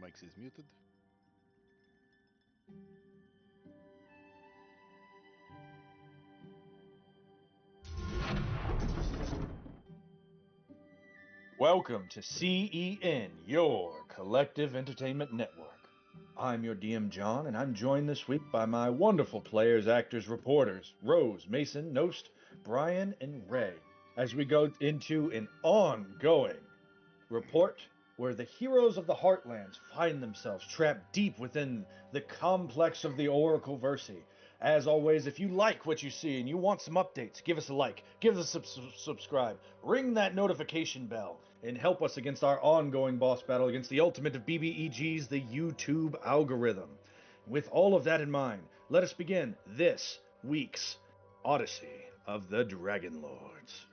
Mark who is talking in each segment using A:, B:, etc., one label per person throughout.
A: mic is muted.
B: Welcome to CEN, your collective entertainment network. I'm your DM John, and I'm joined this week by my wonderful players, actors, reporters, Rose, Mason, Nost, Brian, and Ray, as we go into an ongoing report where the heroes of the Heartlands find themselves trapped deep within the complex of the Oracle Versi. As always, if you like what you see and you want some updates, give us a like, give us a subscribe, ring that notification bell, and help us against our ongoing boss battle against the ultimate of BBEGs, the YouTube algorithm. With all of that in mind, let us begin this week's Odyssey of the Dragonlords.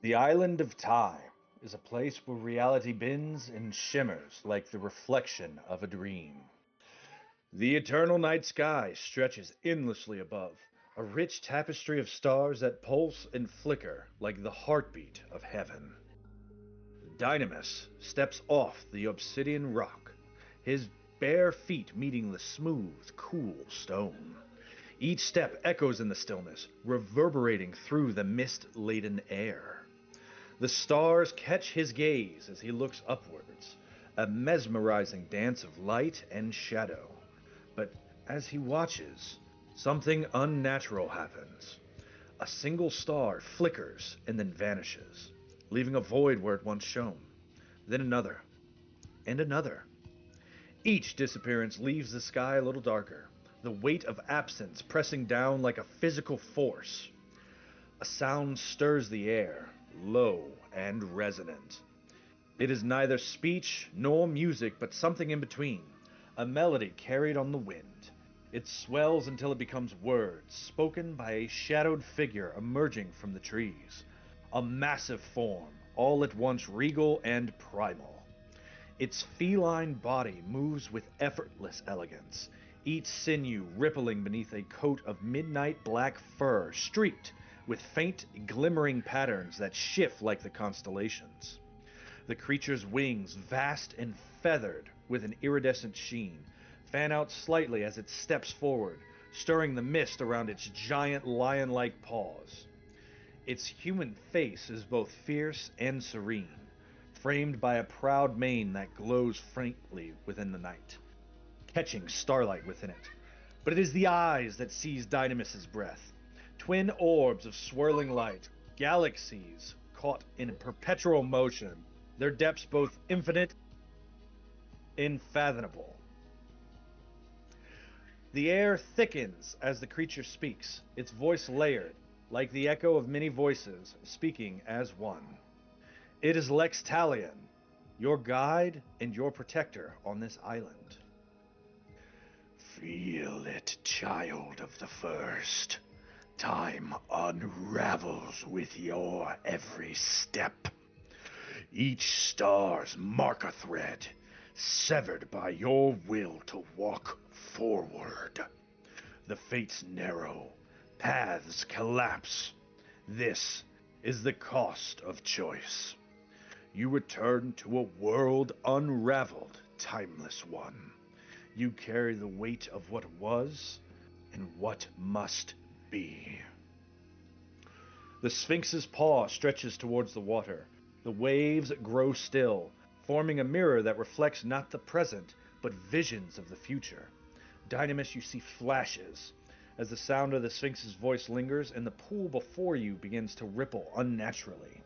B: The Island of Time is a place where reality bends and shimmers like the reflection of a dream. The eternal night sky stretches endlessly above, a rich tapestry of stars that pulse and flicker like the heartbeat of heaven. Dynemys steps off the obsidian rock, his bare feet meeting the smooth, cool stone. Each step echoes in the stillness, reverberating through the mist-laden air. The stars catch his gaze as he looks upwards, a mesmerizing dance of light and shadow. But as he watches, something unnatural happens. A single star flickers and then vanishes, leaving a void where it once shone. Then another, and another. Each disappearance leaves the sky a little darker, the weight of absence pressing down like a physical force. A sound stirs the air, low and resonant. It is neither speech nor music, but something in between, a melody carried on the wind. It swells until it becomes words, spoken by a shadowed figure emerging from the trees. A massive form, all at once regal and primal. Its feline body moves with effortless elegance, each sinew rippling beneath a coat of midnight black fur streaked with faint, glimmering patterns that shift like the constellations. The creature's wings, vast and feathered with an iridescent sheen, fan out slightly as it steps forward, stirring the mist around its giant lion-like paws. Its human face is both fierce and serene, framed by a proud mane that glows faintly within the night, catching starlight within it. But it is the eyes that seize Dynemys' breath. Twin orbs of swirling light, galaxies caught in perpetual motion, their depths both infinite and unfathomable. The air thickens as the creature speaks, its voice layered, like the echo of many voices speaking as one. It is Lextalion, your guide and your protector on this island. Feel it, child of the first. Time unravels with your every step. Each star's mark a thread, severed by your will to walk forward. The fates narrow, paths collapse. This is the cost of choice. You return to a world unraveled, timeless one. You carry the weight of what was and what must be. The Sphinx's paw stretches towards the water. The waves grow still, forming a mirror that reflects not the present, but visions of the future. Dynemys, you see flashes as the sound of the Sphinx's voice lingers and the pool before you begins to ripple unnaturally.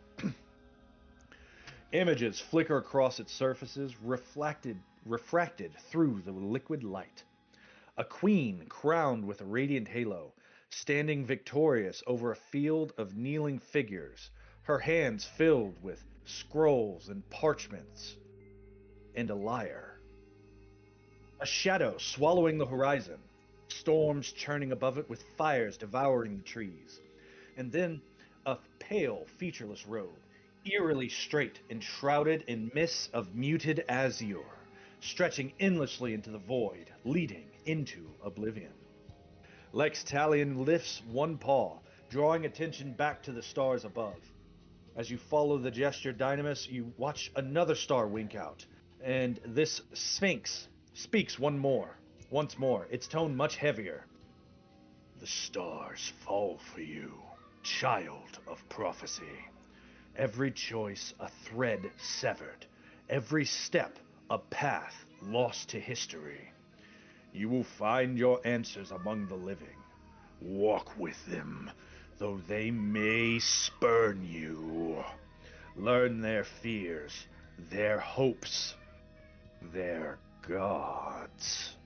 B: Images flicker across its surfaces, refracted through the liquid light. A queen crowned with a radiant halo, standing victorious over a field of kneeling figures, her hands filled with scrolls and parchments, and a lyre. A shadow swallowing the horizon, storms churning above it with fires devouring the trees. And then a pale, featureless road, eerily straight and shrouded in mists of muted azure, stretching endlessly into the void, leading into oblivion. Lex Talion lifts one paw, drawing attention back to the stars above. As you follow the gesture, Dynemys, you watch another star wink out, and this Sphinx speaks once more, its tone much heavier. The stars fall for you, child of prophecy. Every choice a thread severed, every step a path lost to history. You will find your answers among the living. Walk with them, though they may spurn you. Learn their fears, their hopes, their gods.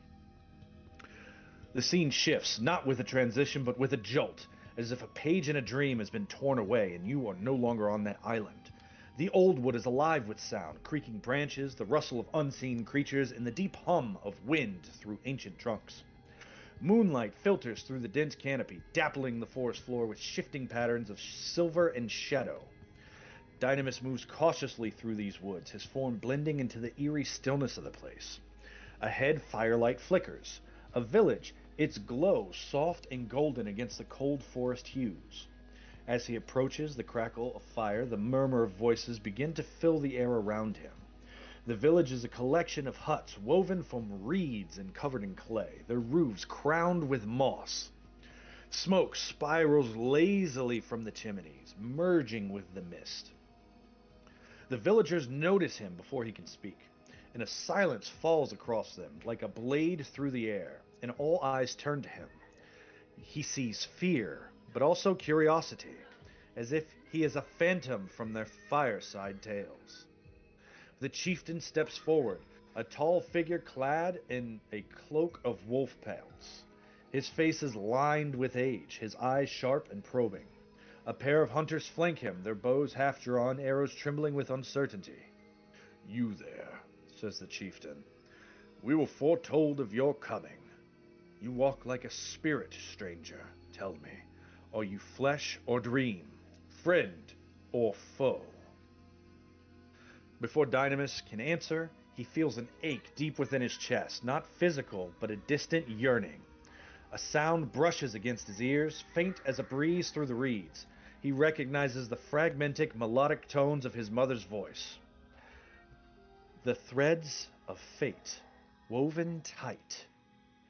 B: The scene shifts, not with a transition, but with a jolt, as if a page in a dream has been torn away and you are no longer on that island. The old wood is alive with sound, creaking branches, the rustle of unseen creatures, and the deep hum of wind through ancient trunks. Moonlight filters through the dense canopy, dappling the forest floor with shifting patterns of silver and shadow. Dynemys moves cautiously through these woods, his form blending into the eerie stillness of the place. Ahead, firelight flickers. A village, its glow soft and golden against the cold forest hues. As he approaches the crackle of fire, the murmur of voices begin to fill the air around him. The village is a collection of huts woven from reeds and covered in clay, their roofs crowned with moss. Smoke spirals lazily from the chimneys, merging with the mist. The villagers notice him before he can speak, and a silence falls across them like a blade through the air, and all eyes turn to him. He sees fear, but also curiosity, as if he is a phantom from their fireside tales. The chieftain steps forward, a tall figure clad in a cloak of wolf pelts. His face is lined with age, his eyes sharp and probing. A pair of hunters flank him, their bows half-drawn, arrows trembling with uncertainty. "You there," says the chieftain. "We were foretold of your coming. You walk like a spirit, stranger. Tell me, are you flesh or dream, friend or foe?" Before Dynemys can answer, he feels an ache deep within his chest, not physical, but a distant yearning. A sound brushes against his ears, faint as a breeze through the reeds. He recognizes the fragmented, melodic tones of his mother's voice. The threads of fate, woven tight.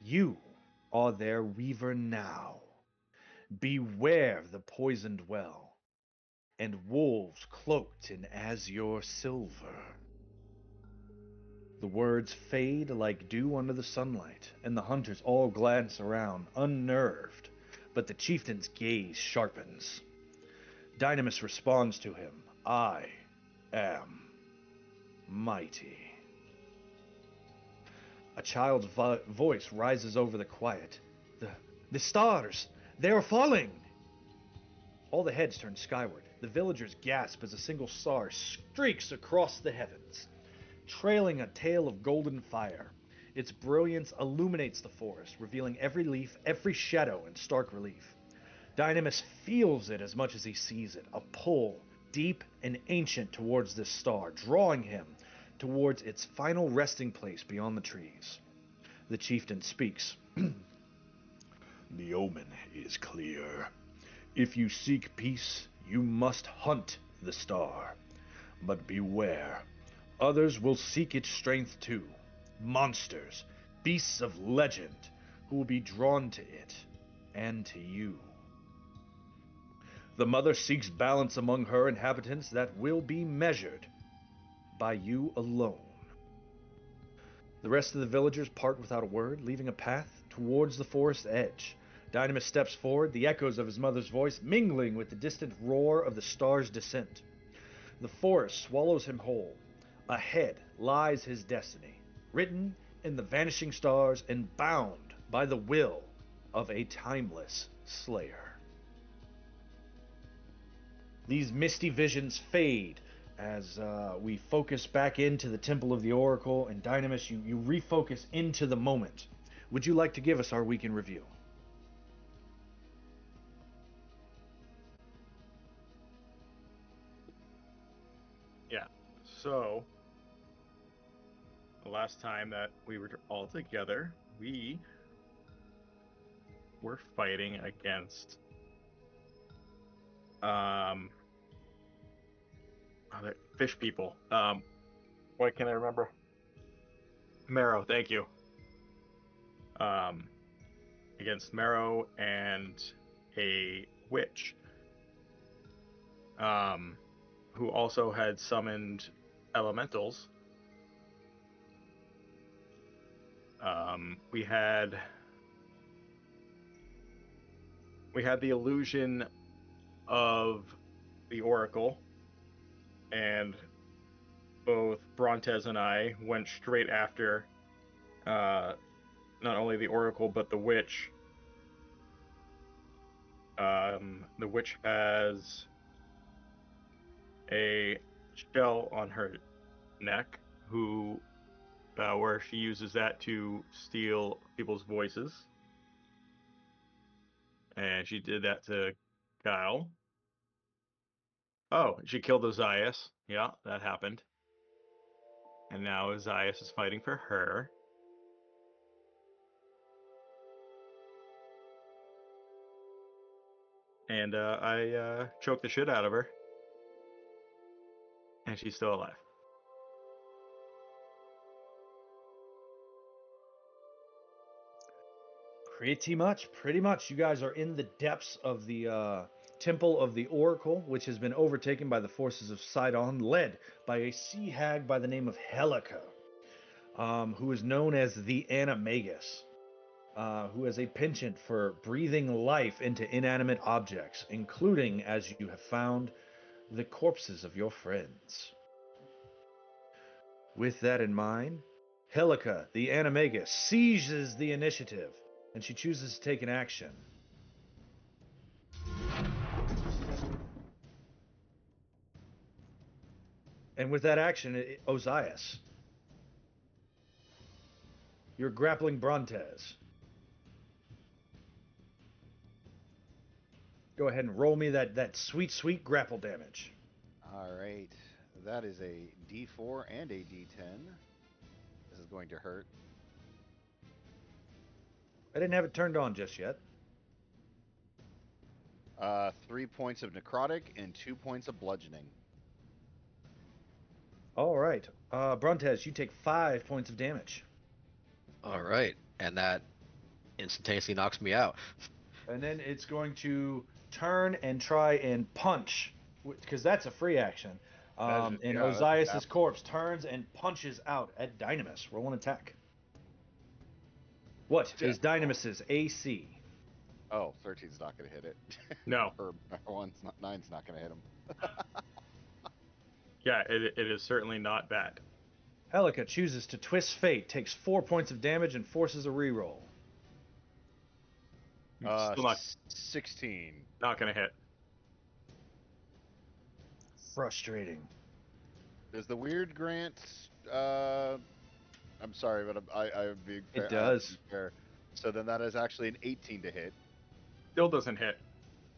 B: You are their weaver now. Beware the poisoned well, and wolves cloaked in azure silver. The words fade like dew under the sunlight, and the hunters all glance around, unnerved, but the chieftain's gaze sharpens. Dynemys responds to him, "I am mighty." A child's voice rises over the quiet. The stars, they are falling! All the heads turn skyward. The villagers gasp as a single star streaks across the heavens, trailing a tail of golden fire. Its brilliance illuminates the forest, revealing every leaf, every shadow in stark relief. Dynemys feels it as much as he sees it, a pull, deep and ancient towards this star, drawing him towards its final resting place beyond the trees. The chieftain speaks. "The omen is clear. If you seek peace, You must hunt the star. But beware, others will seek its strength too. Monsters, beasts of legend, who will be drawn to it, and to you. The mother seeks balance among her inhabitants that will be measured by you alone. The rest of the villagers part without a word, leaving a path towards the forest edge. Dynemys steps forward, the echoes of his mother's voice mingling with the distant roar of the star's descent. The forest swallows him whole. Ahead lies his destiny, written in the vanishing stars and bound by the will of a timeless slayer. These misty visions fade as we focus back into the Temple of the Oracle, and Dynemys, you refocus into the moment. Would you like to give us our week in review?
A: Yeah. So, the last time that we were all together, we were fighting against other fish people. What can I remember? Marrow, thank you. Against Marrow and a witch. Who also had summoned elementals. We had the illusion of the Oracle, and both Brontes and I went straight after not only the Oracle but the witch. The witch has a shell on her neck, where she uses that to steal people's voices, and she did that to Geil. Oh, she killed Ozais. Yeah, that happened. And now Ozais is fighting for her. And I choked the shit out of her. And she's still alive.
B: Pretty much. You guys are in the depths of the Temple of the Oracle, which has been overtaken by the forces of Sydon, led by a sea hag by the name of Helica, who is known as the Animagus, who has a penchant for breathing life into inanimate objects, including, as you have found, the corpses of your friends. With that in mind, Helica, the Animagus, seizes the initiative, and she chooses to take an action. And with that action, Ozais, you're grappling Brontes. Go ahead and roll me that sweet grapple damage.
C: All right. That is a D4 and a D10. This is going to hurt.
B: I didn't have it turned on just yet.
C: 3 points of necrotic and 2 points of bludgeoning.
B: All right. Brontes, you take 5 points of damage.
D: All right. And that instantaneously knocks me out.
B: And then it's going to turn and try and punch, because that's a free action. And Ozais' corpse turns and punches out at Dynemys. Roll an attack. What is Dynemys' AC?
C: Oh, 13's not going to hit it.
A: No.
C: Or 9's not going to hit him.
A: Yeah, it is certainly not bad.
B: Helica chooses to twist fate, takes 4 points of damage, and forces a reroll.
A: Still not
C: 16.
A: Not going to hit.
B: Frustrating.
C: Does the weird grant? I'm sorry, but I'm being fair.
B: It does.
C: Fair. So then that is actually an 18 to hit.
A: Still doesn't hit.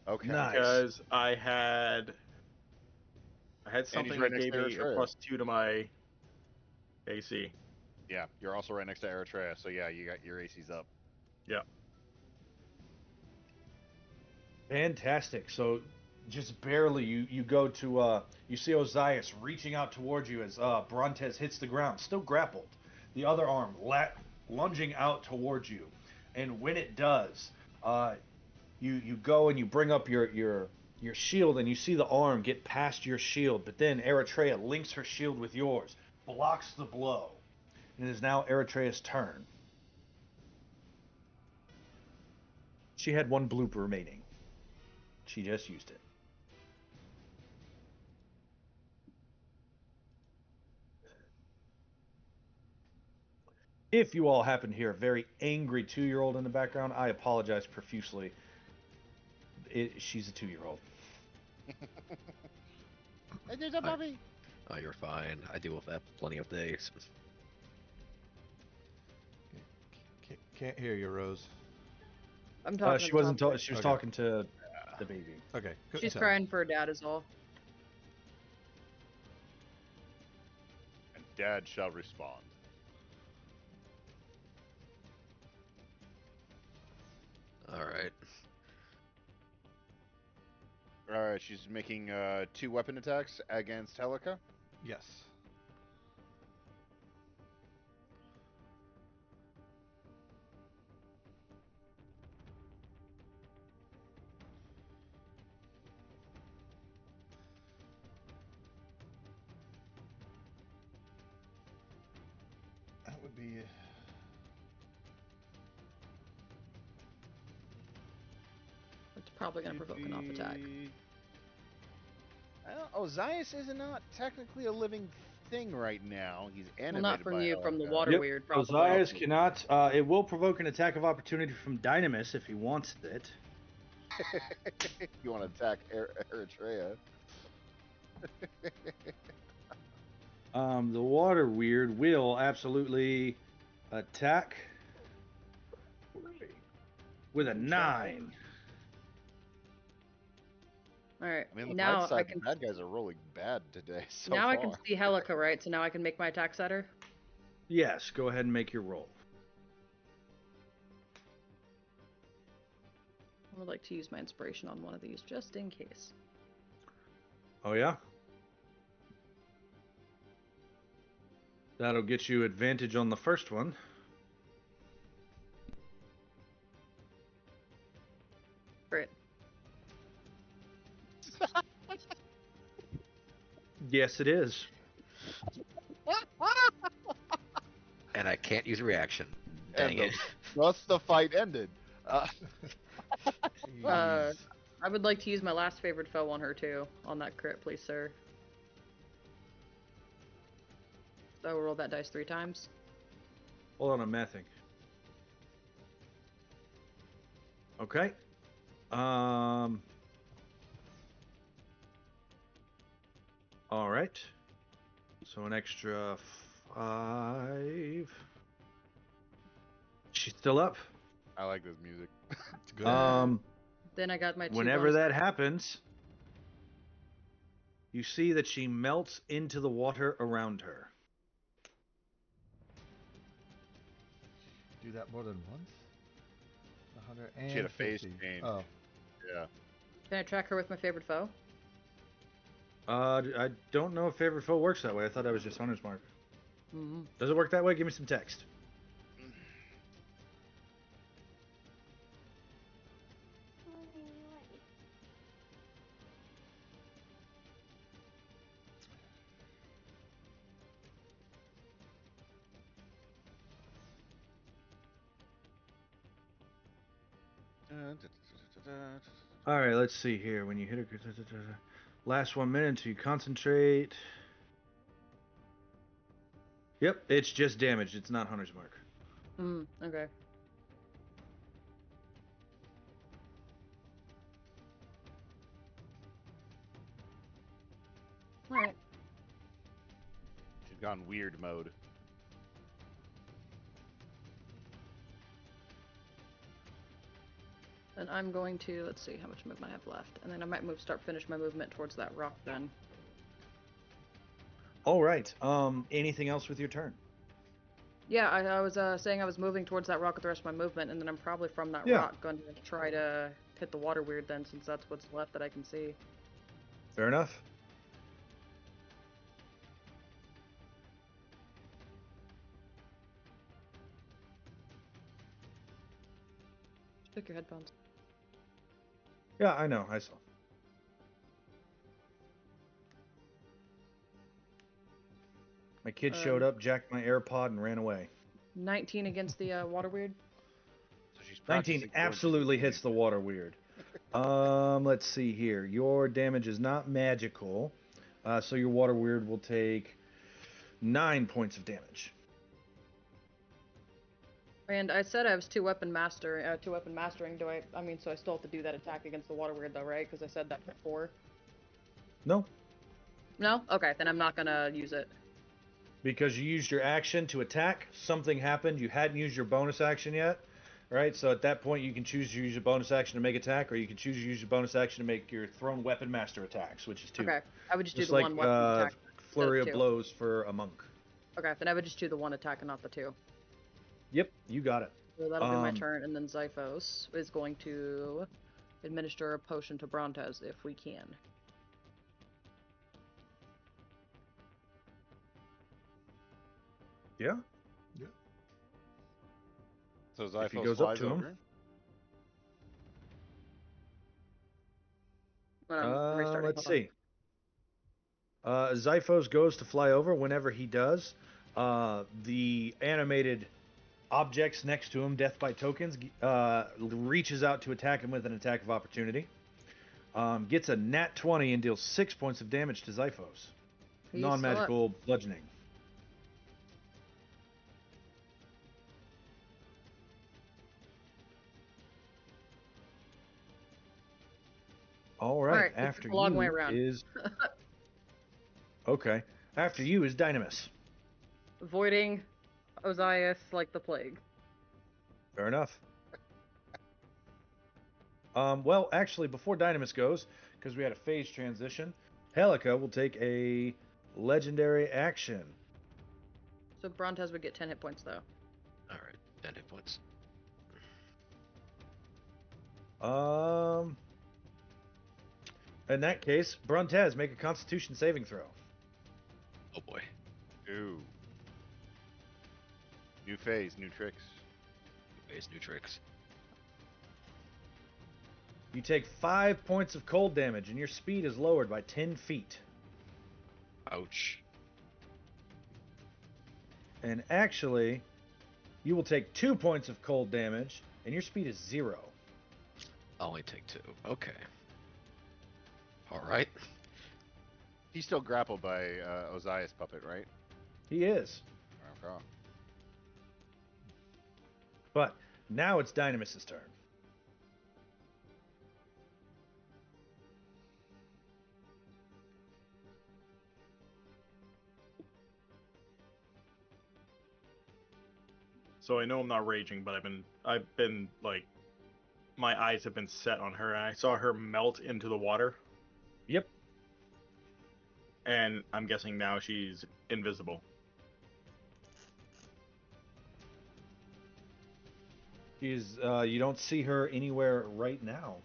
C: Okay.
B: Nice.
A: Because I had something
C: right
A: that
C: next
A: gave
C: to
A: me a
C: Eretria.
A: +2 to my AC.
C: Yeah, you're also right next to Eretria, so yeah, you got your AC's up.
A: Yeah.
B: Fantastic. So just barely. You go to you see Ozais reaching out towards you as Brontes hits the ground, still grappled. The other arm lunging out towards you, and when it does, you go and you bring up your shield, and you see the arm get past your shield, but then Eretria links her shield with yours, blocks the blow, and it is now Eretria's turn. She had one bloop remaining. She just used it. If you all happen to hear a very angry 2-year-old in the background, I apologize profusely. She's a 2-year-old.
C: Hey, there's a puppy.
D: Oh, you're fine. I deal with that plenty of days.
E: Can't hear you, Rose.
F: I'm talking.
B: She
F: to
B: wasn't.
F: Tom.
B: She was
E: Okay.
B: talking to the baby.
E: Okay. couldn't
F: She's
E: tell.
F: crying for her dad is all.
G: And Dad shall respond.
D: All right.
G: Alright, she's making 2 weapon attacks against Helica.
E: Yes. That would be.
F: It's probably gonna provoke an off attack.
G: Ozais is not technically a living thing right now. He's
F: Well,
G: animated
F: not from
G: by
F: you, from the
G: Helica.
F: water
B: Yep.
F: weird. Probably.
B: Ozais cannot. It will provoke an attack of opportunity from Dynemys if he wants it.
G: You want to attack Eritrea?
B: The water weird will absolutely attack with a 9.
F: All right.
G: I mean, the
F: Now
G: bright side,
F: I can.
G: the bad guys are rolling bad today so
F: now
G: far.
F: I can see Helica, right? So now I can make my attacks at her.
B: Yes, go ahead and make your roll.
F: I would like to use my inspiration on one of these just in case.
B: Oh yeah. That'll get you advantage on the first one.
F: Great.
B: Yes, it is.
D: And I can't use a reaction. Dang
G: And
D: it.
G: thus the fight ended.
F: I would like to use my last favorite foe on her too, on that crit, please, sir. So I will roll that dice 3 times.
B: Hold on, I'm mathing. Okay. All right. So an extra 5. She's still up.
G: I like this music.
E: It's good.
F: Then I got my 2
B: Whenever
F: bonus-
B: that happens, you see that she melts into the water around her.
E: Do that more than once? 150.
G: She had a phase change.
E: Oh.
G: Yeah.
F: Can I track her with my favorite foe?
B: I don't know if favorite foe works that way. I thought that was just Hunter's Mark.
F: Mm-hmm.
B: Does it work that way? Give me some text. All right, let's see here. When you hit her, last 1 minute until you concentrate. Yep, it's just damage. It's not Hunter's Mark.
F: Okay. Alright.
G: She's gone weird mode.
F: Then I'm going to, let's see how much movement I have left. And then I might finish my movement towards that rock then.
B: All right. Anything else with your turn?
F: Yeah, I was saying I was moving towards that rock with the rest of my movement, and then I'm probably from that
B: Yeah.
F: rock going to try to hit the water weird then, since that's what's left that I can see.
B: Fair enough.
F: Took your headphones.
B: Yeah, I know. I saw. My kid showed up, jacked my AirPod, and ran away.
F: 19 against the water weird.
G: So she's
B: 19
G: practicing
B: absolutely
G: fortune
B: hits the water weird. Let's see here. Your damage is not magical, so your water weird will take 9 points of damage.
F: And I said I was two weapon mastering. Do I mean, so I still have to do that attack against the water weird though, right? Because I said that before.
B: No,
F: No? Okay, then I'm not gonna use it.
B: because you used your action to attack. Something happened. You hadn't used your bonus action yet, right? So at that point, you can choose to use your bonus action to make attack, or you can choose to use your bonus action to make your thrown weapon master attacks, which is 2.
F: Okay, I would just do
B: Just
F: the
B: like
F: one weapon attack.
B: flurry
F: instead
B: of
F: of 2.
B: blows for a monk.
F: Okay, then I would just do the one attack and not the 2.
B: Yep, you got it.
F: So that'll be my turn, and then Zyphos is going to administer a potion to Brontes if we can.
B: Yeah.
G: So
B: If he
G: Zyphos
B: goes up
G: flies
B: to him.
G: over.
F: Restarting,
B: Let's
F: hold on.
B: see. Zyphos goes to fly over. Whenever he does, the animated objects next to him, death by tokens, reaches out to attack him with an attack of opportunity. Gets a nat 20 and deals 6 points of damage to Zyphos.
F: He's
B: Non-magical bludgeoning. All right. After
F: a long way
B: you
F: around.
B: is okay. After you is Dynemys.
F: Avoiding Ozais like the plague.
B: Fair enough. Well, actually, before Dynamis goes, because we had a phase transition, Helica will take a legendary action.
F: So Brontes would get 10 hit points though.
D: All right, 10 hit points.
B: In that case, Brontes, make a Constitution saving throw.
D: Oh boy.
G: Ooh. New phase, new tricks.
D: New base, new tricks.
B: You take 5 points of cold damage, and your speed is lowered by 10 feet.
D: Ouch.
B: And actually, you will take 2 points of cold damage, and your speed is 0.
D: I'll only take 2. Okay. All right.
G: He's still grappled by Ozais puppet, right?
B: He is.
G: Okay.
B: But now it's Dynamis' turn.
A: So I know I'm not raging, but I've been like, my eyes have been set on her, and I saw her melt into the water,
B: Yep.
A: and I'm guessing now she's invisible.
B: She's, you don't see her anywhere right now.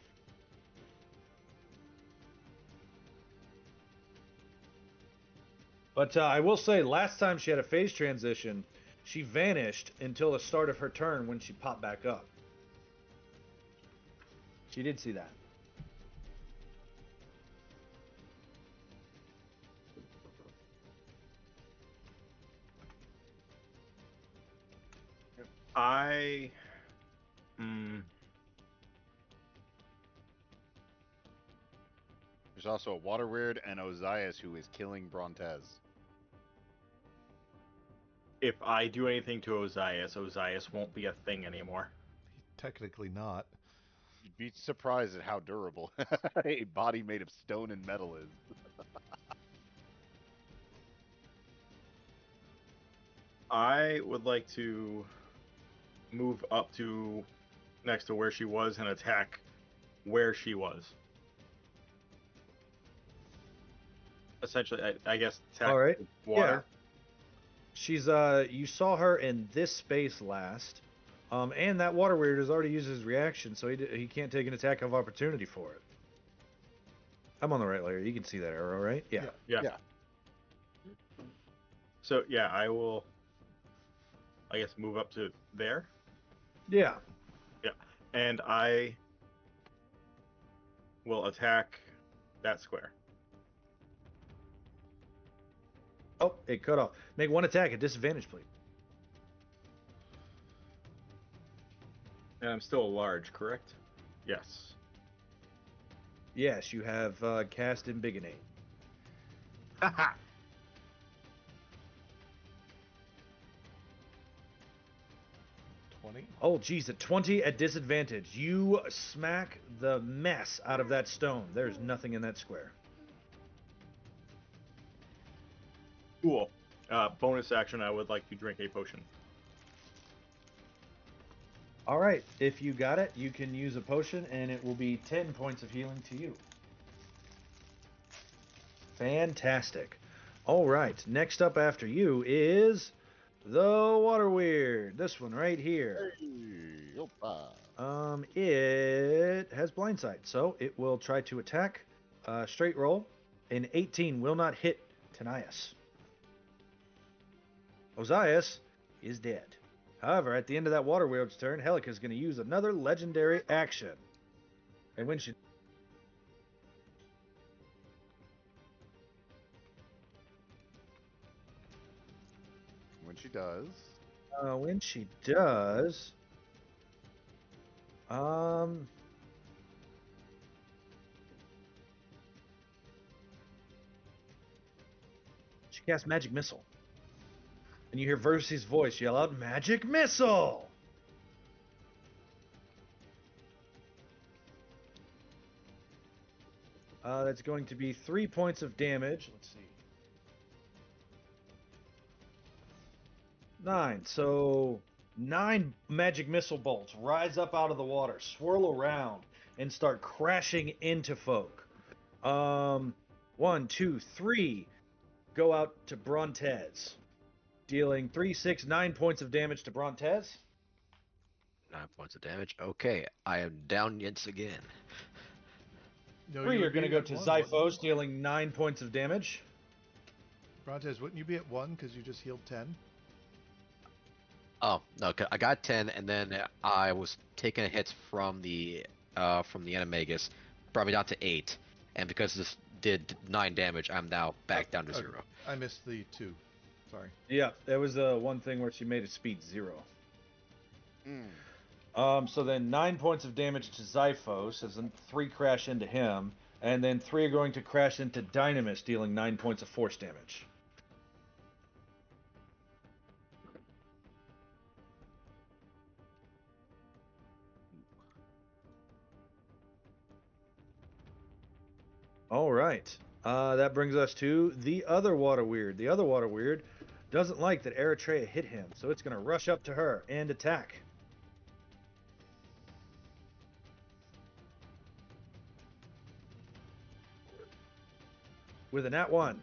B: But I will say, last time she had a phase transition, she vanished until the start of her turn when she popped back up. She did see that.
G: There's also a water weird and Ozais who is killing Brontes.
A: If I do anything to Ozais, Ozais won't be a thing anymore.
E: Technically not.
G: You'd be surprised at how durable a body made of stone and metal is.
A: I would like to move up to next to where she was and attack where she was. Essentially, I guess attack
B: All right.
A: water.
B: Yeah. She's you saw her in this space last, and that water weird has already used his reaction, so he can't take an attack of opportunity for it. I'm on the right layer. You can see that arrow, right? Yeah.
A: Yeah.
G: Yeah.
A: So yeah, I will, I guess, move up to there.
B: Yeah.
A: Yeah. And I will attack that square.
B: Oh, it cut off. Make one attack at disadvantage, please.
A: And I'm still large, correct? Yes.
B: Yes, you have cast Embiggenate.
A: Haha.
B: Oh, geez, a 20 at disadvantage. You smack the mess out of that stone. There's nothing in that square.
A: Cool. Bonus action, I would like to drink a potion.
B: All right, if you got it, you can use a potion, and it will be 10 points of healing to you. Fantastic. All right, next up after you is the Water Weird. This one right here.
G: Hey, oppa.
B: It has blindside, so it will try to attack. Straight roll. An 18 will not hit Dynemys. Ozais is dead. However, at the end of that Water Weird's turn, Helica is going to use another legendary action. And when she
G: does,
B: when she does, um, she casts Magic Missile. And you hear Vercy's voice yell out, Magic Missile! That's going to be 3 points of damage. Let's see. 9. So 9 magic missile bolts rise up out of the water, swirl around, and start crashing into folk. 1, 2, 3 go out to Brontes, dealing 3, 6, 9 points of damage to Brontes.
D: 9 points of damage. Okay, I am down once again.
E: No,
B: 3
E: you
B: are
E: would
B: going to
E: be
B: go
E: at
B: to
E: one,
B: Zyphos,
E: wouldn't you?
B: dealing 9 points of damage.
E: Brontes, wouldn't you be at 1 because you just healed 10?
D: Oh no, I got 10, and then I was taking hits from the animagus, brought me down to 8, and because this did 9 damage, I'm now back down to 0.
E: I missed the 2. Sorry.
B: Yeah, there was one thing where she made its speed 0.
G: Hmm.
B: So then 9 points of damage to Zyphos, as in 3 crash into him, and then 3 are going to crash into Dynemys, dealing 9 points of force damage. All right. That brings us to the other Water Weird. The other Water Weird doesn't like that Eretria hit him, so it's going to rush up to her and attack. With a nat 1.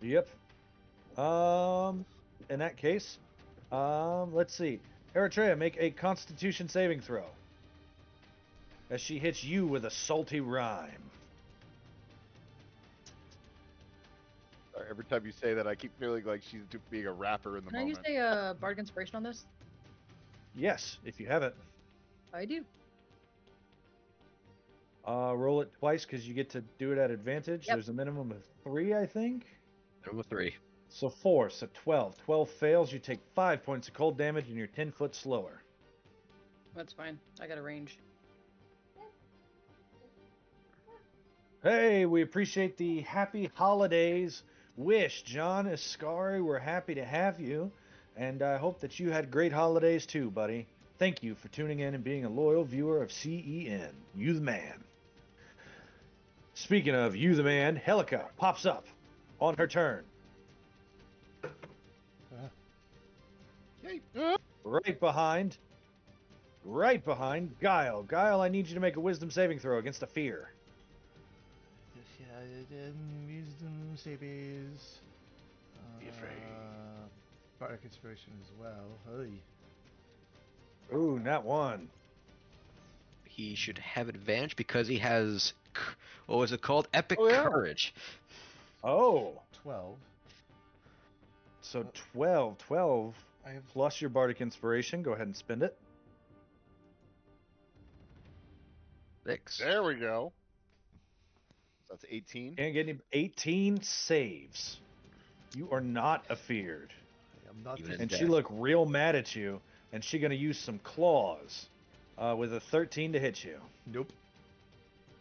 B: Yep. In that case, let's see. Eretria, make a Constitution saving throw. As she hits you with a salty rhyme.
G: Every time you say that, I keep feeling like she's being a rapper in the
F: Can I use
G: moment.
F: a bardic inspiration on this?
B: Yes, if you have it.
F: I do.
B: Roll it twice because you get to do it at advantage.
F: Yep.
B: There's a minimum of 3, I think.
D: Number 3.
B: So 4, so 12. 12 fails, you take 5 points of cold damage and you're 10 foot slower.
F: That's fine. I got a range.
B: Hey, we appreciate the happy holidays wish. John Ascari, we're happy to have you. And I hope that you had great holidays too, buddy. Thank you for tuning in and being a loyal viewer of CEN. You the man. Speaking of you the man, Helica pops up on her turn.
G: Yay.
B: Right behind Geil. Geil, I need you to make a wisdom saving throw against a fear.
E: Wisdom saves.
B: Be afraid.
E: Bardic inspiration as well. Hey.
B: Ooh, not one.
D: He should have advantage because he has, what was it called? Epic
B: Oh, yeah.
D: Courage.
B: Oh,
E: 12.
B: so 12. 12
E: I have
B: plus your Bardic Inspiration. Go ahead and spend it.
D: 6.
G: There we go. So that's 18.
B: Can't get any 18 saves. You are not afeared.
E: I'm not
D: Even
E: this
D: in
B: And
D: death.
B: she look real mad at you, and she gonna use some claws with a 13 to hit you.
E: Nope.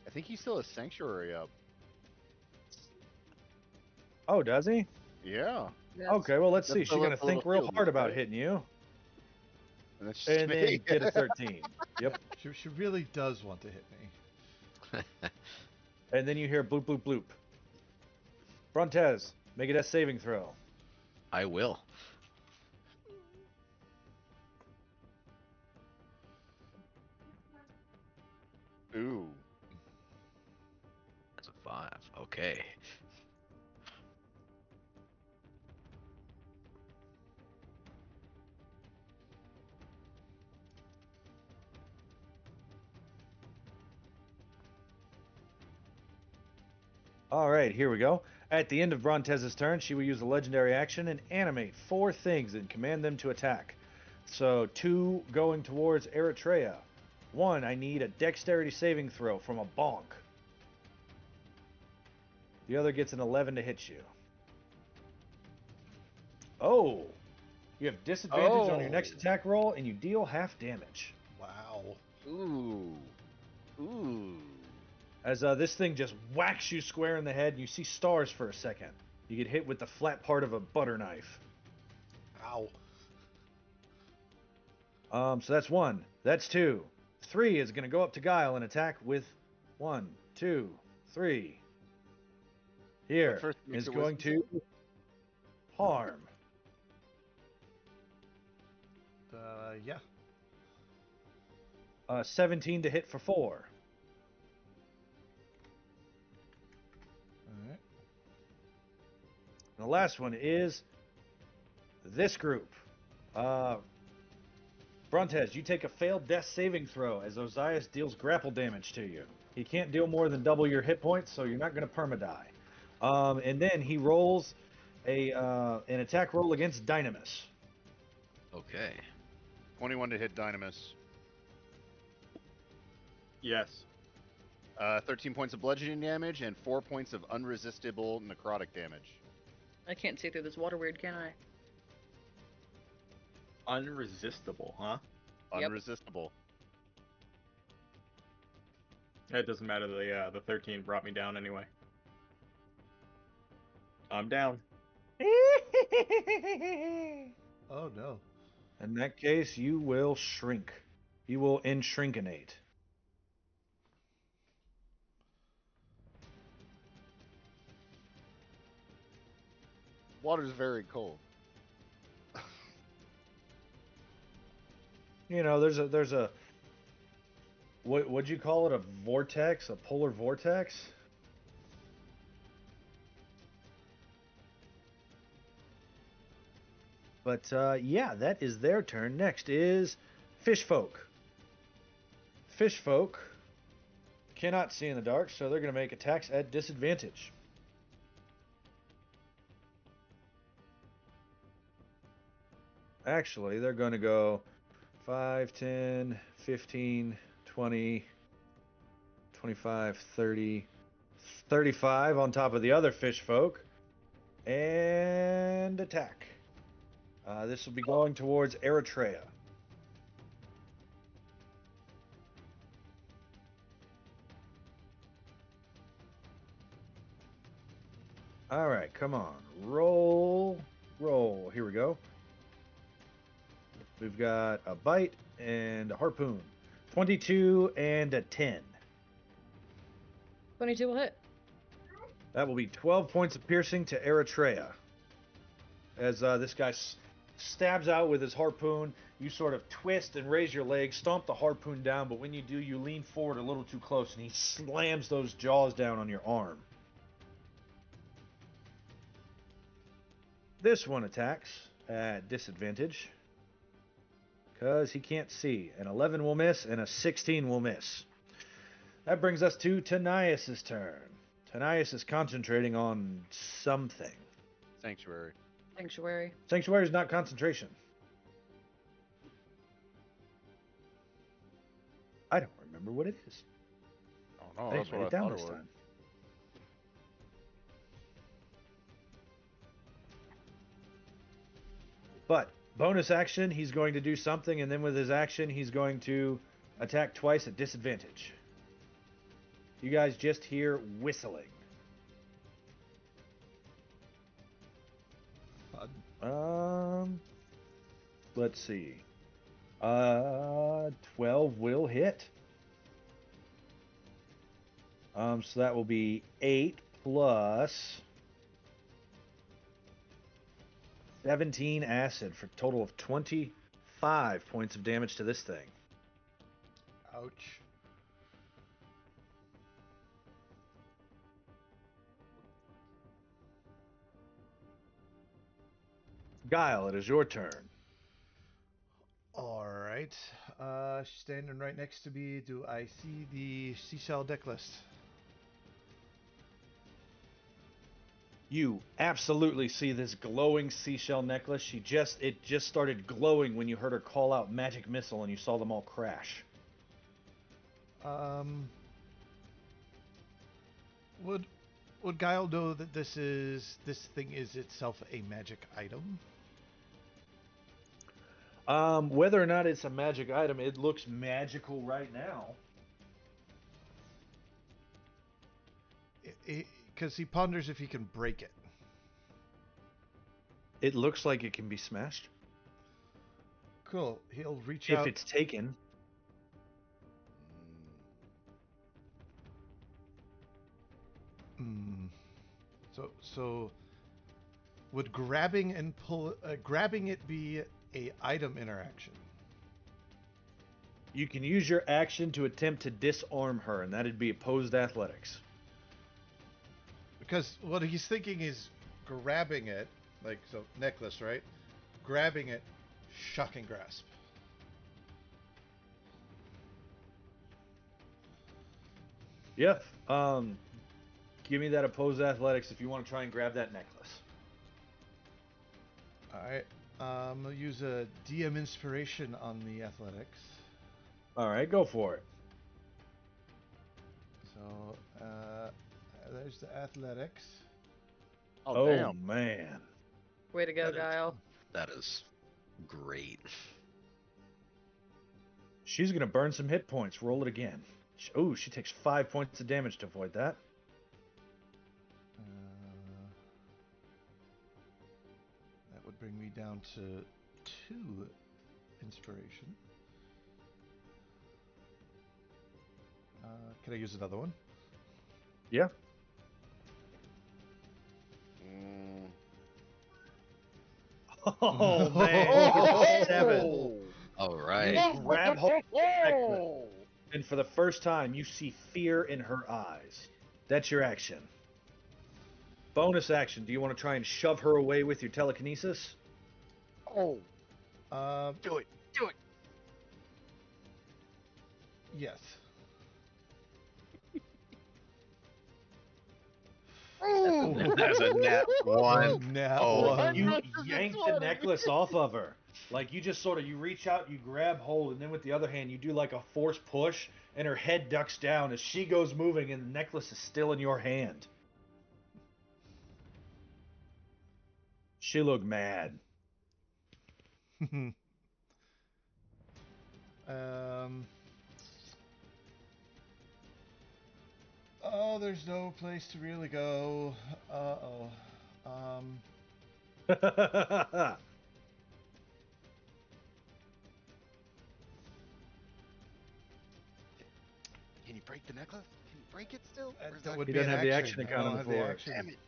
G: I think he still has Sanctuary up.
B: Oh, does he?
G: Yeah.
F: Yes.
B: Okay, well let's see.
G: That's
B: She's
G: the
B: gonna
G: little
B: think real
G: field,
B: hard about
G: right?
B: hitting you,
G: And that's just
B: and then
G: me.
B: get a 13. Yep.
E: She really does want to hit me.
B: And then you hear bloop bloop bloop. Brontes, make it a saving throw.
D: I will.
G: Ooh.
D: That's a 5. Okay.
B: All right, here we go. At the end of Brontez's turn, she will use a legendary action and animate 4 things and command them to attack. So 2 going towards Eretria. 1, I need a dexterity saving throw from a bonk. The other gets an 11 to hit you. Oh! You have disadvantage on your next
G: Oh.
B: attack roll, and you deal half damage.
E: Wow.
G: Ooh. Ooh.
B: As this thing just whacks you square in the head, and you see stars for a second. You get hit with the flat part of a butter knife.
E: Ow.
B: So that's 1. That's 2. 3 is going to go up to Geil and attack with 1, 2, 3. Here
G: First makes
B: is
G: a
B: going
G: wisdom
B: to harm.
E: Yeah.
B: 17 to hit for 4.
E: Alright.
B: And the last one is this group. Brontes, you take a failed death saving throw as Ozais deals grapple damage to you. He can't deal more than double your hit points, so you're not going to permadie. And then he rolls an attack roll against Dynemys.
D: Okay.
G: 21 to hit Dynemys.
A: Yes.
G: 13 points of bludgeoning damage and 4 points of unresistible necrotic damage.
F: I can't see through this water weird, can I?
A: Unresistible, huh?
F: Yep.
G: Unresistible.
A: It doesn't matter. The 13 brought me down anyway. I'm down.
E: Oh no.
B: In that case, you will shrink. You will enshrinkinate.
G: Water's very cold.
B: You know, there's a what'd you call it? A vortex, a polar vortex? But yeah, that is their turn. Next is fish folk. Fish folk cannot see in the dark, so they're going to make attacks at disadvantage. Actually, they're going to go 5, 10, 15, 20, 25, 30, 35 on top of the other fish folk. And attack. This will be going towards Eretria. All right, come on. Roll. Roll. Here we go. We've got a bite and a harpoon. 22 and a 10.
F: 22 will hit.
B: That will be 12 points of piercing to Eretria. As this guy stabs out with his harpoon, you sort of twist and raise your leg, stomp the harpoon down, but when you do, you lean forward a little too close, and he slams those jaws down on your arm. This one attacks at disadvantage, because he can't see. An 11 will miss, and a 16 will miss. That brings us to Dynemys' turn. Dynemys is concentrating on something.
G: Sanctuary.
F: Sanctuary.
B: Sanctuary is not concentration. I don't remember what it is.
G: Oh no,
B: I
G: that's
B: didn't
G: what I
B: write it down
G: thought
B: this
G: it was.
B: time. But bonus action, he's going to do something, and then with his action, he's going to attack twice at disadvantage. You guys just hear whistling. Let's see. 12 will hit. So that will be 8 plus 17 acid for a total of 25 points of damage to this thing.
E: Ouch.
B: Geil, it is your turn.
E: All right. Standing right next to me, do I see the seashell necklace?
B: You absolutely see this glowing seashell necklace. It just started glowing when you heard her call out magic missile and you saw them all crash.
E: Would Geil know that this thing is itself a magic item?
B: Whether or not it's a magic item, it looks magical right now.
E: Because he ponders if he can break it.
B: It looks like it can be smashed.
E: Cool. He'll reach
B: If
E: out.
B: it's taken.
E: So would grabbing it be a item interaction?
B: You can use your action to attempt to disarm her, and that'd be opposed athletics.
E: Because what he's thinking is grabbing it, necklace, right? Grabbing it, shocking grasp.
B: Yep. Give me that opposed athletics if you want to try and grab that necklace.
E: All right. I'll use a DM inspiration on the athletics.
B: All right, go for it.
E: So there's the athletics.
G: Oh, damn.
B: Man.
F: Way to go, Geil.
D: That is great.
B: She's going to burn some hit points. Roll it again. Oh, she takes 5 points of damage to avoid that.
E: That would bring me down to 2 inspiration. Can I use another one?
B: Yeah. Oh, man. 7.
D: All right.
B: You grab hold of the necklace, and for the first time, you see fear in her eyes. That's your action. Bonus action. Do you want to try and shove her away with your telekinesis?
G: Oh,
E: Do it.
G: do it.
E: Yes.
D: That's a nat one.
E: Now
B: You yank the necklace off of her. Like you just you reach out, you grab hold, and then with the other hand, you do like a force push, and her head ducks down as she goes moving, and the necklace is still in your hand. She looked mad.
E: Oh, there's no place to really go. Uh-oh.
G: Can you break the necklace? Can you break it still? Or is
E: That
G: that
E: would
B: He
E: be
B: doesn't
E: an
B: have the
E: action.
B: action
E: I don't
B: accounted
E: have the
B: for.
E: action.
G: Damn it.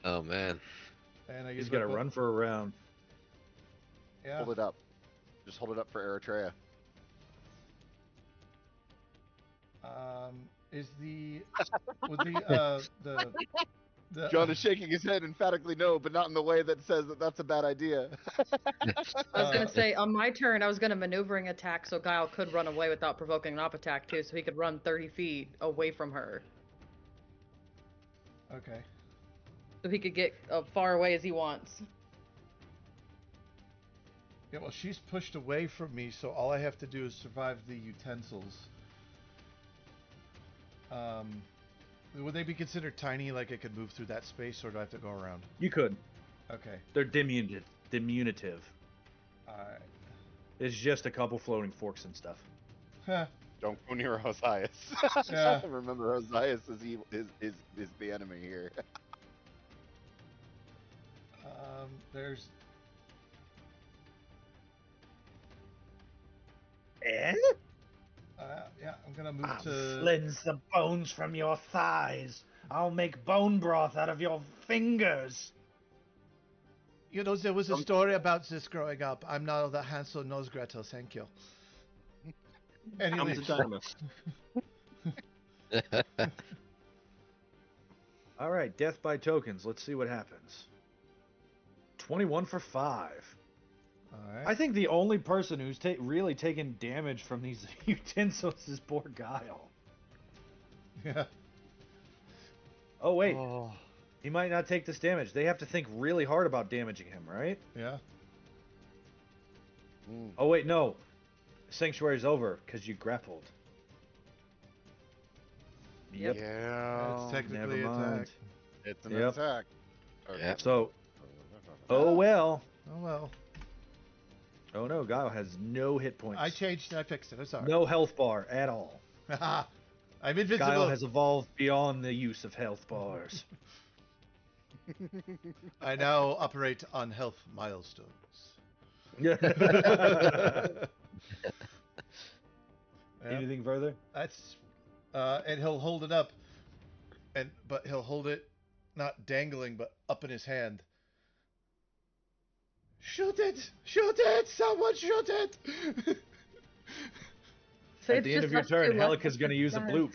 D: Oh man.
E: And I
B: He's
E: use
B: got to
E: my
B: run for a round.
E: Yeah.
G: Hold it up. Just hold it up for Eretria.
E: Is the would the
G: John is shaking his head emphatically no, but not in the way that says that that's a bad idea.
F: I was gonna say on my turn, I was gonna maneuvering attack so Geil could run away without provoking an op attack too, so he could run 30 feet away from her,
E: Okay.
F: so he could get as far away as he wants.
E: Yeah, well, she's pushed away from me, so all I have to do is survive the utensils. Would they be considered tiny, like I could move through that space, or do I have to go around?
B: You could.
E: Okay.
B: They're diminutive.
E: Alright.
B: It's just a couple floating forks and stuff.
E: Huh.
G: Don't go near Ozais.
E: Yeah.
G: Remember, Ozais is the enemy here.
E: There's...
B: Eh?
E: Yeah, I'm gonna move
B: I'll
E: to...
B: cleanse the bones from your thighs. I'll make bone broth out of your fingers.
E: You know, there was a story about this growing up. I'm now the Hansel knows Gretel, thank you. And he
A: Comes
E: leaves.
A: a Dynemys.
B: All right, death by tokens. Let's see what happens. 21 for 5.
E: Alright.
B: I think the only person who's really taken damage from these utensils is poor Geil.
E: Yeah.
B: Oh, wait. He might not take this damage. They have to think really hard about damaging him, right?
E: Yeah.
B: Oh, wait, no. Sanctuary's over because you grappled. Yep.
G: Yeah.
E: It's technically
B: Never mind.
E: attack.
G: It's an
B: Yep.
G: attack.
D: Yeah.
B: So, oh well.
E: Oh well.
B: Oh no, Geil has no hit points.
E: I changed and I fixed it. I'm sorry.
B: No health bar at all.
E: I'm invincible.
B: Geil has evolved beyond the use of health bars.
E: I now operate on health milestones.
B: Anything further?
E: That's and he'll hold it up, but he'll hold it not dangling, but up in his hand. Shoot it! Shoot it! Someone shoot it!
F: So
B: At
F: it's
B: the end
F: just
B: of your
F: us
B: turn,
F: two
B: Helika's
F: left.
B: going to use a
F: Guys.
B: bloop.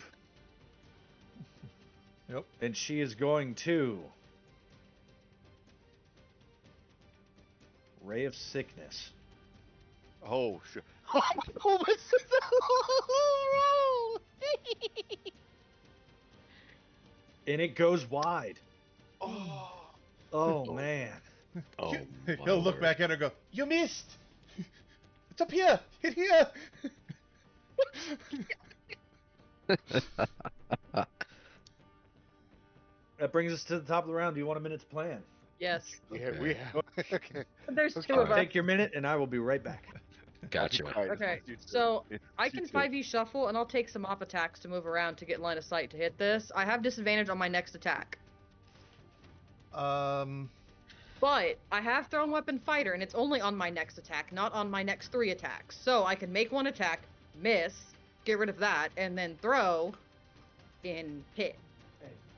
E: Yep.
B: And she is going to... Ray of Sickness.
G: Oh, shit. Oh, my
B: And it goes wide.
E: Oh.
B: Oh, man.
D: Oh,
E: He'll look back at her and go, "You missed! It's up here! Hit here!"
B: That brings us to the top of the round. Do you want a minute to plan?
F: Yes.
G: Yeah, we have. Okay.
F: There's two
B: All
F: of
B: right,
F: us.
B: take your minute, and I will be right back.
D: Gotcha.
F: Okay, so I can 5e shuffle, and I'll take some op attacks to move around to get line of sight to hit this. I have disadvantage on my next attack. But I have thrown weapon fighter, and it's only on my next attack, not on my next 3 attacks. So I can make one attack, miss, get rid of that, and then throw and hit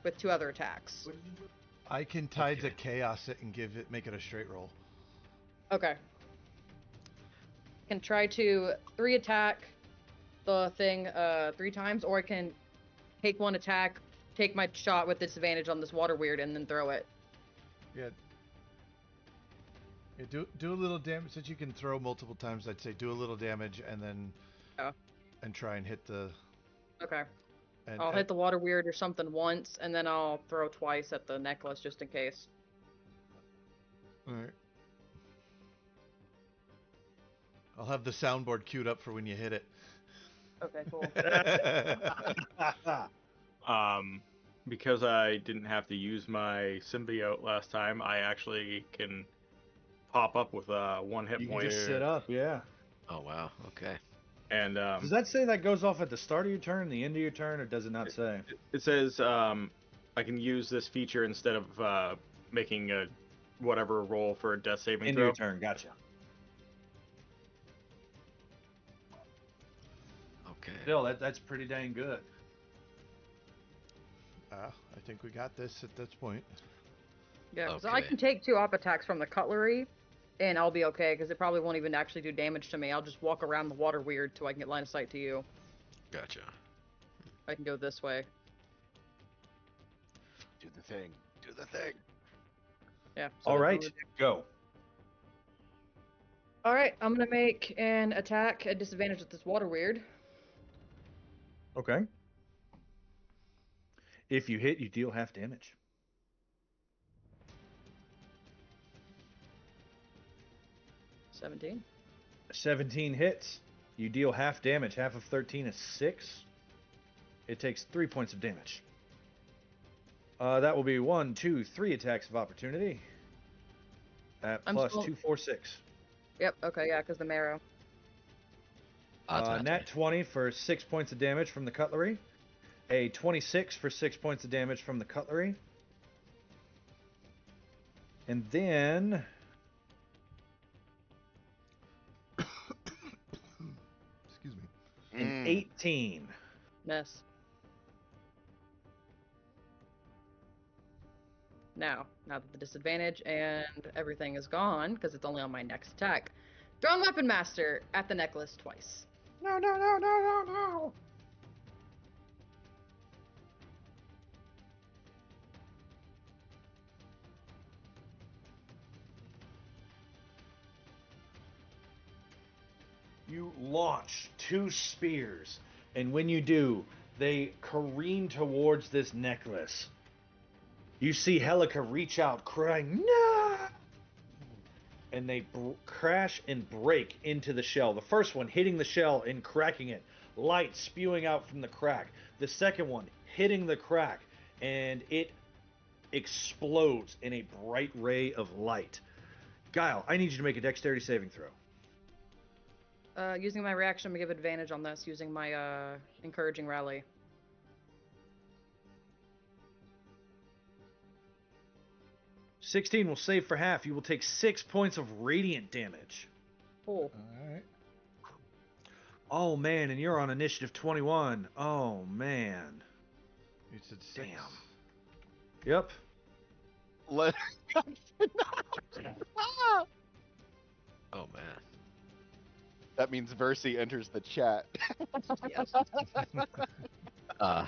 F: with 2 other attacks.
E: I can tide to chaos it and make it a straight roll.
F: Okay. Can try to 3 attack the thing 3 times, or I can take 1 attack, take my shot with disadvantage on this water weird, and then throw it.
E: Yeah. Yeah, do a little damage. Since you can throw multiple times, I'd say do a little damage and then and try and hit the.
F: Okay.
E: And,
F: I'll hit the water weird or something once, and then I'll throw twice at the necklace just in case.
E: All right. I'll have the soundboard queued up for when you hit it.
F: Okay, cool.
A: Because I didn't have to use my symbiote last time, I actually can pop up with 1 hit
B: You can
A: point.
B: just sit up, yeah.
D: Oh wow. Okay.
A: And
B: Does that say that goes off at the start of your turn, the end of your turn, or does it not say?
A: it says I can use this feature instead of making a whatever roll for a death saving
B: End of
A: throw.
B: your turn, gotcha.
D: Okay.
B: Still, that's pretty dang good.
E: I think we got this at this point.
F: Yeah, so I
D: Okay.
F: can take 2 op attacks from the cutlery, and I'll be okay, because it probably won't even actually do damage to me. I'll just walk around the water weird till I can get line of sight to you.
D: Gotcha.
F: I can go this way.
D: Do
G: the thing. Do the thing.
F: Yeah.
B: All right, go.
F: All right, I'm gonna make an attack at disadvantage with this water weird.
B: Okay. If you hit, you deal half damage.
F: 17.
B: 17 hits. You deal half damage. Half of 13 is 6. It takes 3 points of damage. That will be 1, 2, 3 attacks of opportunity. At
F: I'm
B: plus
F: still-
B: 2, 4, 6.
F: Yep. Okay. Yeah, because the marrow.
B: Nat 20 for 6 points of damage from the cutlery. A 26 for 6 points of damage from the cutlery. And then
E: Excuse me.
B: an 18.
F: Miss. Now that the disadvantage and everything is gone, because it's only on my next attack, Drawn Weapon Master at the necklace twice.
A: No, no, no, no, no, no.
B: You launch 2 spears, and when you do, they careen towards this necklace. You see Helica reach out, crying, "No!" And they crash and break into the shell. The first one hitting the shell and cracking it, light spewing out from the crack. The second one hitting the crack, and it explodes in a bright ray of light. Geil, I need you to make a dexterity saving throw.
F: Using my reaction, I'm gonna give advantage on this using my encouraging rally.
B: $16 will save for half. You will take 6 points of radiant damage.
F: Cool.
E: All right.
B: Oh man, and you're on initiative 21. Oh man.
E: You said 6.
B: Damn. Yep.
G: Let.
D: Oh man.
G: That means Versi enters the chat.
F: Yes.
D: Uh,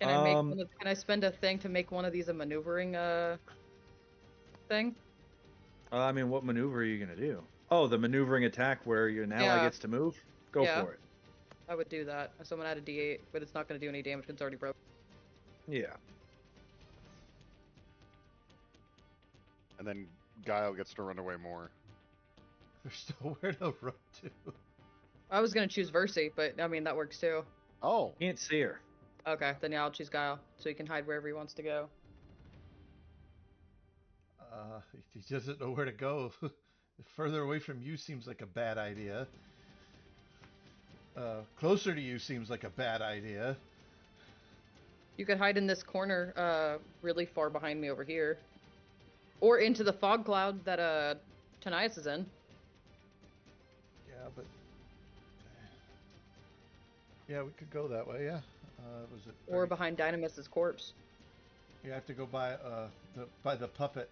F: Can I make can I spend a thing to make one of these a maneuvering thing?
B: I mean, what maneuver are you gonna do? Oh, the maneuvering attack where your ally
F: Yeah.
B: gets to move? Go
F: Yeah.
B: for it.
F: I would do that. So I'm gonna add a D8, but it's not gonna do any damage because it's already broke.
B: Yeah.
G: And then Geil gets to run away more.
E: There's still where to run to.
F: I was gonna choose Versi, but I mean that works too.
G: Oh.
B: Can't see her.
F: Okay, then yeah, I'll choose Geil, so he can hide wherever he wants to go.
E: He doesn't know where to go. Further away from you seems like a bad idea. Closer to you seems like a bad idea.
F: You could hide in this corner, really far behind me over here, or into the fog cloud that Dynemys is in.
E: Yeah, but yeah, we could go that way. Yeah. Was it?
F: Or behind Dynemys' corpse.
E: You have to go by the puppet.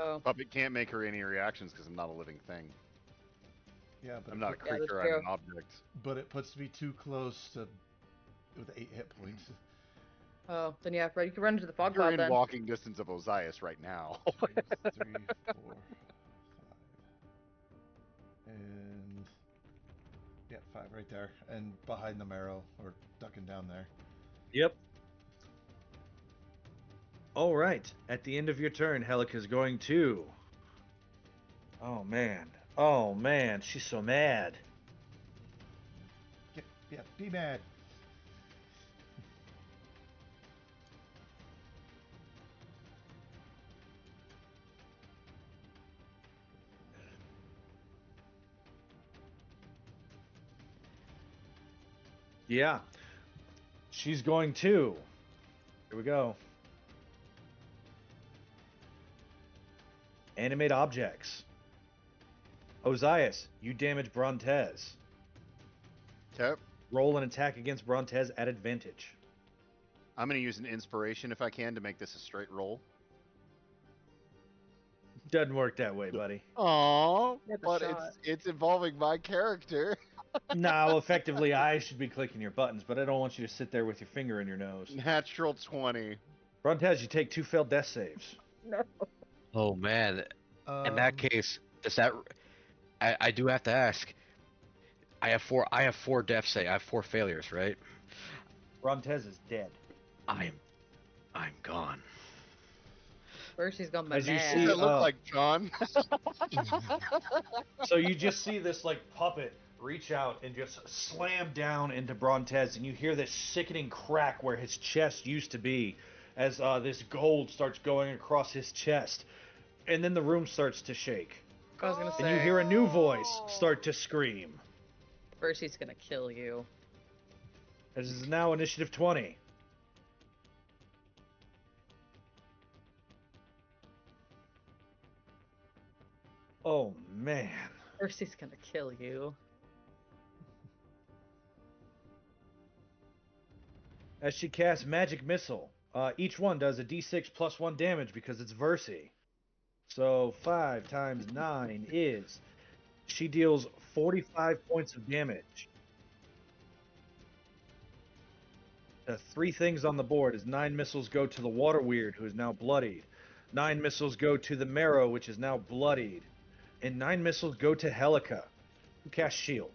F: Oh.
G: Puppet can't make her any reactions because I'm not a living thing.
E: Yeah, but
G: I'm not a
F: Yeah, that's
G: creature, I'm
F: true.
G: an object.
E: But it puts me too close to with 8 hit points.
F: Oh, then yeah, right. You can run into the fog
G: You're
F: cloud
G: in
F: then.
G: walking distance of Ozais right now.
E: 2, 3, 4, 5, and yeah, 5 right there, and behind the marrow or ducking down there.
B: Yep. All right. At the end of your turn, Helica's going to. Oh man. Oh man. She's so mad.
E: Yeah, be mad.
B: Yeah. She's going to. Here we go. Animate objects. Ozais, you damage Brontes.
G: Okay.
B: Roll an attack against Brontes at advantage.
G: I'm going to use an inspiration if I can to make this a straight roll.
B: Doesn't work that way, buddy.
G: Aww,
F: Get the
G: but
F: shot.
G: it's involving my character.
B: Nah, well, effectively, I should be clicking your buttons, but I don't want you to sit there with your finger in your nose.
G: Natural 20.
B: Brontes, you take 2 failed death saves.
F: No.
D: Oh man. In that case, does that? I do have to ask. I have 4 death save. I have 4 failures, right?
B: Brontes is dead.
D: I'm gone.
F: First he's gone
B: As you
F: mad.
G: What
B: see,
G: does it look like, John?
B: So you just see this like puppet reach out and just slam down into Brontes, and you hear this sickening crack where his chest used to be, as this gold starts going across his chest, and then the room starts to shake,
F: I was gonna
B: and you
F: say,
B: hear a new voice start to scream.
F: first he's gonna kill you.
B: This is now initiative 20. Oh man.
F: First he's gonna kill you.
B: As she casts Magic Missile, each one does a d6 plus 1 damage because it's Versi. So 5 times 9 is... She deals 45 points of damage. 3 things on the board is 9 missiles go to the Water Weird, who is now bloodied. 9 missiles go to the Marrow, which is now bloodied. And 9 missiles go to Helica, who casts Shield.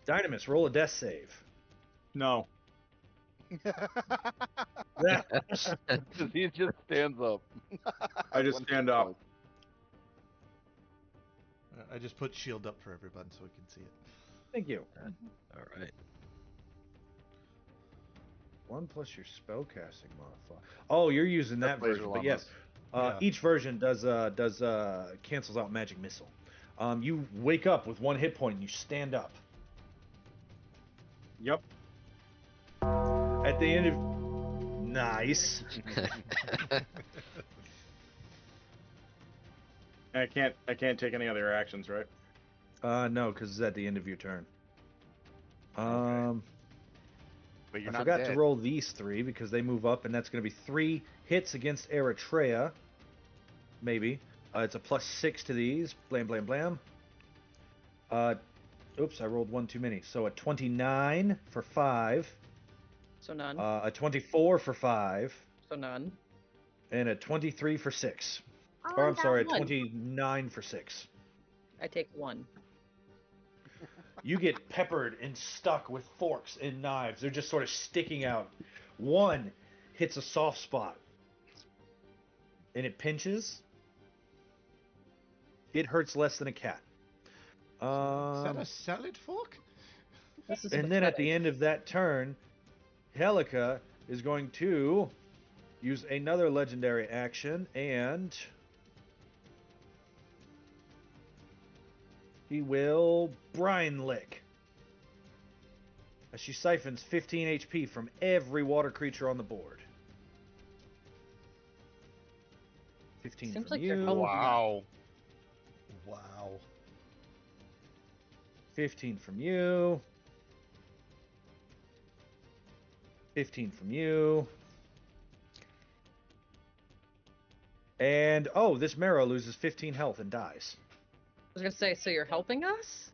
B: Dynemys, roll a death save.
A: No.
G: He just stands up.
A: I just stand up.
E: I just put shield up for everyone so we can see it.
B: Thank you.
D: All right.
B: 1 plus your spellcasting modifier. Oh, you're using that
G: Laser
B: version, but
G: llamas.
B: yes.
E: Yeah.
B: Each version does cancels out Magic Missile. You wake up with 1 hit point and you stand up.
A: Yep.
B: At the end of... Nice.
A: I can't take any other actions, right?
B: No, because it's at the end of your turn.
G: But you're
B: I
G: not
B: forgot
G: dead.
B: to roll these 3 because they move up, and that's going to be 3 hits against Eretria. Maybe. It's a plus 6 to these. Blam, blam, blam. Oops, I rolled 1 too many. So a 29 for 5.
F: So none.
B: A 24 for 5.
F: So none.
B: And a 23 for 6.
F: I
B: Or I'm
F: got
B: sorry, a
F: 1.
B: 29 for 6.
F: I take 1.
B: You get peppered and stuck with forks and knives. They're just sort of sticking out. 1 hits a soft spot. And it pinches. It hurts less than a cat.
E: Is that a salad fork?
F: This is
B: And then at
F: pathetic.
B: the end of that turn, Helica is going to use another legendary action, and he will Brine Lick. As she siphons 15 HP from every water creature on the board. 15
F: Seems
B: from
F: like you're
B: you.
F: helping.
G: Wow.
E: Wow.
B: 15 from you. 15 from you. And, oh, this Marrow loses 15 health and dies.
F: I was gonna say, so you're helping us?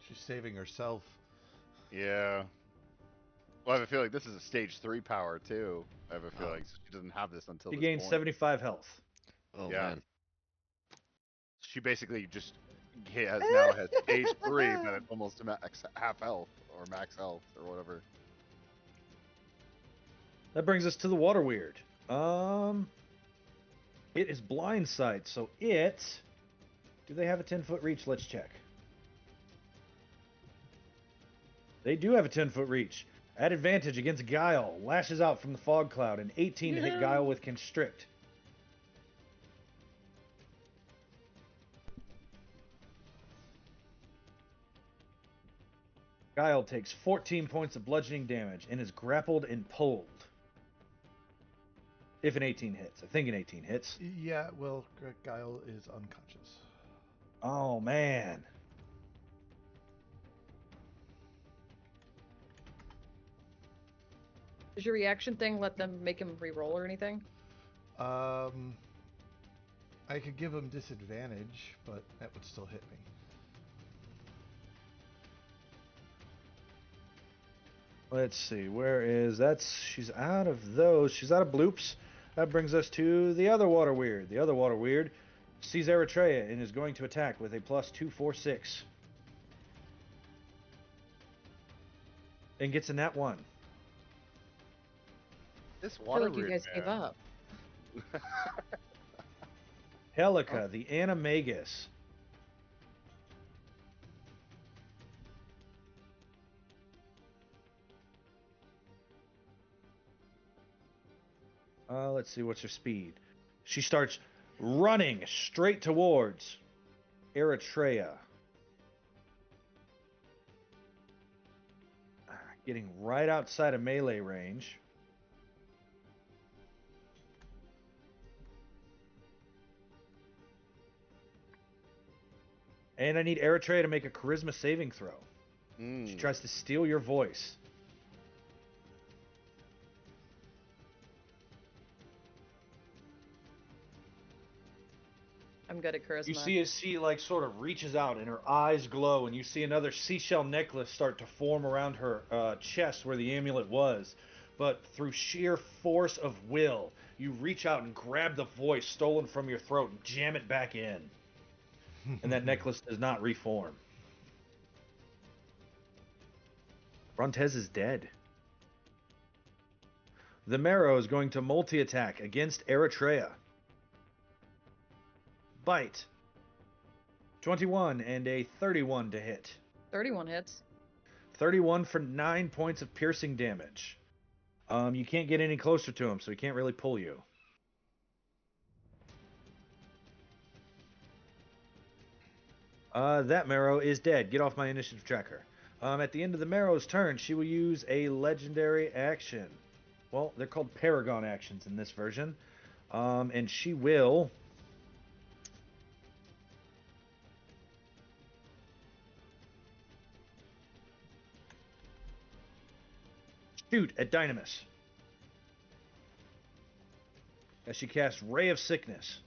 E: She's saving herself.
G: Yeah. Well, I have a feeling this is a stage 3 power too. I have a feeling she doesn't have this until
B: She
G: this
B: gains
G: point.
B: 75 health.
D: Oh
G: Yeah.
D: man.
G: She basically just now has stage 3, but it's almost half health or max health or whatever.
B: That brings us to the Water Weird. It is blind sight, so it... Do they have a 10-foot reach? Let's check. They do have a 10-foot reach. At advantage against Geil. Lashes out from the fog cloud. An 18 to hit
F: No.
B: Geil with Constrict. Geil takes 14 points of bludgeoning damage and is grappled and pulled. If an 18 hits. I think an 18 hits.
E: Yeah, well, Geil is unconscious.
B: Oh, man.
F: Does your reaction thing let them make him re-roll or anything?
E: I could give him disadvantage, but that would still hit me.
B: Let's see, where is she's out of those. She's out of bloops. That brings us to the other water weird. The other water weird sees Eretria and is going to attack with a +2/+6. And gets a nat 1.
C: This
F: I feel
C: water
F: like you
C: weird
F: guys gave
C: man.
F: up.
B: Helica, the animagus. Let's see, what's her speed? She starts running straight towards Eretria. Getting right outside of melee range. And I need Eretria to make a charisma saving throw. She tries to steal your voice.
F: I'm good at charisma.
B: You see as she like sort of reaches out and her eyes glow, and you see another seashell necklace start to form around her chest where the amulet was. But through sheer force of will, you reach out and grab the voice stolen from your throat and jam it back in. And that necklace does not reform. Brontes is dead. The Marrow is going to multi-attack against Eretria. Bite. 21 and a 31 to hit.
F: 31 hits.
B: 31 for 9 points of piercing damage. You can't get any closer to him, so he can't really pull you. That Marrow is dead. Get off my initiative tracker. At the end of the Marrow's turn, she will use a legendary action. Well, they're called Paragon actions in this version. And she will... shoot at Dynemys. As she casts Ray of Sickness.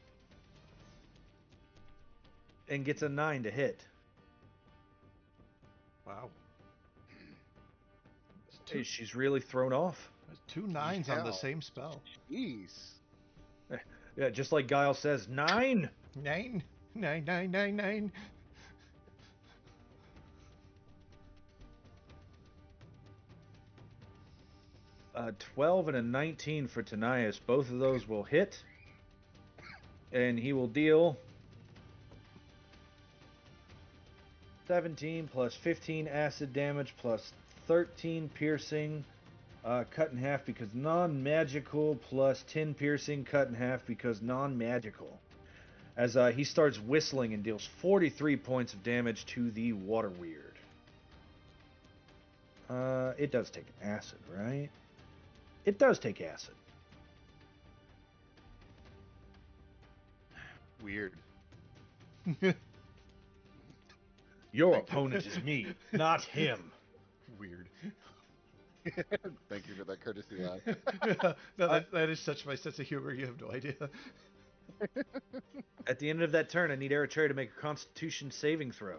B: And gets a 9 to hit.
E: Wow.
B: She's really thrown off.
E: There's 2 9s on the same spell.
C: Jeez.
B: Yeah, just like Geil says, 9?
E: 9. 9, 9, 9, 9.
B: A 12 and a 19 for Dynemys. Both of those will hit. And he will deal 17 plus 15 acid damage plus 13 piercing, cut in half because non-magical, plus 10 piercing, cut in half because non-magical. As he starts whistling and deals 43 points of damage to the water weird. It does take acid, right? It does take acid.
G: Weird.
B: Your opponent is me, not him.
G: Weird. Thank you for that courtesy laugh.
E: No, that is such my sense of humor. You have no idea.
B: At the end of that turn, I need Eretria to make a Constitution saving throw.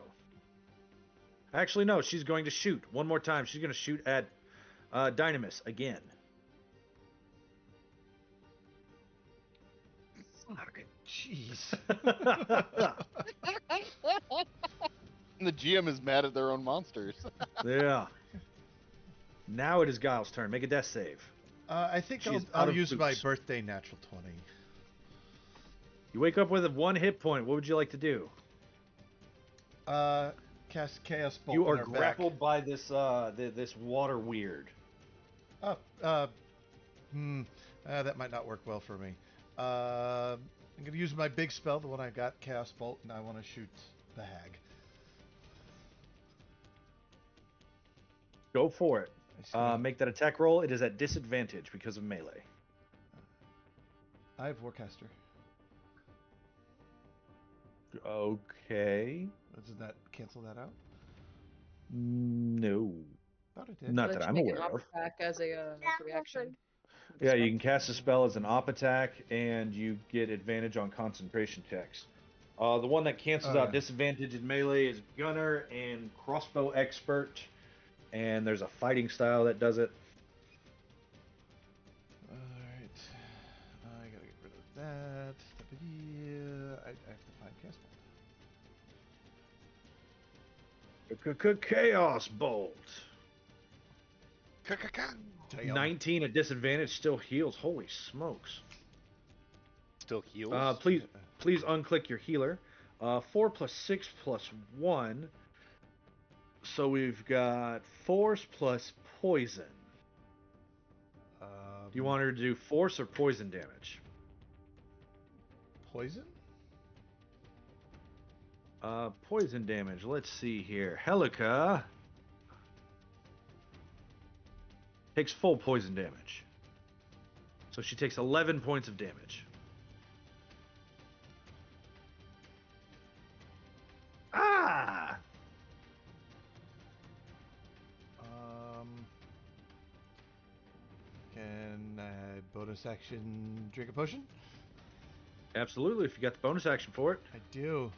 B: Actually, no, she's going to shoot one more time. She's going to shoot at Dynemys again.
E: Jeez.
G: The GM is mad at their own monsters.
B: Yeah. Now it is Geil's turn. Make a death save.
E: I think
B: She's out
E: I'll
B: of
E: use my
B: boots.
E: birthday natural 20.
B: You wake up with a 1 hit point. What would you like to do?
E: Cast Chaos Bolt.
B: You
E: on
B: are
E: her
B: grappled by this this water weird.
E: back. That might not work well for me. I'm going to use my big spell, the one I got, Chaos Bolt, and I want to shoot the hag.
B: Go for it.
E: I see.
B: Make that attack roll. It is at disadvantage because of melee.
E: I have Warcaster.
B: Okay.
E: Does that cancel that out?
B: No.
E: Thought it did.
B: Not
F: So
B: that
F: just
B: I'm
F: make an
B: aware
F: op
B: of.
F: attack as a reaction.
B: Yeah, you can cast a spell as an op attack, and you get advantage on concentration checks. The one that cancels
E: Oh,
B: out
E: yeah.
B: disadvantage in melee is Gunner and Crossbow Expert, and there's a fighting style that does it.
E: Alright. I gotta get rid of that. I have to find cast mode.
B: Chaos Bolt.
E: Damn.
B: 19 at disadvantage still heals. Holy smokes.
G: Still heals.
B: Please unclick your healer. 4 plus 6 plus 1. So we've got force plus poison. Do you want her to do force or poison damage?
E: Poison?
B: Poison damage. Let's see here. Helica takes full poison damage. So she takes 11 points of damage. Ah!
E: Can I bonus action drink a potion?
B: Absolutely, if you got the bonus action for it.
E: I do.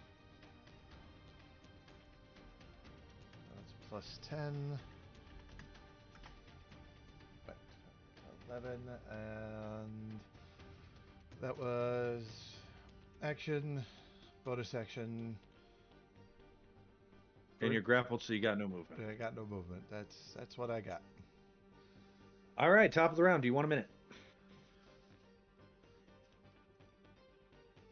E: That's plus 10. Right, 11, and that was action, bonus action.
B: And you're grappled, so you got no movement.
E: I got no movement. That's what I got.
B: All right, top of the round. Do you want a minute?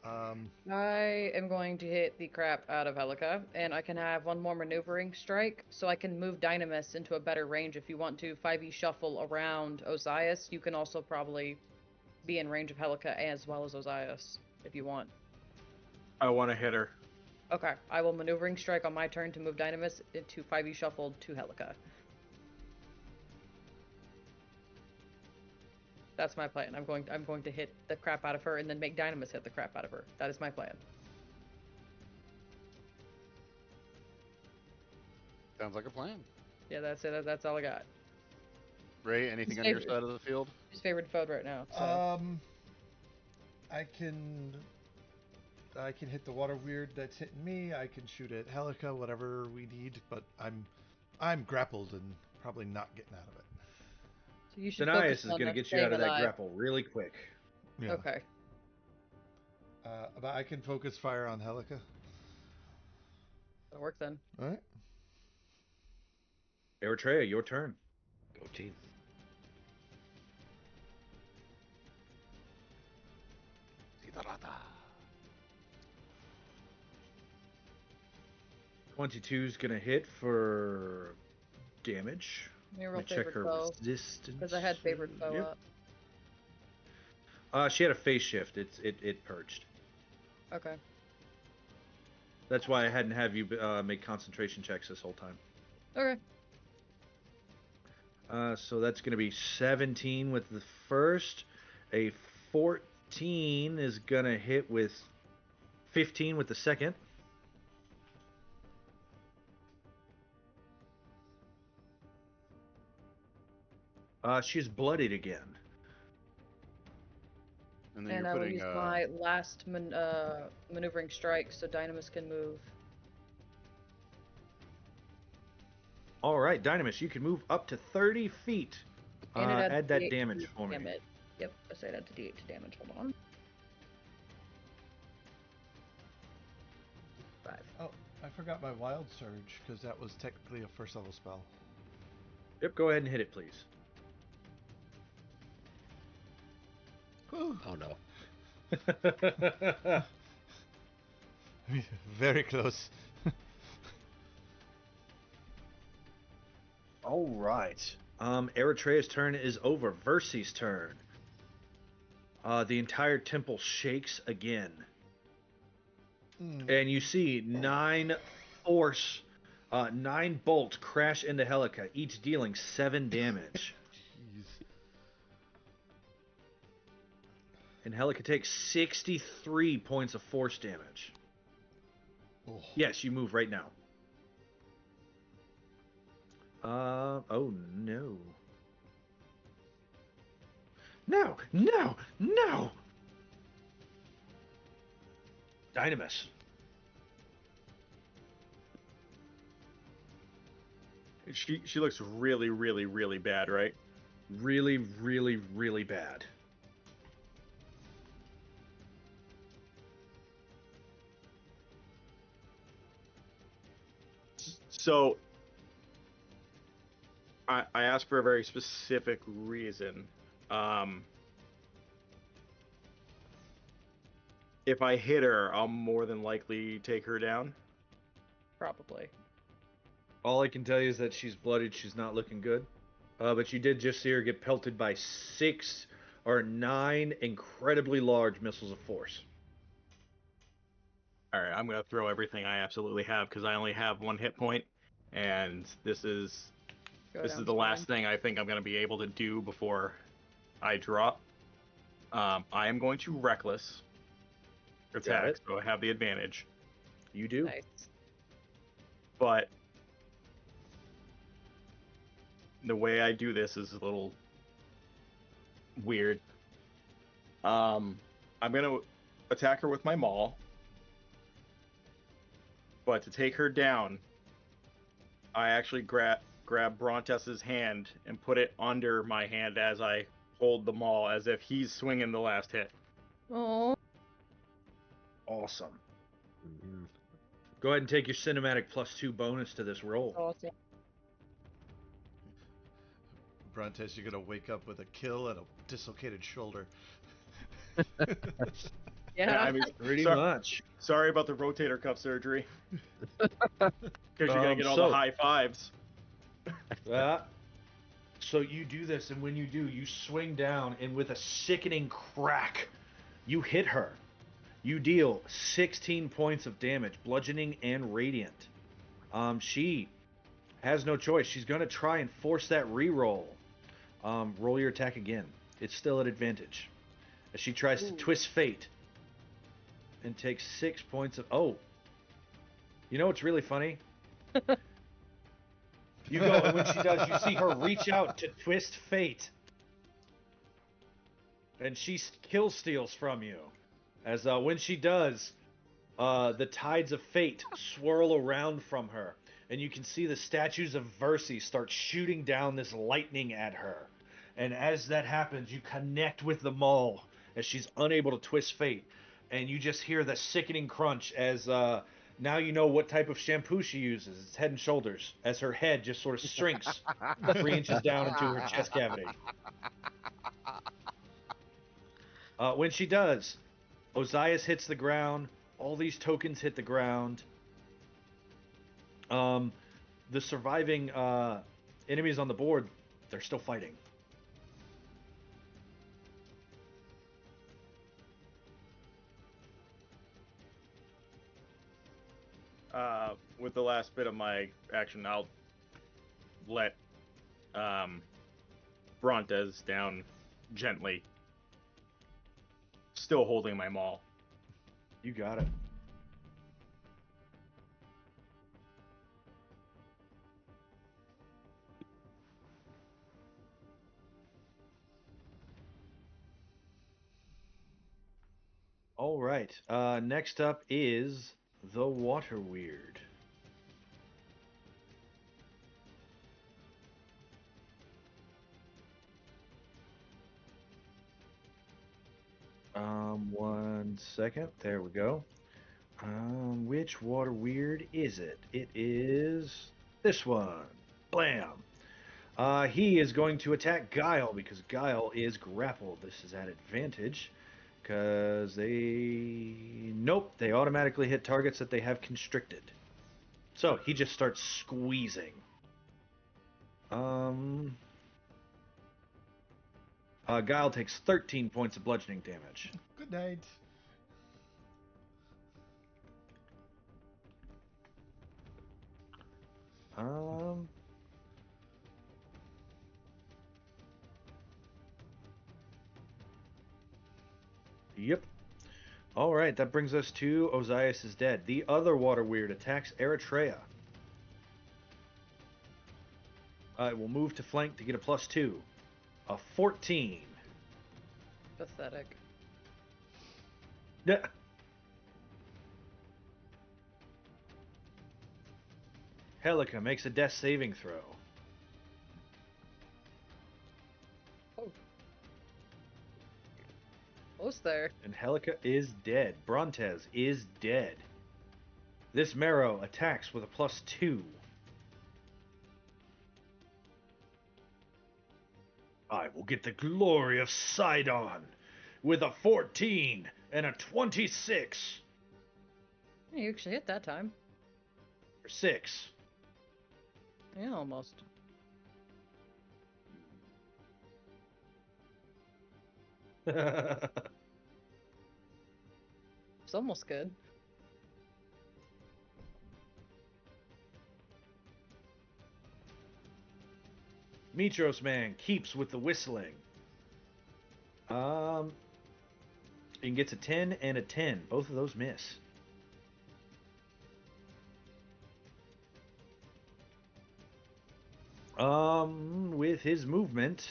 F: I am going to hit the crap out of Helica, and I can have one more maneuvering strike, so I can move Dynemys into a better range if you want to 5e shuffle around Ozais. You can also probably be in range of Helica as well as Ozais, if you want.
A: I want to hit her.
F: Okay, I will maneuvering strike on my turn to move Dynemys into 5e shuffle to Helica. That's my plan. I'm going to hit the crap out of her and then make Dynemys hit the crap out of her. That is my plan.
G: Sounds like a plan.
F: Yeah, that's it. That's all I got.
G: Ray, anything on your side of the field?
F: His favorite foe right now. So.
E: I can hit the water weird that's hitting me. I can shoot at Helica, whatever we need. But I'm grappled and probably not getting out of it.
F: So you should
B: Dynemys
F: focus
B: is
F: on
B: going to get you
F: staying
B: out of that
F: alive.
B: grapple really quick.
E: Yeah.
F: Okay.
E: But I can focus fire on Helica.
F: That'll work then.
E: All right.
B: Eritrea, your turn.
D: Go team.
G: Siddhartha.
B: 22's going to hit for damage.
F: Let me roll
B: Let me check
F: favorite
B: her
F: foe.
B: resistance.
F: Because I had favorite foe
B: Yep.
F: up.
B: She had a phase shift. It purged.
F: Okay.
B: That's why I hadn't have you make concentration checks this whole time.
F: Okay.
B: So that's going to be 17 with the first. A 14 is going to hit with 15 with the second. She's bloodied again.
G: And then
F: And
G: you're
F: I will
G: putting
F: use my last maneuvering strike so Dynemys can move.
B: All right, Dynemys, you can move up to 30 feet.
F: And it adds
B: Add that
F: D8
B: damage
F: to
B: for me.
F: damage. Yep, I said add to D8 to damage. Hold on. 5.
E: Oh, I forgot my wild surge because that was technically a first level spell.
B: Yep, go ahead and hit it, please.
E: Whew.
D: Oh no.
E: Very close.
B: All right. Eritrea's turn is over. Versi's turn. The entire temple shakes again. And you see 9 bolts crash into Helica, each dealing 7 damage.
E: Jeez.
B: And Helica takes 63 points of force damage.
E: Oh.
B: Yes, you move right now. Oh no. No, no, no! Dynemys.
A: She looks really, really, really bad, right?
B: Really, really, really bad.
A: So I asked for a very specific reason. If I hit her, I'll more than likely take her down.
F: Probably.
B: All I can tell you is that she's bloodied. She's not looking good. But you did just see her get pelted by 6 or 9 incredibly large missiles of force.
A: All right, I'm gonna throw everything I absolutely have because I only have 1 hit point, and this is the last thing I think I'm gonna be able to do before I drop. I am going to reckless attack, so I have the advantage.
B: You do.
F: Nice.
A: But the way I do this is a little weird. I'm gonna attack her with my maul, but to take her down, I actually grab Brontes's hand and put it under my hand as I hold the maul, as if he's swinging the last hit.
F: Oh.
B: Awesome. Go ahead and take your cinematic +2 bonus to this roll.
F: Awesome.
E: Brontes, you're gonna wake up with a kill and a dislocated shoulder.
F: Yeah.
A: I mean,
B: Pretty much.
A: sorry about the rotator cuff surgery. Because you're gonna get all the high fives.
B: So you do this, and when you do, you swing down, and with a sickening crack, you hit her. You deal 16 points of damage, bludgeoning and radiant. She has no choice. She's going to try and force that reroll. Roll your attack again. It's still at advantage. As she tries to twist fate and takes 6 points of... Oh. You know what's really funny? You go, and when she does, you see her reach out to twist fate. And she kill steals from you. As when she does, the tides of fate swirl around from her. And you can see the statues of Versi start shooting down this lightning at her. And as that happens, you connect with the maul as she's unable to twist fate. And you just hear the sickening crunch as now you know what type of shampoo she uses. It's Head and Shoulders, as her head just sort of shrinks 3 inches down into her chest cavity. When she does, Ozais hits the ground. All these tokens hit the ground. The surviving enemies on the board, they're still fighting.
A: With the last bit of my action, I'll let Brontes down gently, still holding my maul.
B: You got it. All right. Next up is the Water Weird. One second. There we go. Which Water Weird is it? It is this one. Blam. He is going to attack Geil because Geil is grappled. This is at advantage because nope, they automatically hit targets that they have constricted. So he just starts squeezing. Geil takes 13 points of bludgeoning damage.
E: Good night.
B: Yep. All right, that brings us to Ozais is dead. The other Water Weird attacks Eretria. It will move to flank to get a +2. A 14.
F: Pathetic.
B: Yeah. Helica makes a death saving throw.
F: Oh. Close there.
B: And Helica is dead. Brontes is dead. This Marrow attacks with a +2. I will get the glory of Sydon with a 14 and a 26.
F: Yeah, you actually hit that time.
B: For 6.
F: Yeah, almost. It's almost good.
B: Mitros Man keeps with the whistling. And gets a 10 and a 10. Both of those miss. With his movement.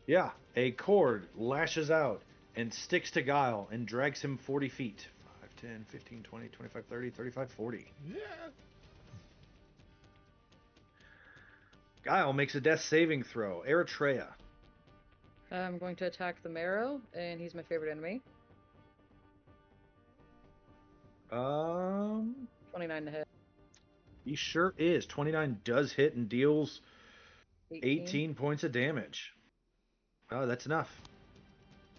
B: Yeah, a cord lashes out and sticks to Geil and drags him 40 feet. 5, 10, 15, 20, 25, 30, 35, 40.
E: Yeah.
B: Geil makes a death saving throw. Eretria.
F: I'm going to attack the Marrow, and he's my favorite enemy. 29 to hit.
B: He sure is. 29 does hit and deals
F: 18.
B: 18 points of damage. Oh, that's enough.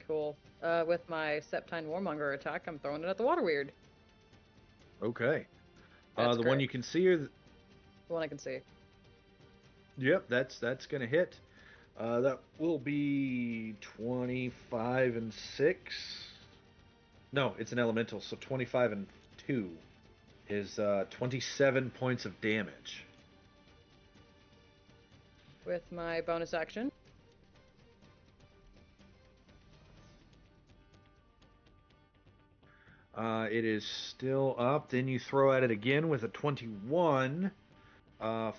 F: Cool. With my Septine Warmonger attack, I'm throwing it at the Water Weird.
B: Okay.
F: That's
B: the
F: great.
B: one you can see or
F: The one I can see.
B: Yep, that's gonna hit. That will be 25 and 6. No, it's an elemental, so 25 and 2 is 27 points of damage.
F: With my bonus action.
B: It is still up. Then you throw at it again with a 21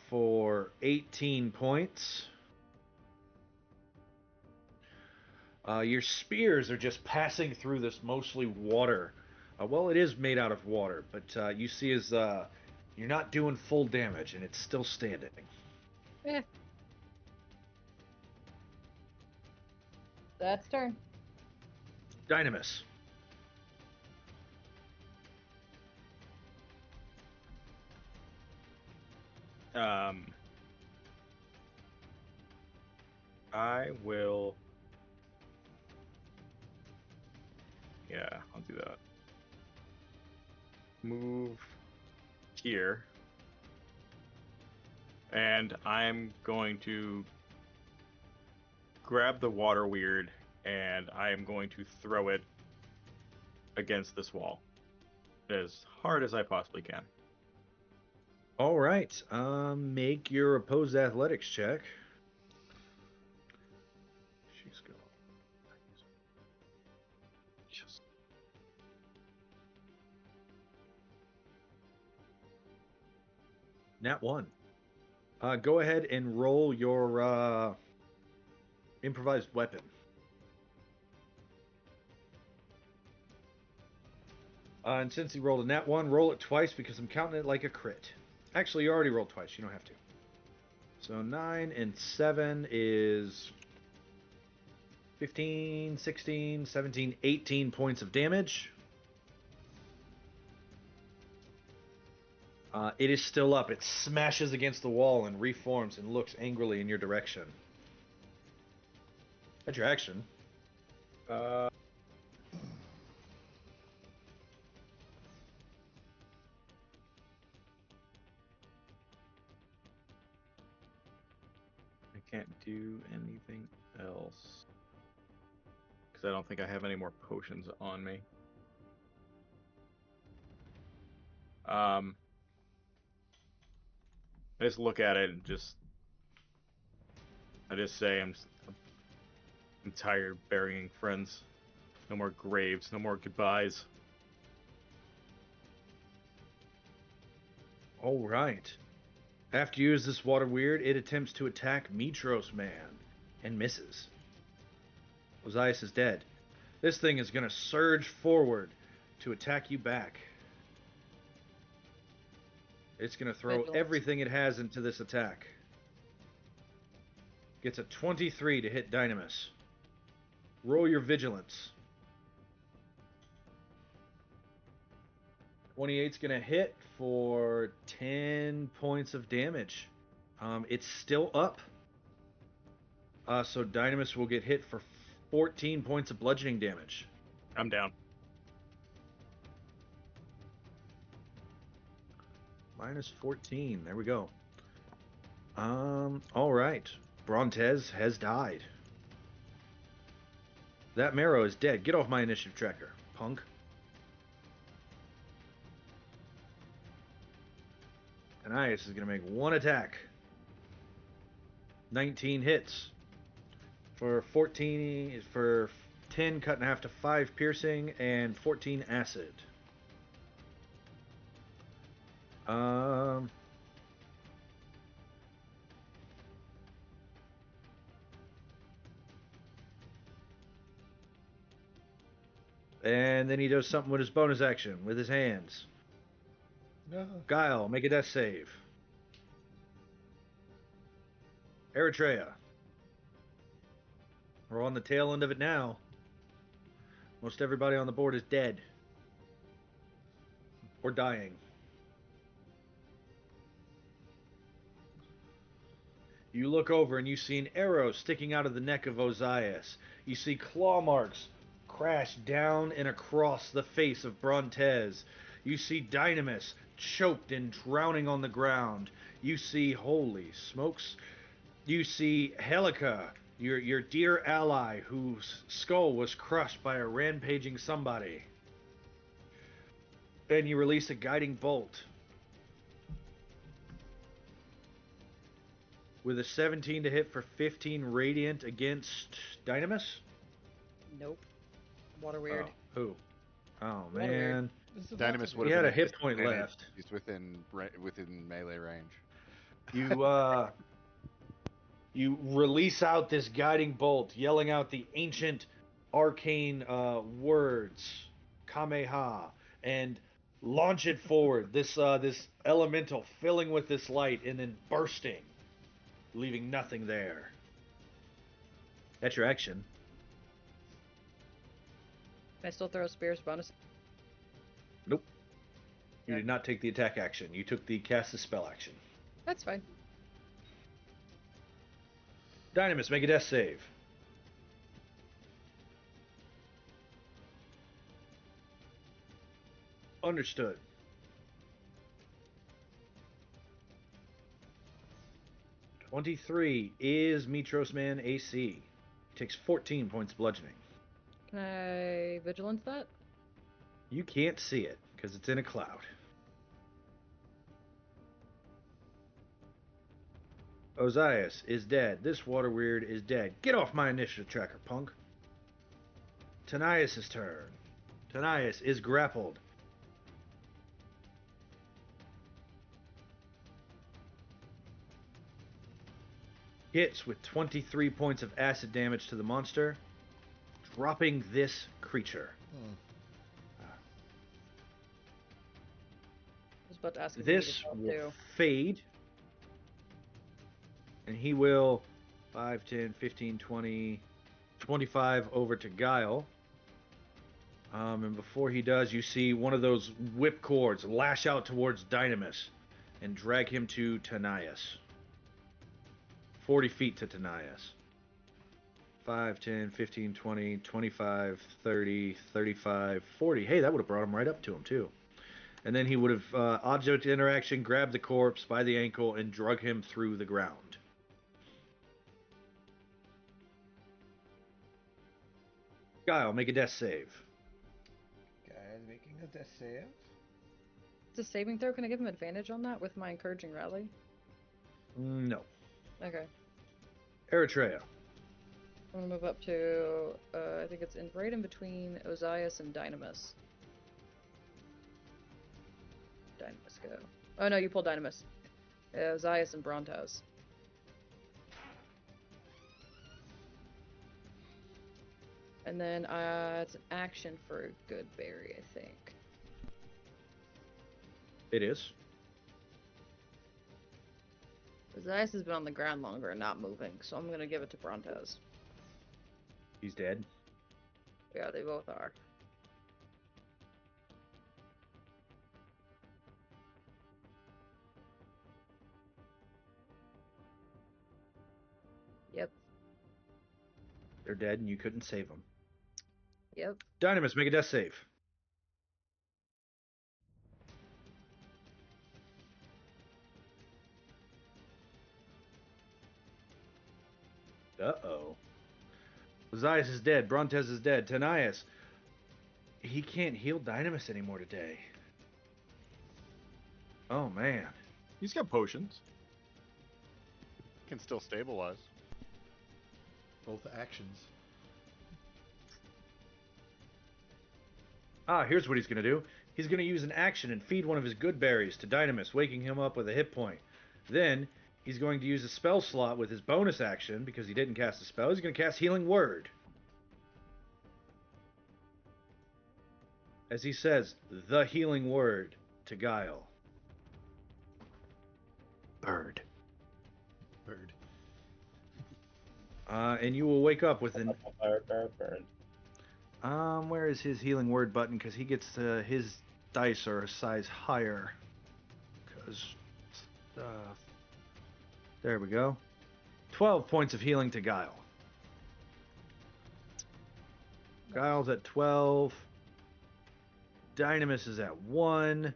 B: for 18 points. Your spears are just passing through this mostly water. Well, it is made out of water, but you see as you're not doing full damage, and it's still standing.
F: Eh. That's turn.
B: Dynemys.
A: I will. Yeah, I'll do that. Move here. And I'm going to grab the water weird and I am going to throw it against this wall as hard as I possibly can.
B: All right. Make your opposed athletics check. She's going. Yes. Nat 1. Go ahead and roll your improvised weapon. And since he rolled a nat 1, roll it twice because I'm counting it like a crit. Actually, you already rolled twice. You don't have to. So 9 and 7 is 15, 16, 17, 18 points of damage. It is still up. It smashes against the wall and reforms and looks angrily in your direction. That's your action.
A: I can't do anything else because I don't think I have any more potions on me. I just look at it and I just say I'm tired of burying friends. No more graves, no more goodbyes.
B: All right. After you use this water weird, it attempts to attack Mitros Man and misses. Ozais is dead. This thing is going to surge forward to attack you back. It's going to throw everything it has into this attack. Gets a 23 to hit Dynemys. Roll your vigilance. 28's going to hit for 10 points of damage. It's still up. So Dynemys will get hit for 14 points of bludgeoning damage.
A: I'm down.
B: Minus 14. There we go. All right. Brontes has died. That marrow is dead. Get off my initiative tracker, punk. Dynemys is going to make one attack. 19 hits. For 14, for 10 cut in half to 5 piercing and 14 acid. And then he does something with his bonus action with his hands.
E: No.
B: Geil, make a death save. Eretria. We're on the tail end of it now. Most everybody on the board is dead. Or dying. You look over and you see an arrow sticking out of the neck of Ozais. You see claw marks crash down and across the face of Brontes. You see Dynemys choked and drowning on the ground. You see, holy smokes, you see Helica, your dear ally whose skull was crushed by a rampaging somebody. And you release a guiding bolt. With a 17 to hit for 15 radiant against Dynemys?
F: Nope. Water weird.
B: Oh, who? Oh,
F: Water weird.
B: man.
G: Dynemys would
B: He
G: have
B: had
G: been
B: a hit point
G: disadvantage.
B: left.
G: He's within melee range.
B: You release out this guiding bolt, yelling out the ancient arcane words, Kameha, and launch it forward. This elemental filling with this light and then bursting, leaving nothing there. That's your action.
F: Can I still throw a spear's bonus?
B: Nope. You
F: Okay.
B: did not take the attack action. You took the cast the spell action.
F: That's fine.
B: Dynemys, make a death save. Understood. (23) is Mitros Man AC. Takes 14 points bludgeoning.
F: Can I vigilance that?
B: You can't see it because it's in a cloud. Ozais is dead. This water weird is dead. Get off my initiative tracker, punk. Dynemys' turn. Dynemys is grappled. Hits with 23 points of acid damage to the monster, dropping this creature.
F: I was about to ask if
B: This
F: you
B: will
F: needed help,
B: fade, and he will 5, 10, 15, 20, 25 over to Geil. And before he does, you see one of those whip cords lash out towards Dynemys and drag him to Dynemys. 40 feet to Dynemys. 5, 10, 15, 20, 25, 30, 35, 40. Hey, that would have brought him right up to him, too. And then he would have, object interaction, grabbed the corpse by the ankle and drug him through the ground. Geil, make a death save.
E: Guys, making a death save.
F: It's a saving throw. Can I give him advantage on that with my encouraging rally?
B: No.
F: Okay.
B: Eretria.
F: I'm gonna move up to, I think it's right in between Ozais and Dynemys. Dynemys, go. Oh no, you pulled Dynemys. Ozais and Brontes. And then it's an action for Goodberry, I think.
B: It is.
F: Ozais has been on the ground longer and not moving, so I'm gonna give it to Brontes.
B: He's dead.
F: Yeah, they both are. Yep.
B: They're dead, and you couldn't save them.
F: Yep.
B: Dynemys, make a death save. Uh-oh. Ozais is dead. Brontes is dead. Dynemys, he can't heal Dynemys anymore today. Oh, man.
A: He's got potions.
G: Can still stabilize.
E: Both actions.
B: Here's what he's going to do. He's going to use an action and feed one of his good berries to Dynemys, waking him up with a hit point. Then, he's going to use a spell slot with his bonus action, because he didn't cast a spell. He's going to cast Healing Word. As he says, the Healing Word to Geil. Bird. And you will wake up with an...
H: Bird.
B: Where is his Healing Word button? Because he gets his dice are a size higher. Because... there we go. 12 points of healing to Geil. Geil's at 12. Dynemys is at 1.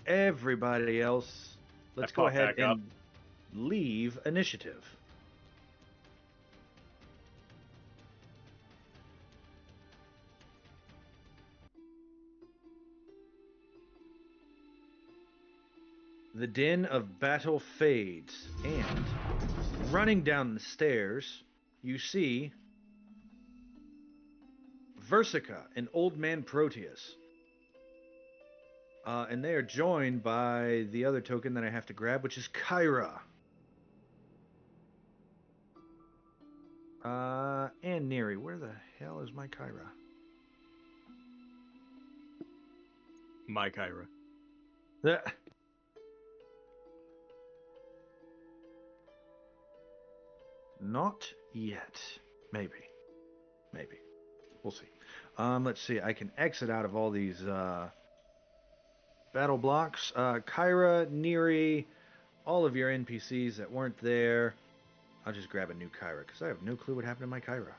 B: Everybody else, let's go ahead and leave initiative. The din of battle fades, and running down the stairs, you see Versica and Old Man Proteus. And they are joined by the other token that I have to grab, which is Kyra. And Neri. Where the hell is my Kyra?
A: My Kyra.
B: Not yet. Maybe. We'll see. Let's see. I can exit out of all these battle blocks. Kyra, Neri, all of your NPCs that weren't there. I'll just grab a new Kyra, because I have no clue what happened to my Kyra.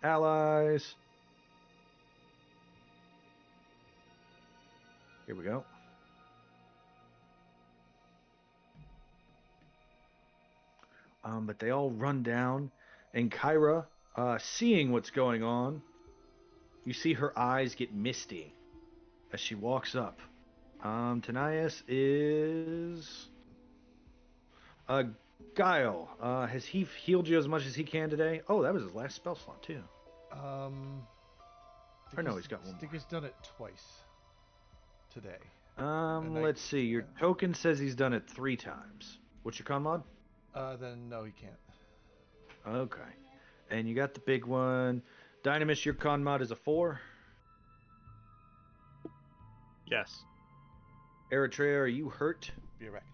B: Allies. Here we go. But they all run down, and Kyra, seeing what's going on, you see her eyes get misty as she walks up. Dynemys is... Geil, has he healed you as much as he can today? Oh, that was his last spell slot, too. Or no, he's got one
E: I think
B: more.
E: he's done it twice today.
B: Let's see. Your token says he's done it 3 times. What's your con mod?
E: Then no, he can't.
B: Okay. And you got the big one. Dynemys, your con mod is a 4.
A: Yes.
B: Eretria, are you hurt?
E: Be a wreck.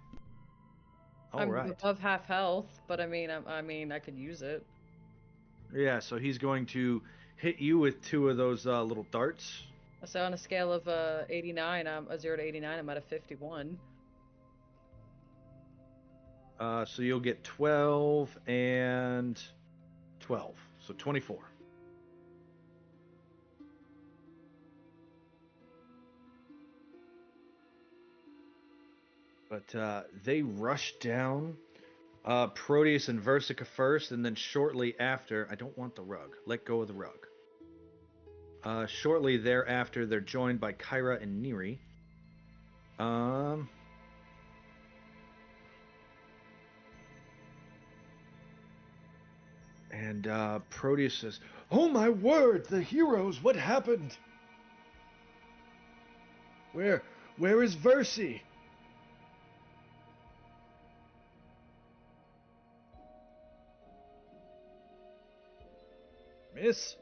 B: All right.
F: I'm above half health, but I mean, I could use it.
B: Yeah, so he's going to hit you with 2 of those little darts.
F: So on a scale of 89, a 0 to 89, I'm at a 51.
B: So you'll get 12 and 12. So 24. But they rush down. Proteus and Versica first, and then shortly after... I don't want the rug. Let go of the rug. Shortly thereafter, they're joined by Kyra and Neri. And Proteus says, "Oh my word, the heroes, what happened?" Where is Versi? Miss?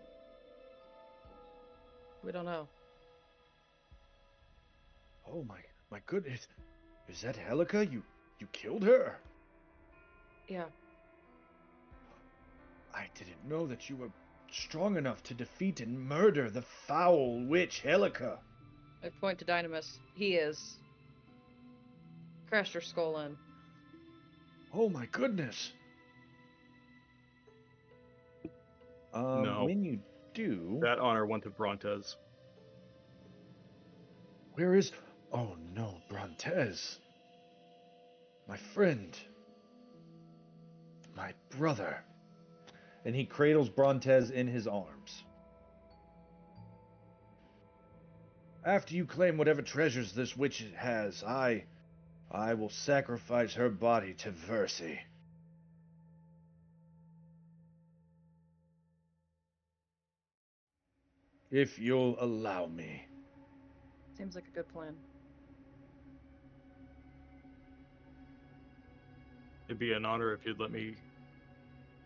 F: We don't know.
B: Oh my goodness. Is that Helica? You killed her?
F: Yeah.
B: I didn't know that you were strong enough to defeat and murder the foul witch Helica.
F: I point to Dynemys. He is. Crashed her skull in.
B: Oh my goodness.
A: No.
B: When you do...
A: That honor went to Brontes.
B: Where is... Oh no, Brontes. My friend. My brother. And he cradles Brontes in his arms. After you claim whatever treasures this witch has, I will sacrifice her body to Versi. If you'll allow me.
F: Seems like a good plan.
A: It'd be an honor if you'd let me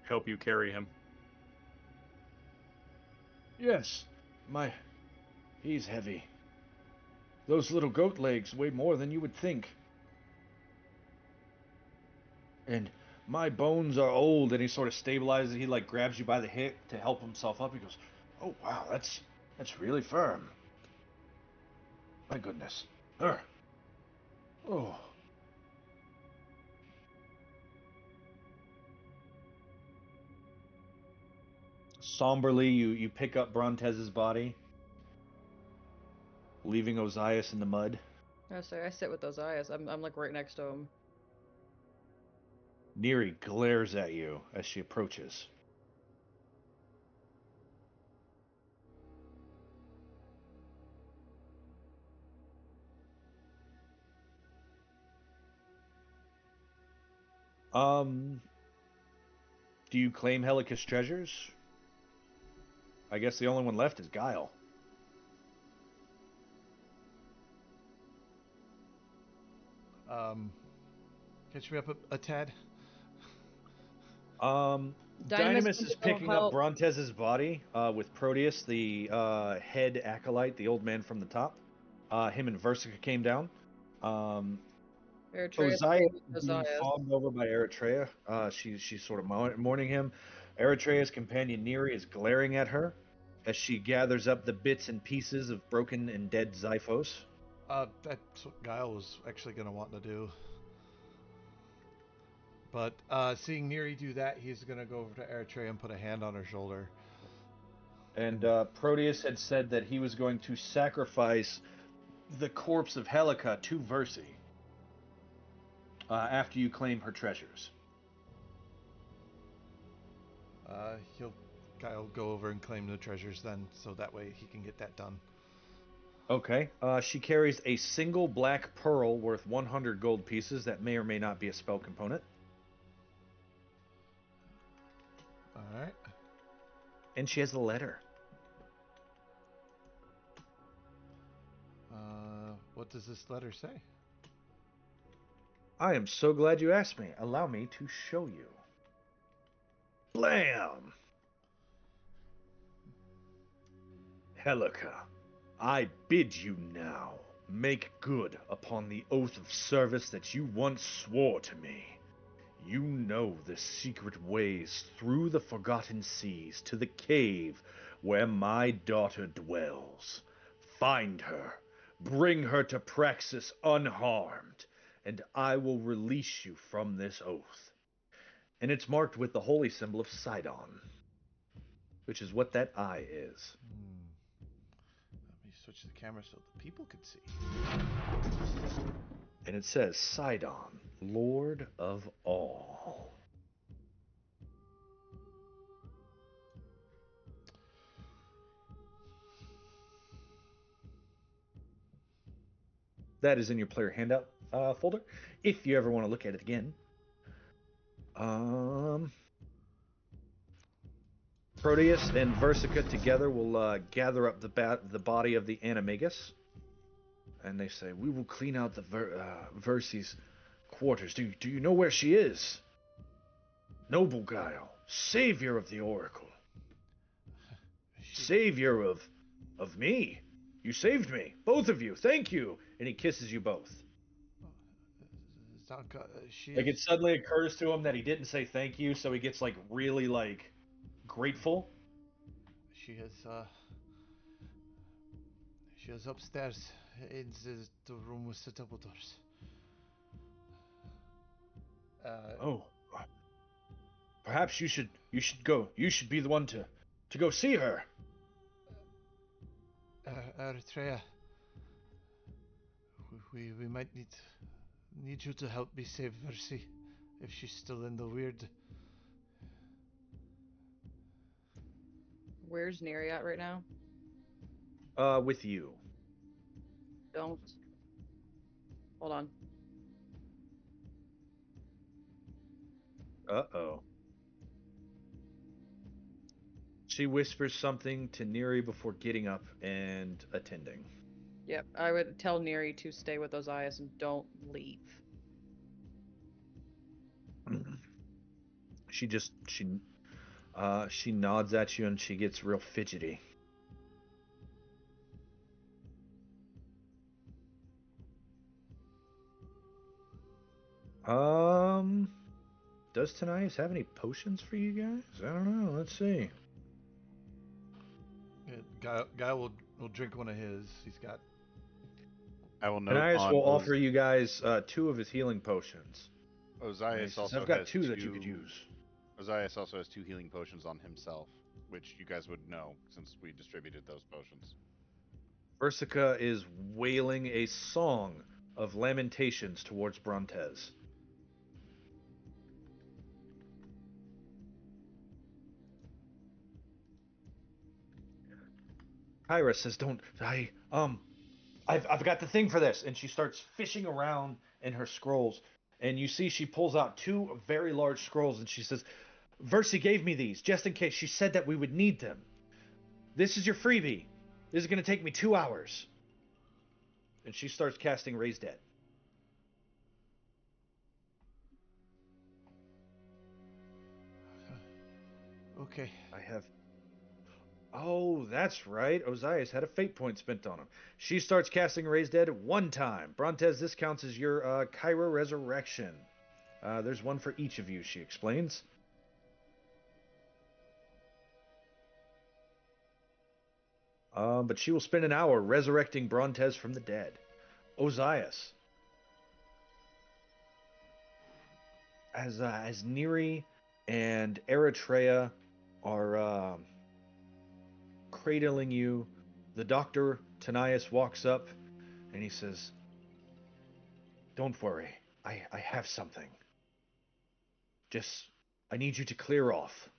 A: help you carry him.
B: Yes, he's heavy. Those little goat legs weigh more than you would think. And my bones are old, and he sort of stabilizes. He like grabs you by the hip to help himself up. He goes, "Oh wow, that's really firm. My goodness. Oh." Somberly, you pick up Brontes's body, leaving Ozais in the mud.
F: I sit with those eyes. I'm like right next to him.
B: Neri glares at you as she approaches. Do you claim Helica's treasures? I guess the only one left is Geil.
E: Catch me up a tad.
B: Dynemys is picking up Brontes's body with Proteus, the head acolyte, the old man from the top. Him and Versica came down. Ozais is being fawned over by Eretria. She's sort of mourning him. Eretria's companion Neri is glaring at her as she gathers up the bits and pieces of broken and dead Zyphos.
E: That's what Geil was actually going to want to do. But seeing Neri do that, he's going to go over to Eretria and put a hand on her shoulder.
B: And Proteus had said that he was going to sacrifice the corpse of Helica to Versi after you claim her treasures.
E: Geil go over and claim the treasures then, so that way he can get that done.
B: Okay. She carries a single black pearl worth 100 gold pieces that may or may not be a spell component.
E: Alright.
B: And she has a letter.
E: What does this letter say?
B: I am so glad you asked me. Allow me to show you. Blam! Helica, I bid you now make good upon the oath of service that you once swore to me. You know the secret ways through the forgotten seas to the cave where my daughter dwells. Find her, bring her to Praxis unharmed, and I will release you from this oath. And it's marked with the holy symbol of Sydon, which is what that eye is.
E: Let me switch the camera so the people can see.
B: And it says, Sydon, Lord of all. That is in your player handout folder, if you ever want to look at it again. Proteus and Versica together will gather up the body of the Animagus and they say, "We will clean out the Versi's quarters. Do you know where she is? Noble Geil, savior of the Oracle, savior of me. You saved me, both of you. Thank you." And he kisses you both.
E: Zanka,
B: Like it suddenly occurs to him that he didn't say thank you, so he gets like really like grateful.
E: She is upstairs in the room with the double doors.
B: Oh, perhaps you should go. You should be the one to go see her.
E: Eretria, we might need you to help me save Mercy if she's still in the weird.
F: Where's Neri at right now?
B: With you.
F: Don't. Hold on.
B: Uh-oh. She whispers something to Neri before getting up and attending.
F: Yep, I would tell Neri to stay with Ozais and don't leave.
B: She nods at you and she gets real fidgety. Does Dynemys have any potions for you guys? I don't know. Let's see.
E: Guy will drink one of his. He's got.
G: I will note
B: Dynemys
G: on
B: will offer you guys 2 of his healing potions.
G: Ozais also
B: I've got
G: has
B: 2 that you could use.
G: Ozais also has 2 healing potions on himself, which you guys would know since we distributed those potions.
B: Ursica is wailing a song of lamentations towards Brontes. Kyra says, I've got the thing for this. And she starts fishing around in her scrolls. And you see she pulls out 2 very large scrolls and she says, Versi gave me these just in case. She said that we would need them. This is your freebie. This is going to take me 2 hours. And she starts casting Raise Dead.
E: Okay.
B: I have... Oh, that's right. Ozais had a fate point spent on him. She starts casting Raise Dead 1 time. Brontes, this counts as your Kyra Resurrection. There's 1 for each of you, she explains. But she will spend an hour resurrecting Brontes from the dead. Ozais. As Neri and Eretria are cradling you, the doctor, Dynemys, walks up and he says, "Don't worry, I have something. Just, I need you to clear off."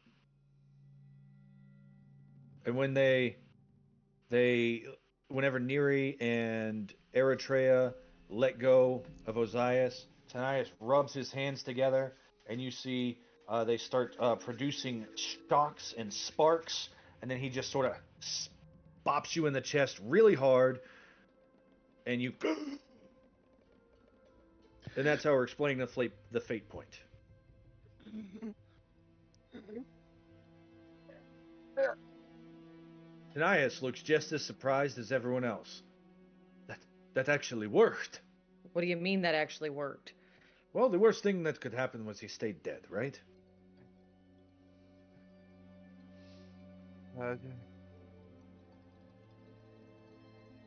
B: And whenever Neri and Eretria let go of Ozais, Dynemys rubs his hands together, and you see they start producing shocks and sparks, and then he just sort of bops you in the chest really hard, and you... And that's how we're explaining the fate point. Dynemys looks just as surprised as everyone else. That actually worked.
F: What do you mean that actually worked?
B: Well, the worst thing that could happen was he stayed dead, right?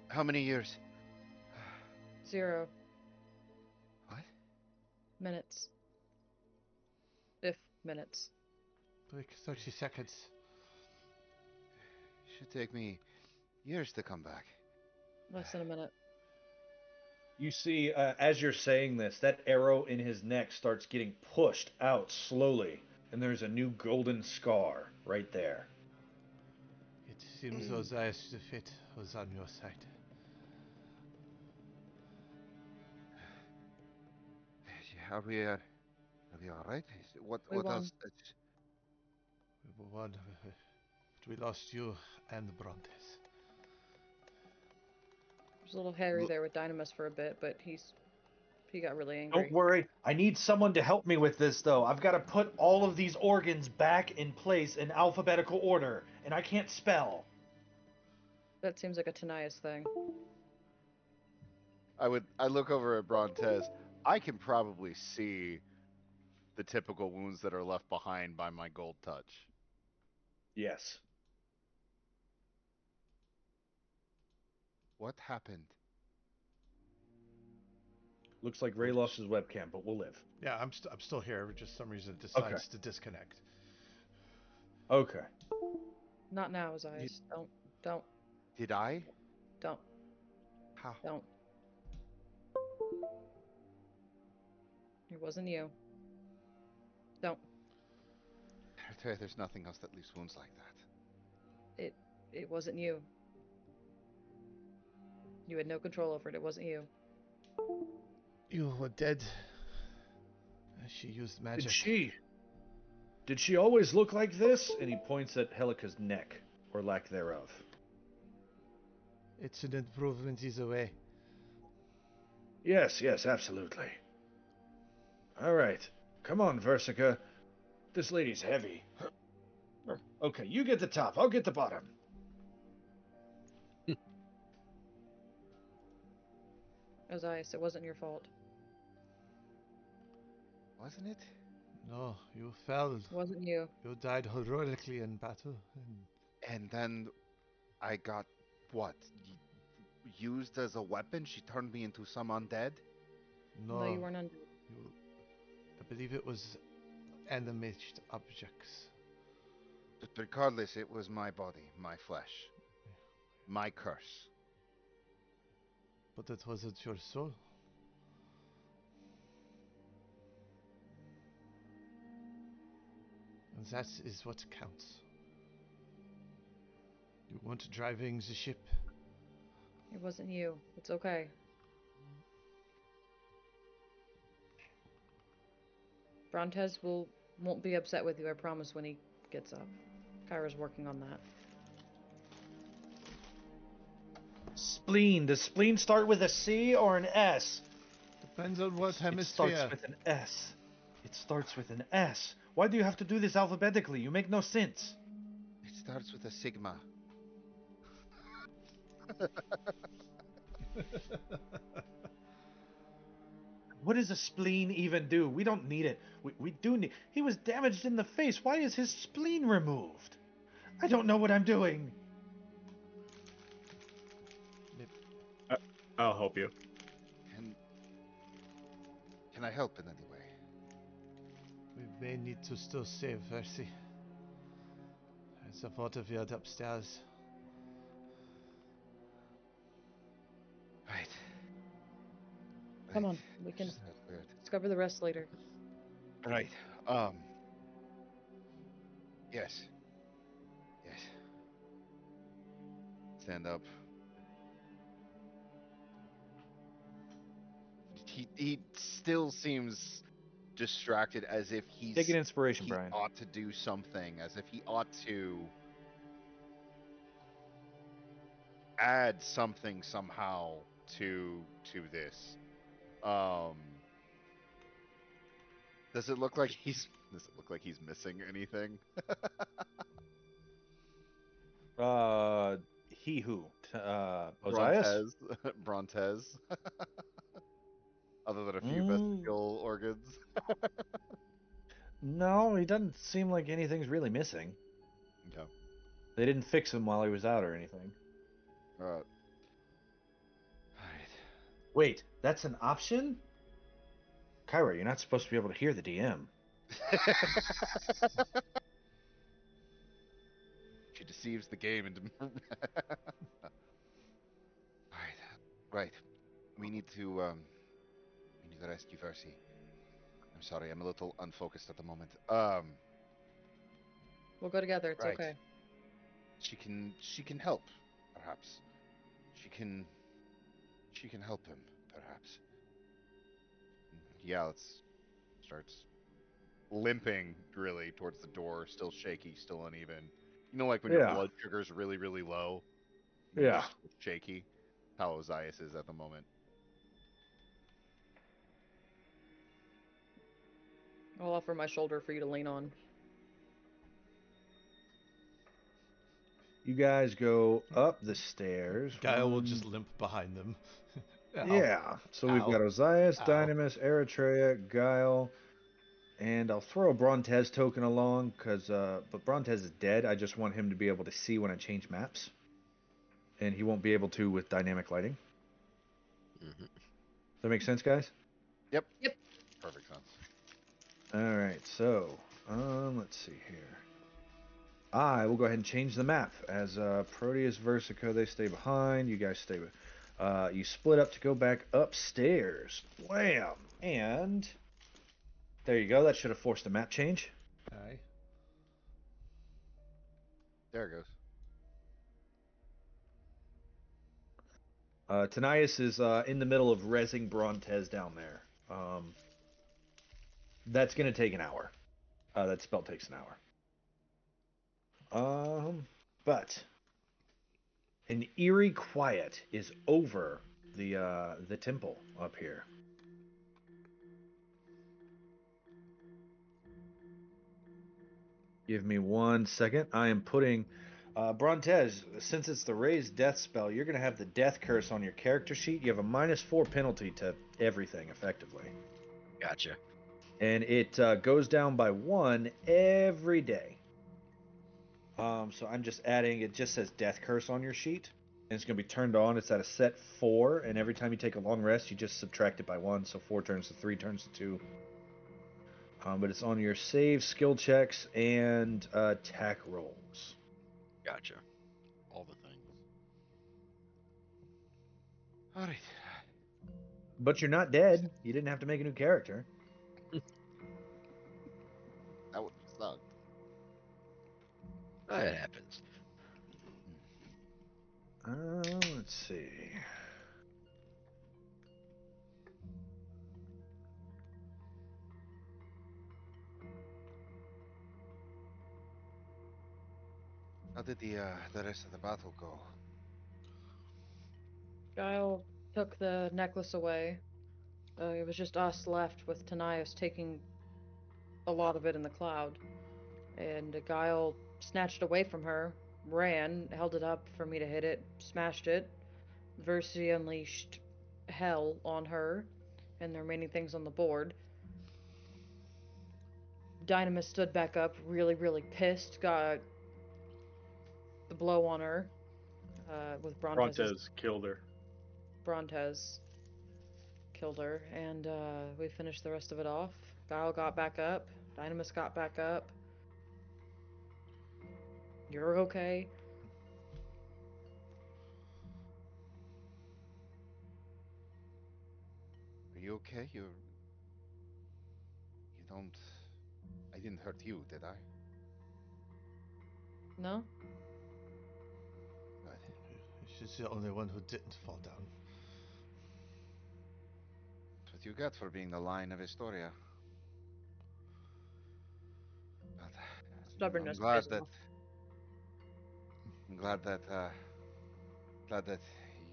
C: How many years?
F: 0
C: What?
F: minutes. If minutes.
E: Like 30 seconds.
C: Should take me years to come back.
F: Less than a minute.
B: You see, as you're saying this, that arrow in his neck starts getting pushed out slowly, and there's a new golden scar right there.
E: It seems Ozais the fate was on your side.
C: Are we all right? What
F: We won.
C: else?
E: We won. We lost you and Brontes.
F: was a little hairy there with Dynemys for a bit, but he got really angry.
B: Don't worry. I need someone to help me with this, though. I've got to put all of these organs back in place in alphabetical order, and I can't spell.
F: That seems like a Tanias thing.
G: I look over at Brontes. I can probably see the typical wounds that are left behind by my gold touch.
B: Yes.
G: What happened?
B: Looks like Ray lost his webcam, but we'll live.
E: Yeah, I'm still here. Just some reason it decides to disconnect.
B: Okay.
F: Not now, Ozais. Don't.
G: Did I?
F: Don't.
G: How?
F: Don't. It wasn't you. Don't.
G: There's nothing else that leaves wounds like that.
F: It wasn't you. You had no control over it. It wasn't you.
E: You were dead. She used magic.
B: Did she always look like this? And he points at Helika's neck, or lack thereof.
E: It's an improvement either way.
B: Yes, absolutely. All right. Come on, Versica. This lady's heavy. Okay, you get the top. I'll get the bottom.
F: Ozais, it wasn't your fault.
G: Wasn't it?
E: No, you fell.
F: It wasn't you.
E: You died heroically in battle.
G: And then I got, what? Used as a weapon? She turned me into some undead?
E: No,
F: No, you weren't undead.
E: I believe it was animated objects.
G: But regardless, it was my body, my flesh, my curse.
E: But it wasn't your soul. And that is what counts. You weren't driving the ship.
F: It wasn't you. It's okay. Brontes won't be upset with you, I promise, when he gets up. Kyra's working on that.
B: Spleen. Does spleen start with a C or an S?
E: Depends on what hemisphere.
B: It starts with an S. It starts with an S. Why do you have to do this alphabetically? You make no sense.
G: It starts with a sigma.
B: What does a spleen even do? We don't need it. We do need... He was damaged in the face. Why is his spleen removed? I don't know what I'm doing.
A: I'll help you.
G: Can I help in any way?
E: We may need to still save Versi. There's a waterfield upstairs.
G: Right.
F: Come on, we can discover the rest later.
G: Right. Yes. Yes. Stand up. He still seems distracted, as if he's
B: Take an inspiration,
G: he
B: Brian.
G: ought to do something, as if he ought to add something somehow to this. Does it look like he's missing anything?
B: He who? Ozais?
G: Brontes. Other than a few vestigial organs.
B: No, he doesn't seem like anything's really missing.
G: Okay.
B: They didn't fix him while he was out or anything.
G: Alright.
B: Wait, that's an option? Kyra, you're not supposed to be able to hear the DM.
G: She deceives the game into. Right. We need to rescue Versi. I'm sorry, I'm a little unfocused at the moment.
F: We'll go together. It's
G: right.
F: okay.
G: She can help, perhaps. She can help him, perhaps. Yeah, starts limping really towards the door, still shaky, still uneven. You know, like when your blood sugar's really, really low.
B: Yeah.
G: Shaky.
C: how Ozais is at the moment.
F: I'll offer my shoulder for you to lean on.
B: You guys go up the stairs.
E: Geil will just limp behind them.
B: Yeah. So we've got
E: Ow.
B: Ozais,
E: Ow.
B: Dynemys, Eretria, Geil, and I'll throw a Brontes token along but Brontes is dead. I just want him to be able to see when I change maps, and he won't be able to with dynamic lighting.
D: Mm-hmm.
B: Does that make sense, guys?
C: Yep.
F: Yep.
C: Perfect sense.
B: All right. So, let's see here. I will go ahead and change the map as Proteus, Versico, they stay behind. You guys stay with. You split up to go back upstairs. Wham! And there you go. That should have forced a map change.
E: Aye.
C: There it goes.
B: Dynemys is in the middle of rezzing Brontes down there. That's going to take an hour. That spell takes an hour. But an eerie quiet is over the temple up here. Give me 1 second. I am putting Brontes, since it's the raised death spell, you're going to have the death curse on your character sheet. You have a -4 penalty to everything, effectively.
D: Gotcha.
B: And it goes down by 1 every day. So I'm just adding, it just says death curse on your sheet. And it's going to be turned on. It's at a set 4. And every time you take a long rest, you just subtract it by 1. So 4 turns to 3 turns to 2. But it's on your save, skill checks, and attack rolls.
D: Gotcha. All the things.
C: All right.
B: But you're not dead. You didn't have to make a new character.
C: That would suck.
D: It happens.
B: Let's see.
C: How did the rest of the battle go?
F: Geil took the necklace away. It was just us left with Dynemys taking a lot of it in the cloud. And Geil snatched away from her, ran, held it up for me to hit it, smashed it. Versi unleashed hell on her and the remaining things on the board. Dynemys stood back up, really, really pissed, got the blow on her with Brontes.
A: Brontes killed her.
F: Brontes killed her, and we finished the rest of it off. Geil got back up. Dynemys got back up. You're okay.
C: Are you okay? You don't... I didn't hurt you, did I?
F: No?
C: Good.
E: She's the only one who didn't fall down.
C: That's what you get for being the Lion of Historia. But
F: Stubbornness.
C: I'm glad
F: pays
C: that...
F: off.
C: I'm glad that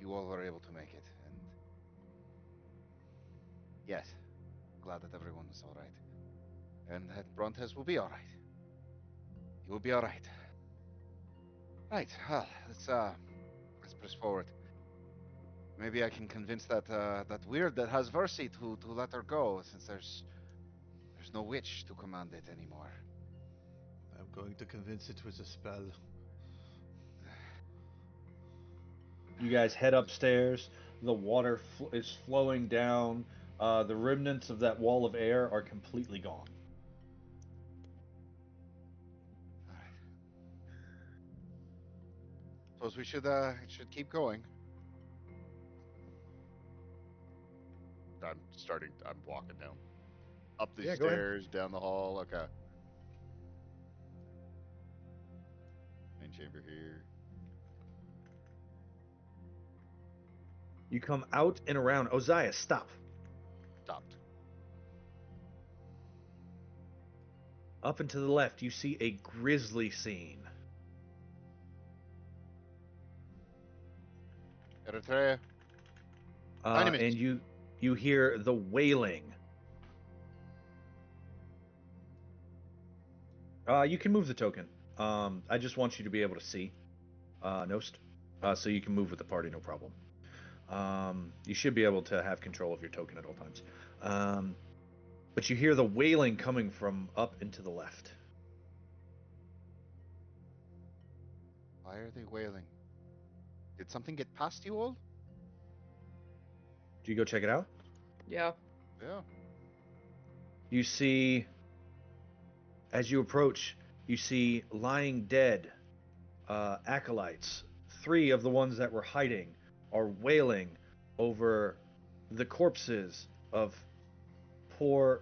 C: you all were able to make it, and yes, glad that everyone is all right, and that Brontes will be all right. He will be all right. Right. Well, let's press forward. Maybe I can convince that weird that has Versi to let her go, since there's no witch to command it anymore.
E: I'm going to convince it with a spell.
B: You guys head upstairs. The water is flowing down. The remnants of that wall of air are completely gone.
C: All right. Suppose we should keep going. I'm walking down. Up the
B: Yeah, go ahead.
C: stairs, down the hall. Okay. Main chamber here.
B: You come out and around. Ozais, stop.
C: Stopped.
B: Up and to the left, you see a grisly scene.
C: Eretria, Dynemys.
B: And you hear the wailing. You can move the token. I just want you to be able to see, Nost. So you can move with the party, no problem. You should be able to have control of your token at all times. But you hear the wailing coming from up and to the left.
C: Why are they wailing? Did something get past you all?
B: Do you go check it out?
F: Yeah.
C: Yeah.
B: You see, as you approach, you see lying dead acolytes. 3 of the ones that were hiding are wailing over the corpses of poor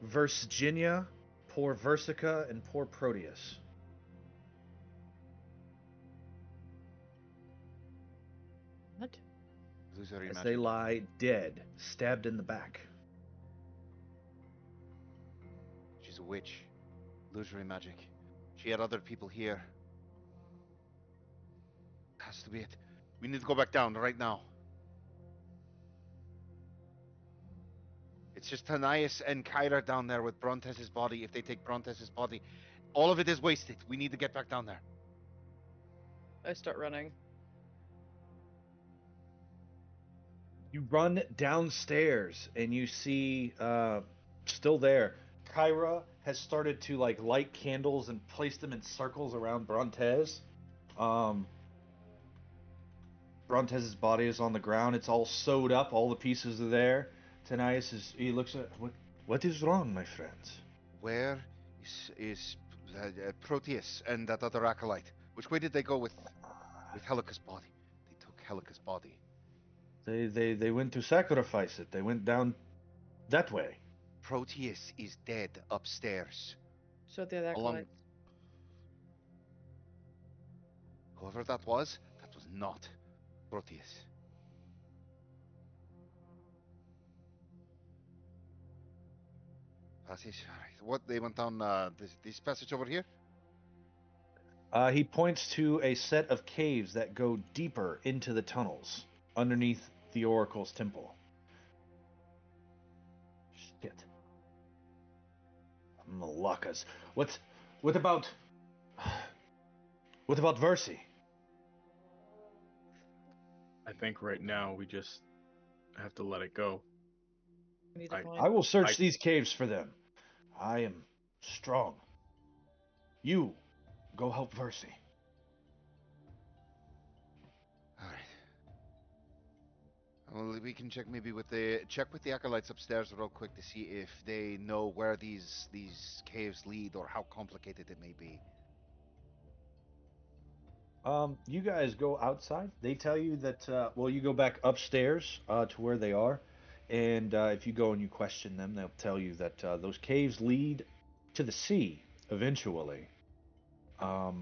B: Virginia, poor Versica, and poor Proteus.
F: What?
C: Illusory
B: As
C: magic.
B: they lie dead, stabbed in the back.
C: She's a witch. Illusory magic. She had other people here. Has to be it. We need to go back down right now. It's just Dynemys and Kyra down there with Brontes' body. If they take Brontes' body, all of it is wasted. We need to get back down there.
F: I start running.
B: You run downstairs and you see, still there, Kyra has started to light candles and place them in circles around Brontes. Brontes' body is on the ground. It's all sewed up. All the pieces are there. Dynemys he looks at, what is wrong, my friends?
C: Where is Proteus and that other acolyte? Which way did they go with Helica's body? They took Helica's body.
B: They went to sacrifice it. They went down that way.
C: Proteus is dead upstairs.
F: So the other
C: Along-
F: acolytes.
C: Whoever that was not Proteus. Passage. Alright. What, they went down this passage over here?
B: He points to a set of caves that go deeper into the tunnels underneath the Oracle's temple. Shit. Malakas. What about Versi?
A: I think right now we just have to let it go.
F: We need to find.
B: I will search these caves for them. I am strong. You go help Versi.
C: Alright. Well, we can check maybe with the acolytes upstairs real quick to see if they know where these caves lead or how complicated it may be.
B: You guys go outside. They tell you that, you go back upstairs to where they are. And if you go and you question them, they'll tell you that those caves lead to the sea eventually. But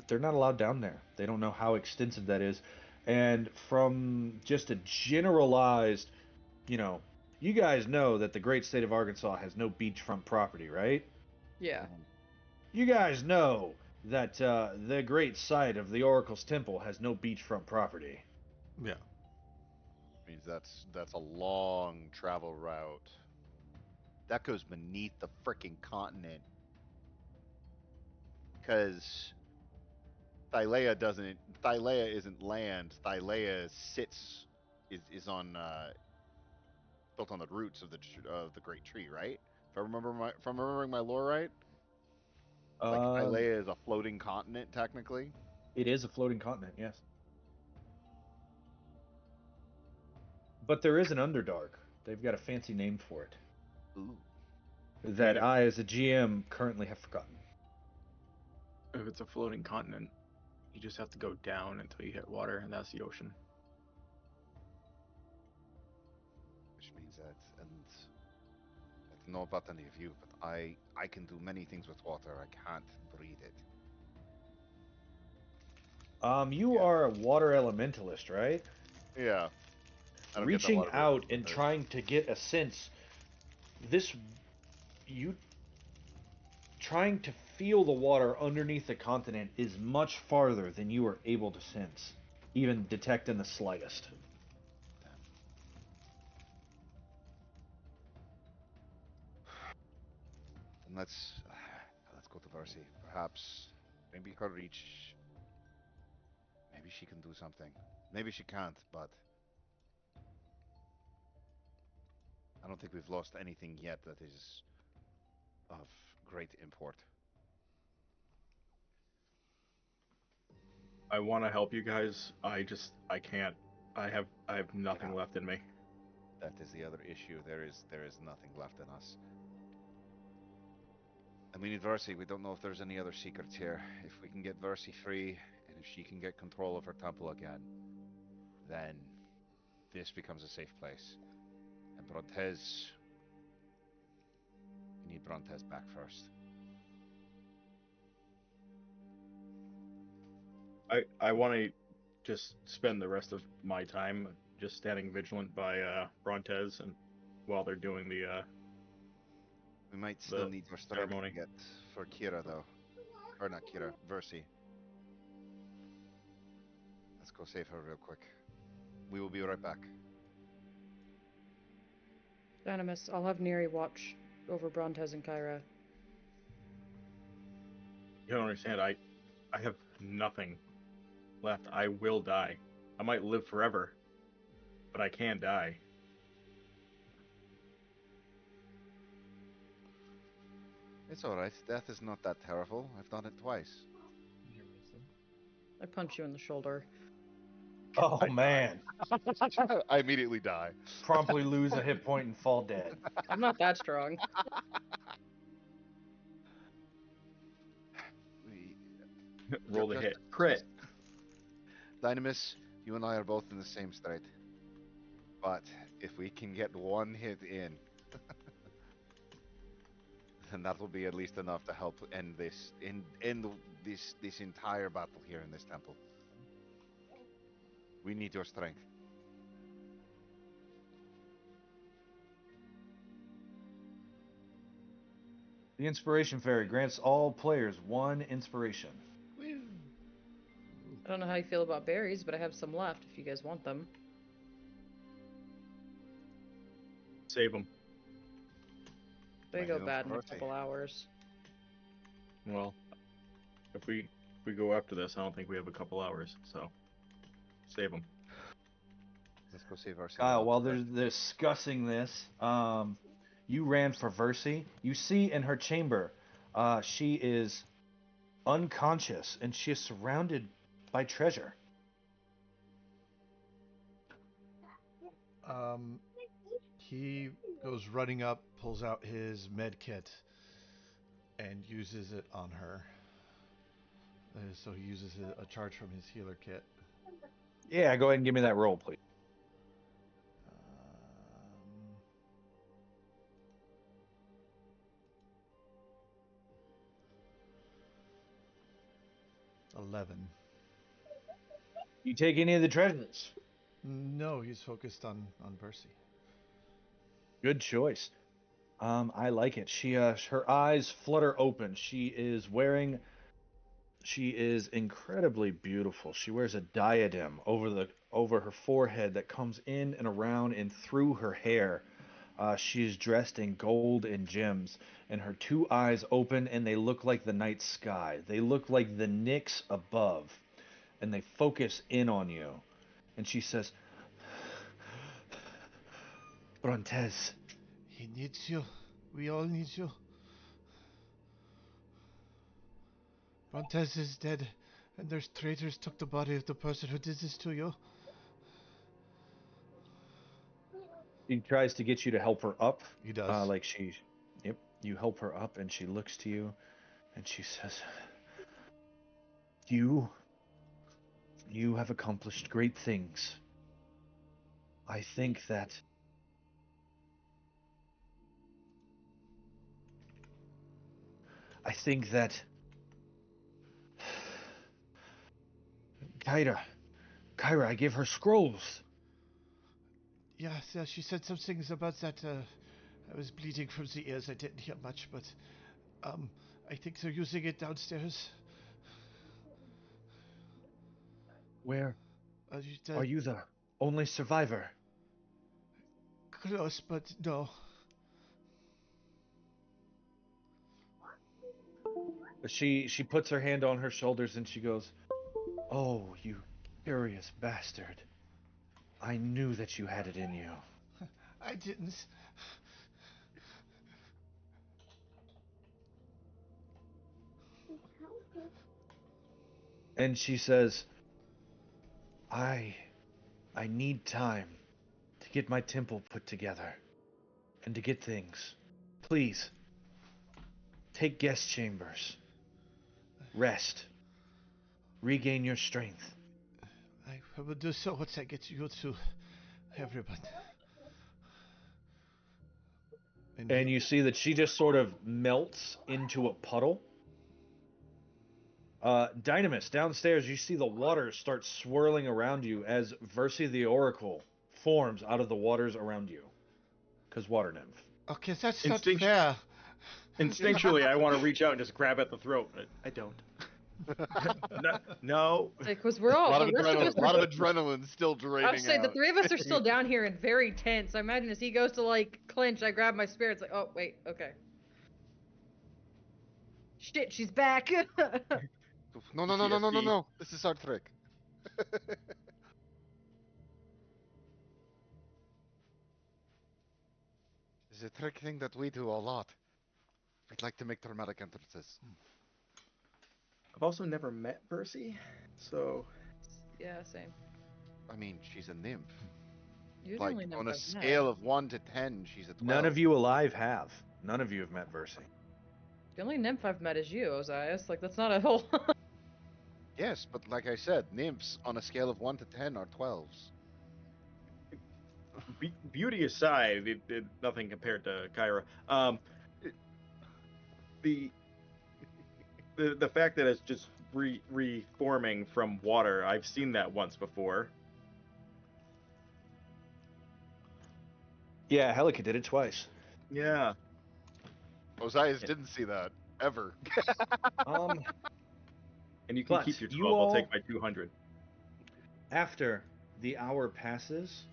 B: they're not allowed down there. They don't know how extensive that is. And from just a generalized, you guys know that the great state of Arkansas has no beachfront property, right?
F: Yeah.
B: You guys know that the great site of the Oracle's Temple has no beachfront property.
E: Yeah.
G: Means that's a long travel route. That goes beneath the freaking continent. Because Thylea isn't land. Thylea is on built on the roots of the great tree, right? If I'm remembering my lore right, like Thylea is a floating continent technically.
B: It is a floating continent, yes. But there is an Underdark. They've got a fancy name for it.
G: Ooh.
B: That I, as a GM, currently have forgotten.
A: If it's a floating continent, you just have to go down until you hit water, and that's the ocean.
C: Which means that, and I don't know about any of you, but I can do many things with water. I can't breathe it.
B: You are a water elementalist, right?
G: Yeah. I don't get that
B: Reaching
G: water
B: out
G: breathing
B: and
G: thing.
B: trying to get a sense, trying to feel the water underneath the continent is much farther than you are able to sense, even detect in the slightest.
C: let's go to Versi. Perhaps maybe her reach. Maybe she can do something. Maybe she can't, but I don't think we've lost anything yet that is of great import.
A: I want to help you guys. I can't. I have nothing left in me.
C: That is the other issue. There is nothing left in us. And we need Versi. We don't know if there's any other secrets here. If we can get Versi free, and if she can get control of her temple again, then this becomes a safe place. And Brontes, we need Brontes back first.
A: I want to just spend the rest of my time just standing vigilant by Brontes, and while they're doing the
C: We might still need more strength
A: ceremony.
C: to get for Kira, though. Or not Kira, Versi. Let's go save her real quick. We will be right back.
F: Dynemys, I'll have Neri watch over Brontes and Kyra.
A: You don't understand. I have nothing left. I will die. I might live forever, but I can die.
C: It's alright. Death is not that terrible. I've done it twice.
F: I punch you in the shoulder.
B: Oh man!
C: I immediately die.
B: Promptly lose a hit point and fall dead.
F: I'm not that strong.
A: Roll the hit. Crit.
C: Dynemys, you and I are both in the same strait. But if we can get one hit in, then that will be at least enough to help end this this entire battle here in this temple. We need your strength.
B: The Inspiration Fairy grants all players 1 inspiration.
F: I don't know how you feel about berries, but I have some left if you guys want them.
A: Save them.
F: They
C: Might
F: go
C: need them
F: bad
C: for
F: in a
C: birthday.
F: couple hours.
A: Well, if we go after this, I don't think we have a couple hours. So save them.
C: Let's go save our
B: Geil, while they're discussing this, you ran for Versi. You see in her chamber, she is unconscious and she is surrounded by treasure.
E: He goes running up, pulls out his med kit, and uses it on her. So he uses a charge from his healer kit.
B: Yeah, go ahead and give me that roll, please.
E: 11.
B: You take any of the treasures?
E: No, he's focused on Versi.
B: Good choice. I like it. She her eyes flutter open. She is incredibly beautiful. She wears a diadem over her forehead that comes in and around and through her hair. She is dressed in gold and gems, and her 2 eyes open and they look like the night sky. They look like the Nyx above, and they focus in on you. And she says, Brontes.
E: He needs you. We all need you. Brontes is dead, and there's traitors took the body of the person who did this to you.
B: She tries to get you to help her up.
E: He does.
B: Yep, you help her up, and she looks to you, and she says, You have accomplished great things. I think that Kyra, I give her scrolls.
E: Yeah, she said some things about that. I was bleeding from the ears. I didn't hear much, but I think they're using it downstairs.
B: Where are you the only survivor?
E: Close, but no.
B: She puts her hand on her shoulders and she goes, "Oh, you curious bastard. I knew that you had it in you."
E: I didn't.
B: And she says, I need time to get my temple put together and to get things. Please, take guest chambers. Rest. Regain your strength.
E: I will do so once I get you to everyone.
B: And you see that she just sort of melts into a puddle. Dynemys, downstairs, you see the water start swirling around you as Versi the Oracle forms out of the waters around you. Because water nymph.
E: Okay, that's not fair.
A: Instinctually, I want to reach out and just grab at the throat. I don't. No.
F: Because we're all
G: a lot of adrenaline still draining
F: I would say
G: out.
F: the three of us are still down here and very tense. I imagine as he goes to like clinch, I grab my spear. It's like, oh wait, okay. Shit, she's back.
G: No. This is our trick. It's a trick thing that we do a lot. We'd like to make dramatic entrances.
A: I've also never met Percy, so
F: Yeah, same.
G: I mean, she's a nymph.
F: You're
G: Like,
F: the only nymph
G: on a
F: I've met.
G: scale of 1 to 10, she's a 12.
B: None of you alive have. None of you have met Versi.
F: The only nymph I've met is you, Ozais. Like, that's not a whole.
G: Yes, but like I said, nymphs on a scale of 1 to 10 are 12s.
A: beauty aside, nothing compared to Kyra. The fact that it's just reforming from water, I've seen that once before.
B: Yeah, Helica did it twice.
A: Yeah.
G: Ozais didn't see that, ever.
A: And you can
B: But
A: keep your 12,
B: you
A: I'll
B: all-
A: take my 200.
B: After the hour passes,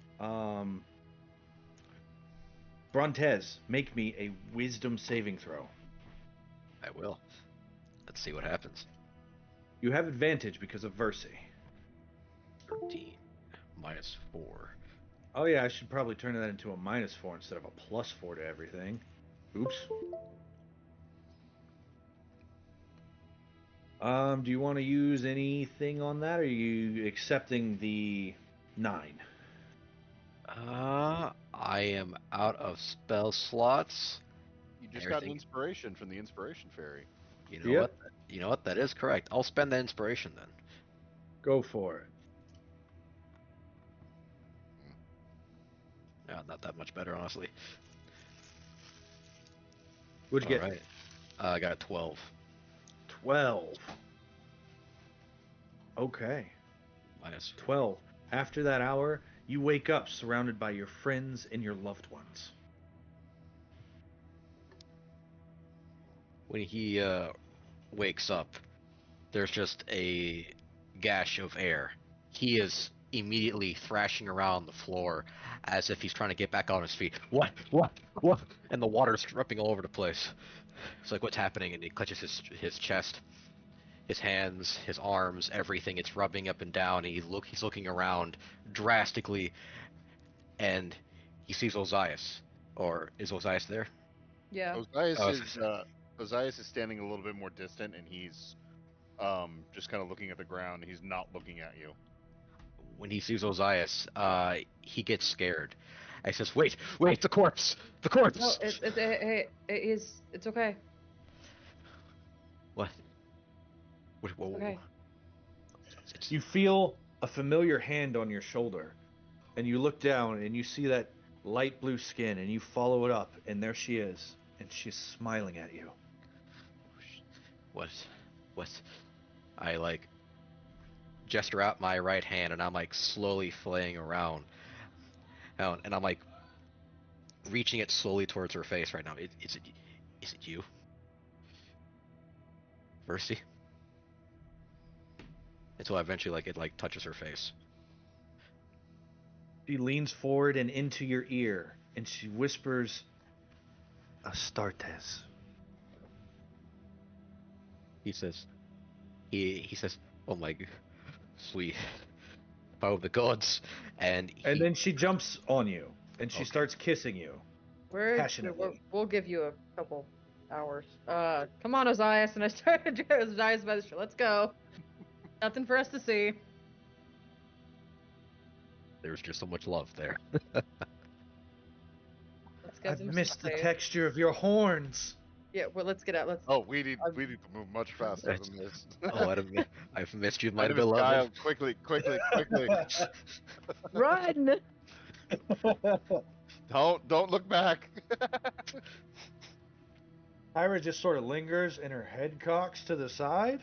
B: Brontes, make me a wisdom saving throw.
D: I will. Let's see what happens.
B: You have advantage because of Versi.
D: 13 minus 4.
B: Oh yeah, I should probably turn that into a -4 instead of a +4 to everything. Oops. Do you want to use anything on that, or are you accepting the 9?
D: I am out of spell slots.
G: You just got an
D: Everything-
G: inspiration from the Inspiration Fairy.
D: You know
B: Yep.
D: what? You know what? That is correct. I'll spend that inspiration then.
B: Go for it.
D: Not that much better, honestly.
B: What'd you get?
D: Alright. I got a 12.
B: 12. Okay.
D: Minus
B: 12. After that hour, you wake up surrounded by your friends and your loved ones.
D: When he wakes up, there's just a gash of air. He is immediately thrashing around the floor as if he's trying to get back on his feet. What? And the water's dripping all over the place. It's like, what's happening? And he clutches his chest, his hands, his arms, everything. It's rubbing up and down. He's looking around drastically, and he sees Ozais. Or is Ozais there?
F: Yeah.
G: Ozais is standing a little bit more distant, and he's just kind of looking at the ground. He's not looking at you.
D: When he sees Ozais, he gets scared. He says, "Wait, the corpse! The corpse!"
F: No, it's okay.
D: What? Whoa.
F: Okay.
B: You feel a familiar hand on your shoulder, and you look down and you see that light blue skin, and you follow it up, and there she is, and she's smiling at you.
D: What? I like gesture out my right hand, and I'm like slowly flaying around, and I'm like reaching it slowly towards her face right now. Is it you, Versi? Until eventually, it touches her face.
B: She leans forward and into your ear, and she whispers, "Astartes."
D: He says, he says, "Oh my, sweet power of the gods," and
B: And then she jumps on you, and she
D: Okay.
B: starts kissing you. Passionately.
F: We'll give you a couple hours. Come on, Ozais, and I started Ozais by the show. Let's go. Nothing for us to see.
D: there's just so much love there.
F: Let's give
B: I've
F: them
B: missed the
F: space.
B: texture of your horns.
F: Yeah, well, let's get out. Let's.
G: Oh, we need to move much faster than this.
D: Oh, I've missed you, my
G: Dynemys,
D: beloved.
G: Geil, quickly, quickly, quickly!
F: Run!
G: Don't look back.
B: Ira just sort of lingers and her head cocks to the side.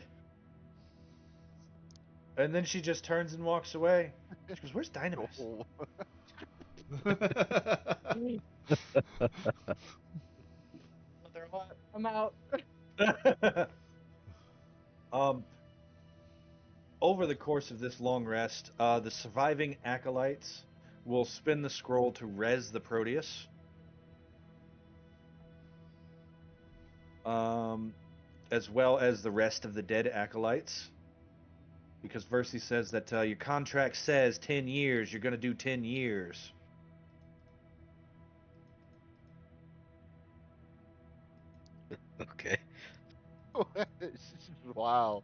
B: And then she just turns and walks away. She goes, "Where's Dynemys?"
G: Oh.
F: I'm out.
B: Over the course of this long rest, the surviving acolytes will spin the scroll to res the Proteus. As well as the rest of the dead acolytes. Because Versi says that your contract says 10 years, you're going to do 10 years.
D: Okay.
G: Wow.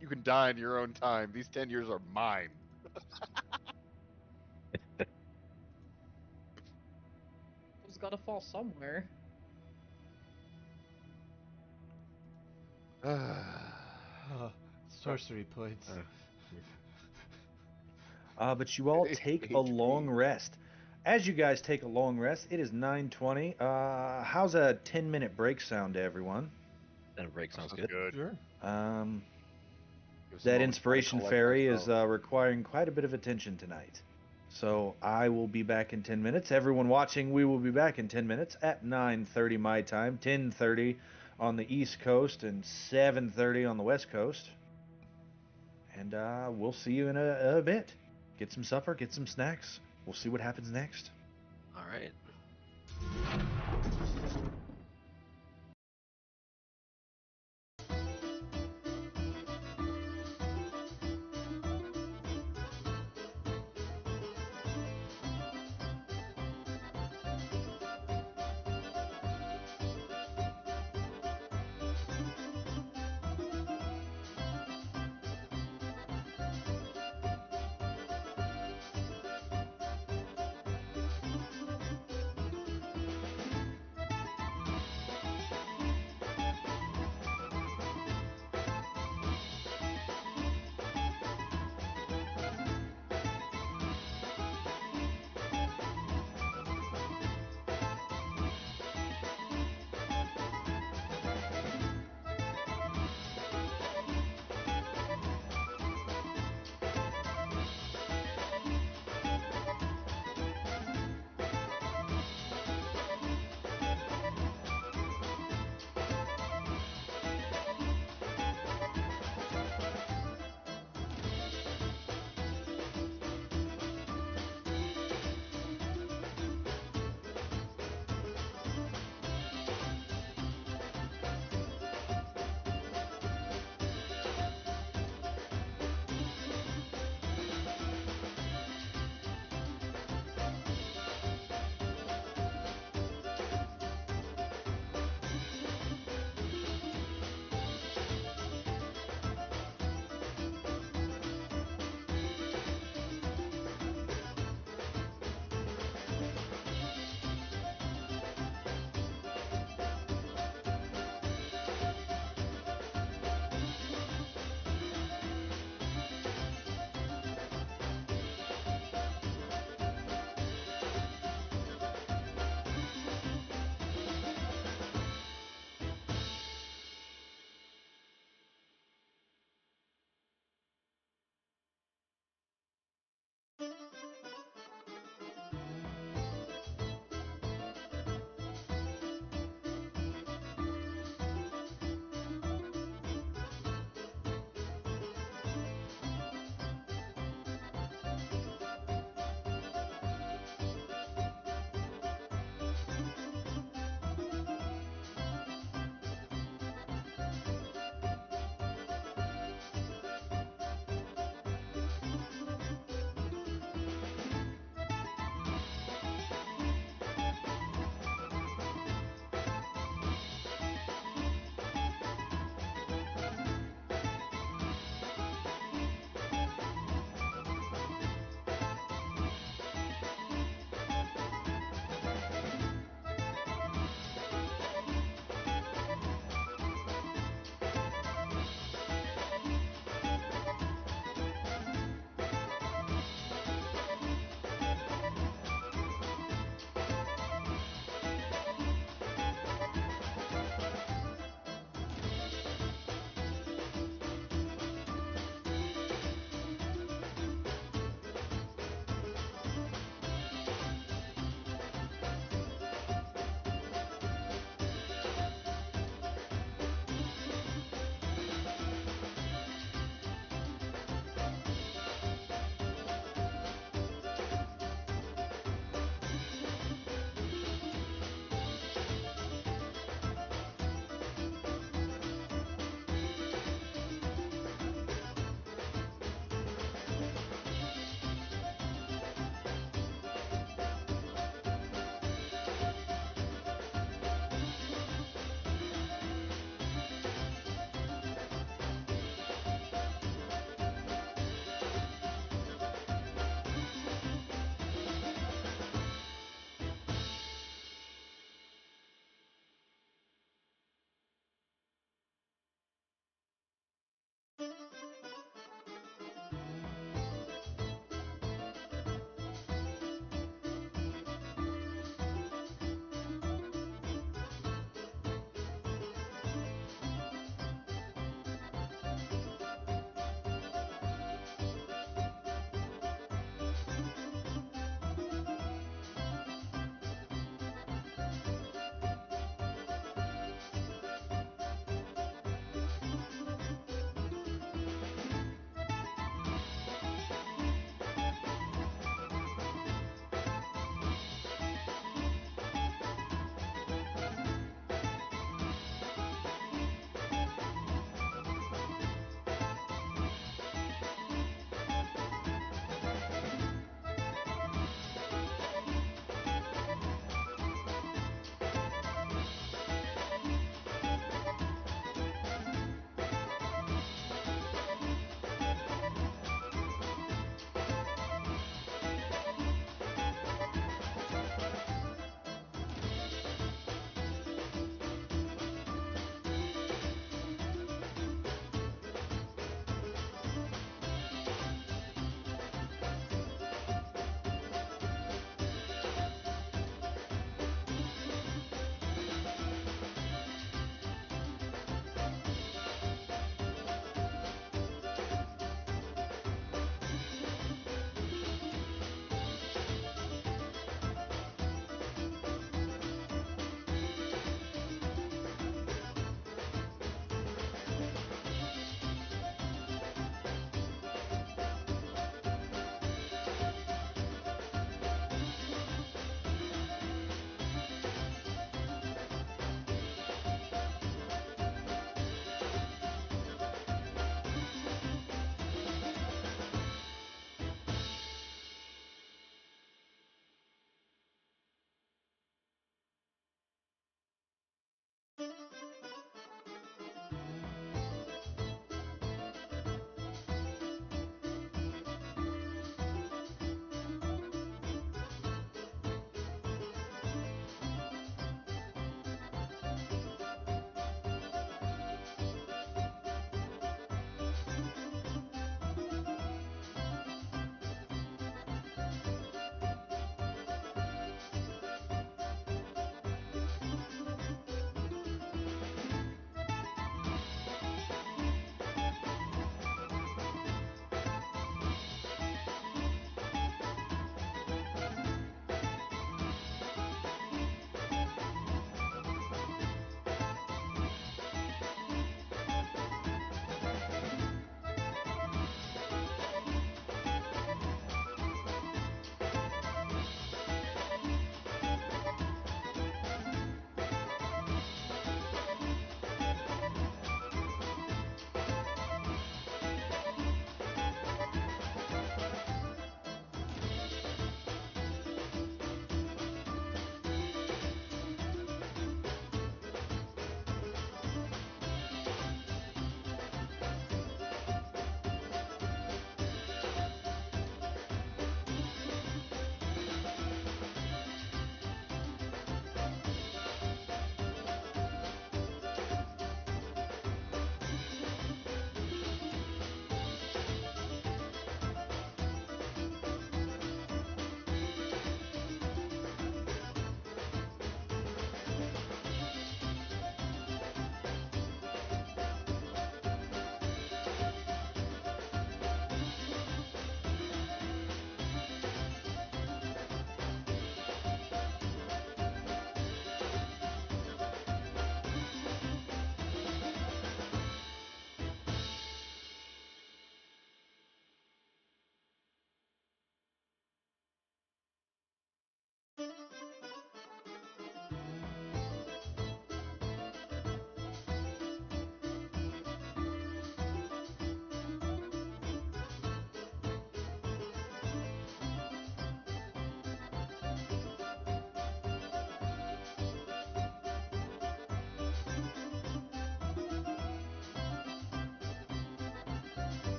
G: You can die in your own time. These 10 years are mine.
F: It's gotta fall somewhere.
E: Sorcery points.
B: But you all take a long rest. As you guys take a long rest, it is 9:20. How's a 10-minute break sound to everyone?
D: Then a break sounds
G: Sounds
D: good.
E: Sure.
G: Give us a
B: That
G: moment to try to
B: inspiration
G: collect
B: fairy is
G: ourselves.
B: requiring quite a bit of attention tonight. So I will be back in 10 minutes. Everyone watching, we will be back in 10 minutes at 9:30 my time, 10:30 on the East Coast, and 7:30 on the West Coast. And we'll see you in a bit. Get some supper, get some snacks. We'll see what happens next.
D: All right.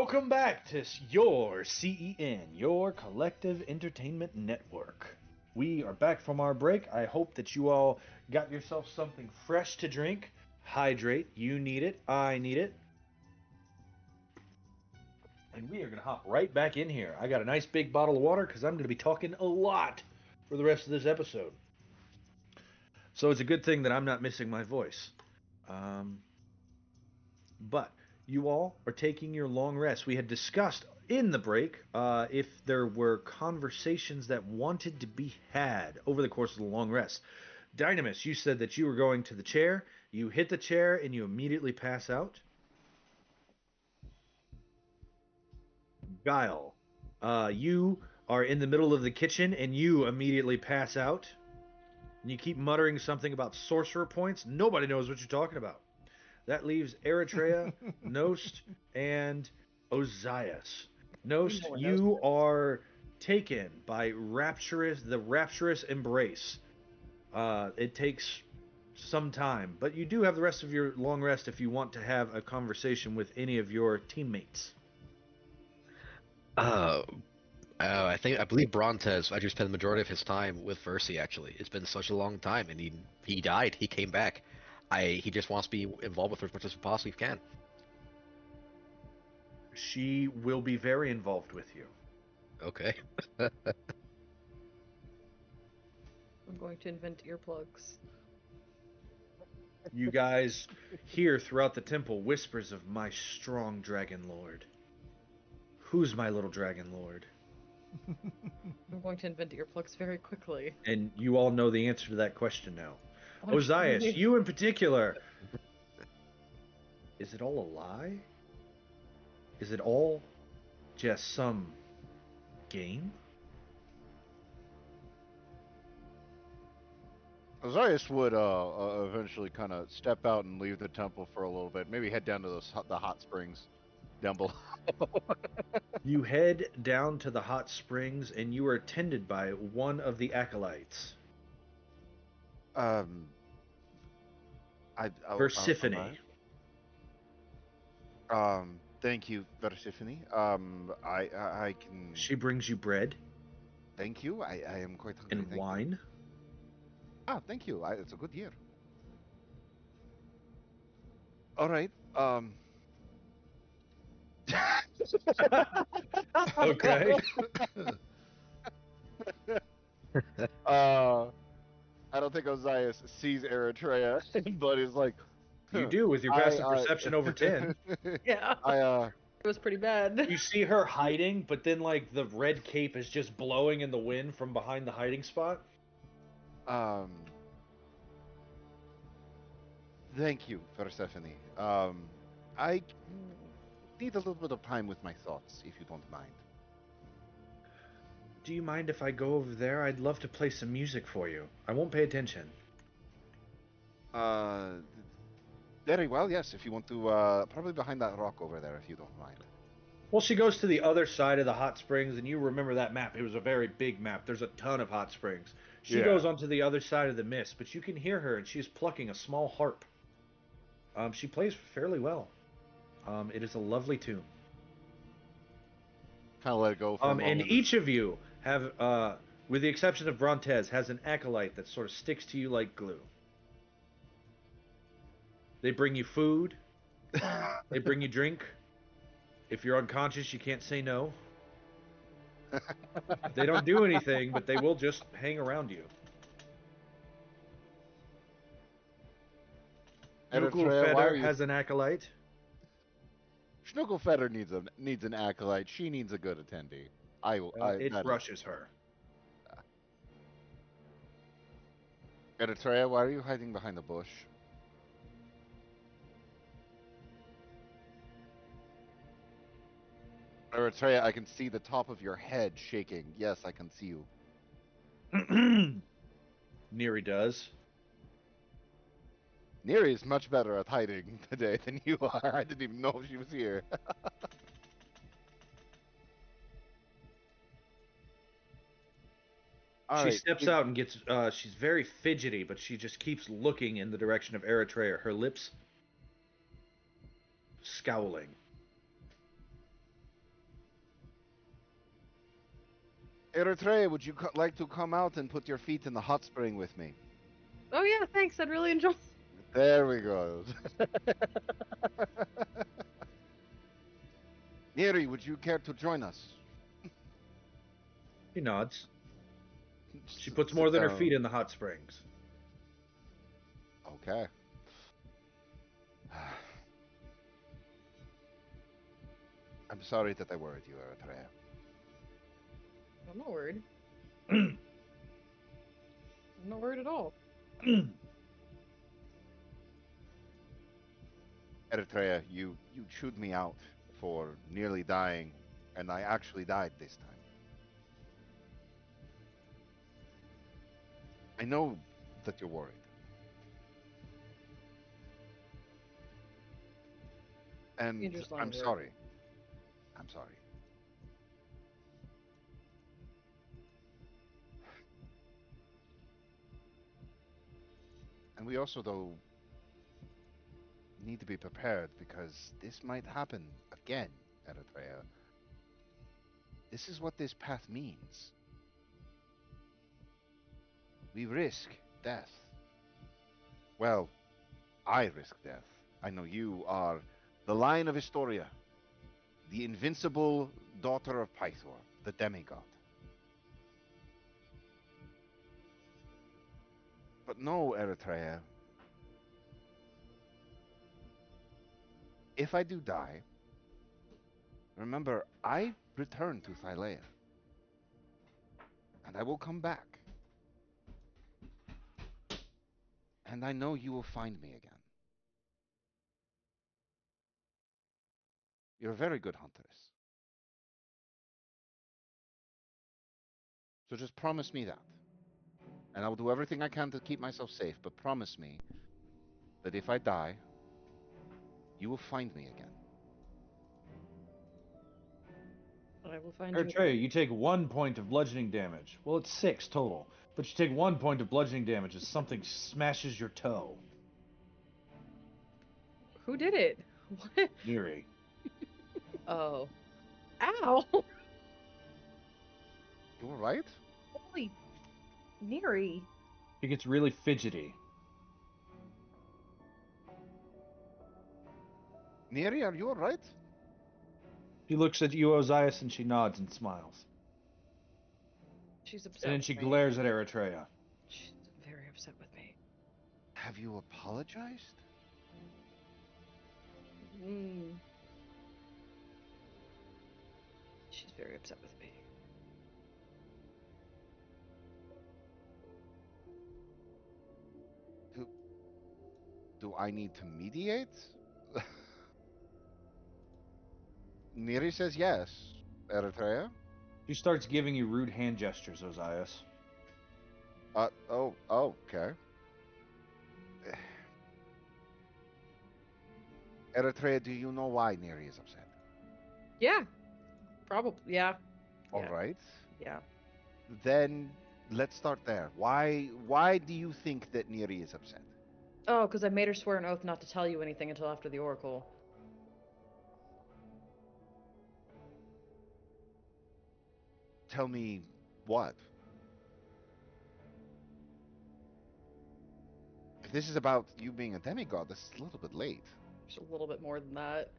B: Welcome back to your CEN, your Collective Entertainment Network. We are back from our break. I hope that you all got yourself something fresh to drink. Hydrate. You need it. I need it. And we are going to hop right back in here. I got a nice big bottle of water because I'm going to be talking a lot for the rest of this episode. So it's a good thing that I'm not missing my voice. But you all are taking your long rest. We had discussed in the break if there were conversations that wanted to be had over the course of the long rest. Dynemys, you said that you were going to the chair. You hit the chair and you immediately pass out. Geil, you are in the middle of the kitchen and you immediately pass out. And you keep muttering something about sorcerer points. Nobody knows what you're talking about. That leaves Eretria, Nost, and Ozais. Nost, you are taken by the rapturous embrace. It takes some time, but you do have the rest of your long rest if you want to have a conversation with any of your teammates.
D: I believe Brontes actually spent the majority of his time with Versi. Actually, it's been such a long time, and he died. He came back. He just wants to be involved with her as much as he possibly can.
B: She will be very involved with you.
D: Okay.
F: I'm going to invent earplugs.
B: You guys hear throughout the temple whispers of my strong Dragonlord. Who's my little Dragonlord?
F: I'm going to invent earplugs very quickly.
B: And you all know the answer to that question now. Ozais, you in particular. Is it all a lie? Is it all just some game?
G: Ozais would eventually kind of step out and leave the temple for a little bit. Maybe head down to the hot springs down below.
B: You head down to the hot springs and you are attended by one of the acolytes. Persephone.
G: Thank you, Persephone. I can.
B: She brings you bread.
G: Thank you. I am quite hungry.
B: And wine.
G: Ah, thank you. It's a good year. All right.
B: Okay.
G: I don't think Ozais sees Eretria, but is like.
B: You do with your passive perception over 10.
F: Yeah. It was pretty bad.
B: You see her hiding, but then like the red cape is just blowing in the wind from behind the hiding spot.
G: Thank you, Persephone. I need a little bit of time with my thoughts, if you don't mind.
B: Do you mind if I go over there? I'd love to play some music for you. I won't pay attention.
G: Very well, yes, if you want to, probably behind that rock over there, if you don't mind.
B: Well, she goes to the other side of the hot springs, and you remember that map. It was a very big map. There's a ton of hot springs. She goes onto the other side of the mist, but you can hear her, and she's plucking a small harp. She plays fairly well. It is a lovely tune.
G: Kind of let it go for a moment.
B: And each of you have, with the exception of Brontes, has an acolyte that sort of sticks to you like glue. They bring you food. They bring you drink. If you're unconscious, you can't say no. They don't do anything, but they will just hang around you. Schnuckelfeather has an acolyte.
G: Schnuckelfeather needs an acolyte. She needs a good attendee.
B: It brushes her.
G: Eretria, why are you hiding behind the bush? Eretria, I can see the top of your head shaking. Yes, I can see you.
B: Neri does.
G: Neri is much better at hiding today than you are. I didn't even know she was here.
B: She steps out and gets, she's very fidgety, but she just keeps looking in the direction of Eretria, her lips scowling.
C: Eretria, would you like to come out and put your feet in the hot spring with me?
F: Oh yeah, thanks. I'd really enjoy.
C: There we go. Neri, would you care to join us?
B: He nods. She
C: Sit-
B: puts
C: sit
B: more than her
C: down.
B: feet in the hot springs.
C: Okay. I'm sorry that I worried you, Eretria.
F: I'm not worried. I'm not worried at all.
C: Eretria, you chewed me out for nearly dying, and I actually died this time. I know that you're worried. And
F: You just
C: I'm
F: aren't worried.
C: sorry. I'm sorry. And we also, though, need to be prepared because this might happen again, Eritrea. This is what this path means. We risk death. Well, I risk death. I know you are the Lion of Historia, the invincible daughter of Pythor, the demigod. But no, Eritrea. If I do die, remember, I return to Thylea. And I will come back. And I know you will find me again. You're a very good huntress. So just promise me that. And I will do everything I can to keep myself safe, but promise me that if I die, you will find me again.
F: I will find you.
B: Eritrea, you take 1 point of bludgeoning damage. Well, it's 6 total, but you take 1 point of bludgeoning damage as something smashes your toe.
F: Who did it? What?
B: Neri.
F: Oh. Ow!
C: You alright?
F: Holy. Neri.
B: He gets really fidgety.
C: Neri, are you alright?
B: She looks at you, Ozais, and she nods and smiles.
F: She's upset.
B: And then she
F: with me.
B: glares at Eritrea.
F: She's very upset with me.
C: Have you apologized?
F: Mm. She's very upset with me.
C: Do I need to mediate? Neri says yes. Eritrea?
B: She starts giving you rude hand gestures, Ozais.
C: Oh, okay. Eritrea, do you know why Neri is upset?
F: Yeah. Probably. Yeah.
C: All
F: Yeah.
C: right.
F: Yeah.
C: Then let's start there. Why do you think that Neri is upset?
F: Oh, because I made her swear an oath not to tell you anything until after the Oracle.
C: Tell me what? If this is about you being a demigod, this is a little bit late.
F: Just a little bit more than that.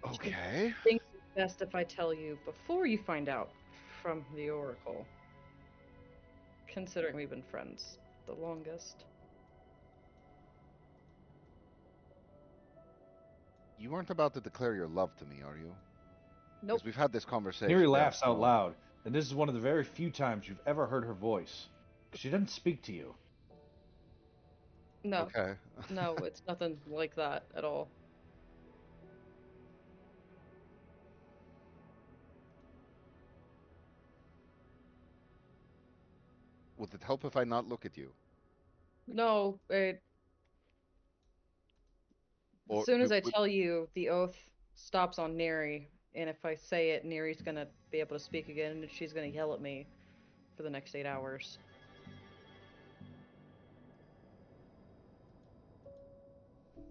C: Okay.
F: I think it's best if I tell you before you find out from the Oracle. Considering we've been friends the longest.
C: You aren't about to declare your love to me, are you?
F: Nope.
C: Because we've had this conversation.
B: Neri laughs out loud, and this is one of the very few times you've ever heard her voice. She doesn't speak to you.
F: No.
C: Okay.
F: No, it's nothing like that at all.
C: Would it help if I not look at you?
F: No, as
C: Or
F: soon as I tell you, the oath stops on Neri, and if I say it, Neri's gonna be able to speak again, and she's gonna yell at me for the next 8 hours.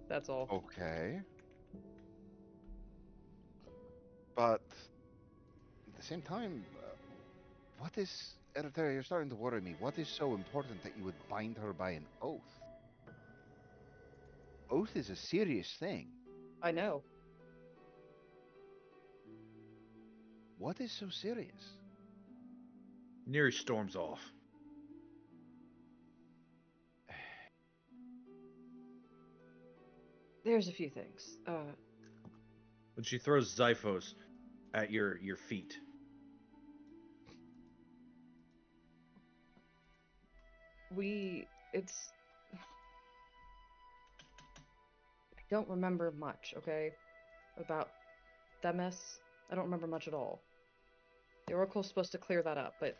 F: That's all.
C: Okay. But at the same time, what is Eretria? You're starting to worry me. What is so important that you would bind her by an oath? Oath is a serious thing.
F: I know.
C: What is so serious?
B: Neri storms off.
F: There's a few things.
B: When she throws Zyphos at your feet.
F: I don't remember much, okay? About Dynemys. I don't remember much at all. The Oracle's supposed to clear that up, but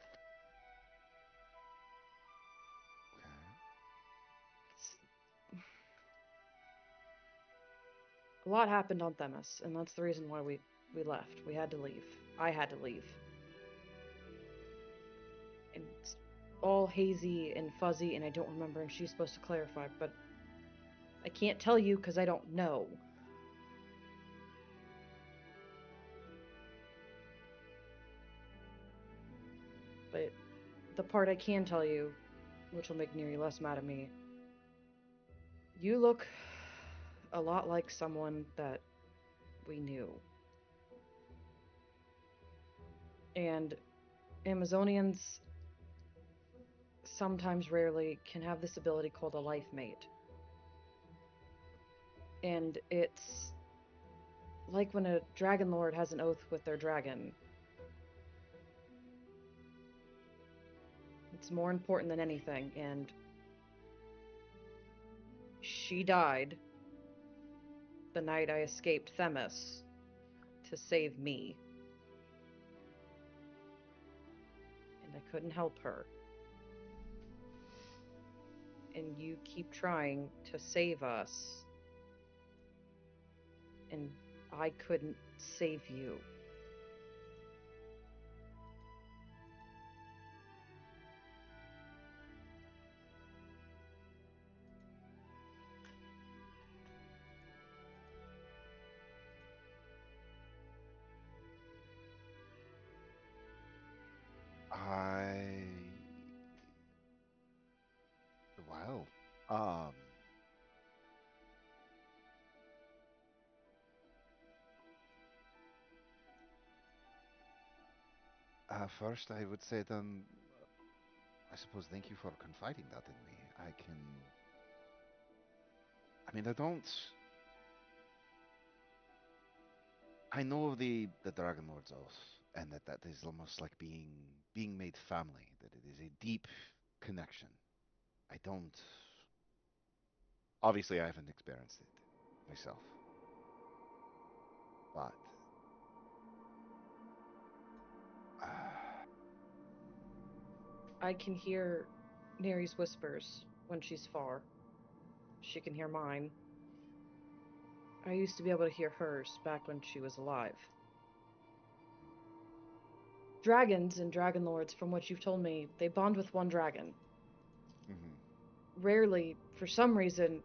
F: a lot happened on Dynemys, and that's the reason why we left. We had to leave. I had to leave. And it's all hazy and fuzzy, and I don't remember, and she's supposed to clarify, but I can't tell you because I don't know. But the part I can tell you, which will make Neri less mad at me, you look a lot like someone that we knew. And Amazonians sometimes, rarely, can have this ability called a life mate. And it's like when a Dragonlord has an oath with their dragon. It's more important than anything, and she died the night I escaped Dynemys to save me. And I couldn't help her. And you keep trying to save us. And I couldn't save you.
C: Well, first I would say then, I suppose thank you for confiding that in me. I know of the Dragonlords oath, and that is almost like being made family, that it is a deep connection. I don't, obviously I haven't experienced it myself, but
F: I can hear Neri's whispers when she's far. She can hear mine. I used to be able to hear hers back when she was alive. Dragons and Dragonlords, from what you've told me, they bond with one dragon. Rarely, for some reason,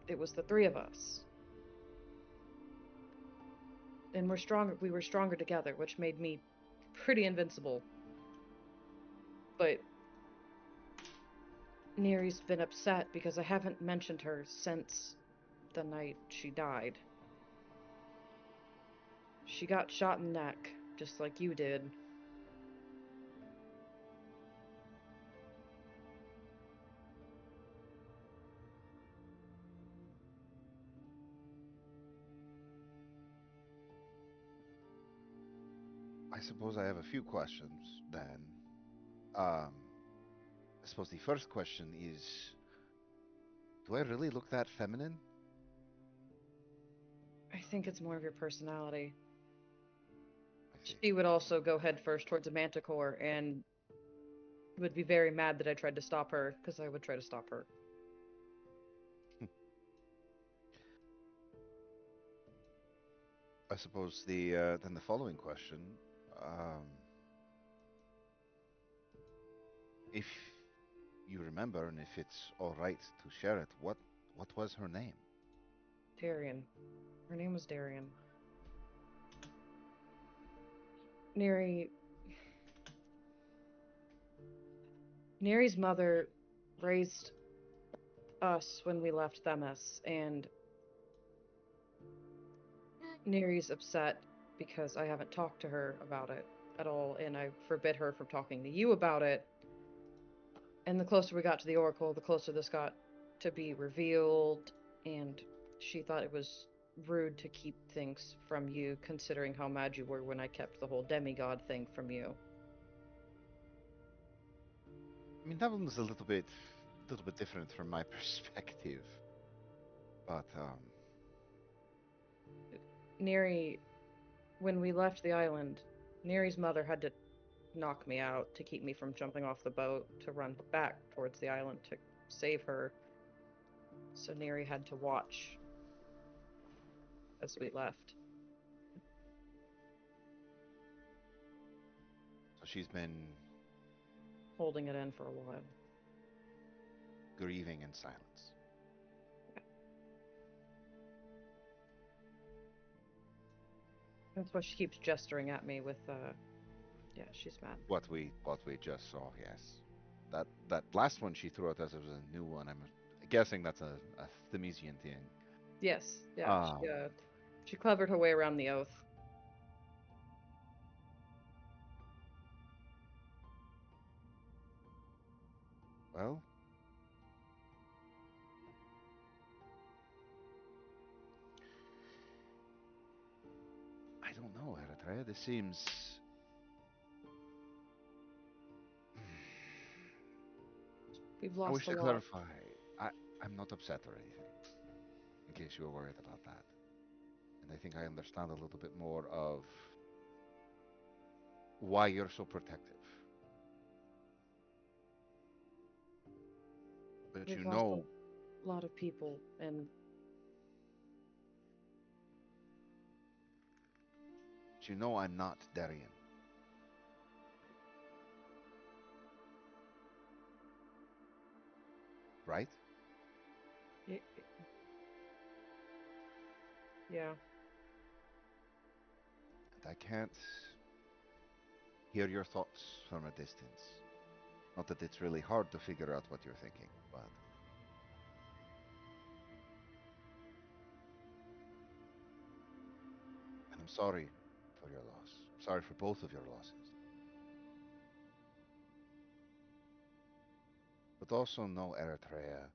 F: it was the three of us. And we were stronger together, which made me pretty invincible. But Neri's been upset because I haven't mentioned her since the night she died. She got shot in the neck, just like you did.
C: I suppose I have a few questions then. I suppose the first question is, do I really look that feminine?
F: I think it's more of your personality.
C: I see.
F: She would also go headfirst towards a manticore and would be very mad that I tried to stop her, because I would try to stop her.
C: I suppose then the following question, if you remember and if it's all right to share it, what was her name?
F: Darian. Her name was Darian. Neri's mother raised us when we left Themis, and Neri's upset because I haven't talked to her about it at all, and I forbid her from talking to you about it. And the closer we got to the Oracle, the closer this got to be revealed, and she thought it was rude to keep things from you, considering how mad you were when I kept the whole demigod thing from you.
C: I mean, that one was a little bit different from my perspective. But
F: Neri, when we left the island, Neri's mother had to knock me out to keep me from jumping off the boat to run back towards the island to save her. So Neri had to watch as we left.
C: so she's been
F: Holding it in for a while.
C: grieving in silence.
F: That's why she keeps gesturing at me with, yeah, she's mad.
C: What we just saw, yes. That last one she threw at us was a new one. I'm guessing that's a Themesian thing.
F: Yes, yeah, she clevered her way around the oath.
C: Well, I don't know, Eretria. This seems.
F: We've
C: I
F: lost
C: wish
F: a
C: to
F: lot.
C: clarify. I'm not upset or anything. In case you were worried about that. And I think I understand a little bit more of why you're so protective. But
F: We've
C: you
F: lost
C: know,
F: a lot of people, and
C: I'm not Darien. Right?
F: Yeah.
C: And I can't hear your thoughts from a distance. Not that it's really hard to figure out what you're thinking, but and I'm sorry for your loss. I'm sorry for both of your losses. But also know, Eritrea,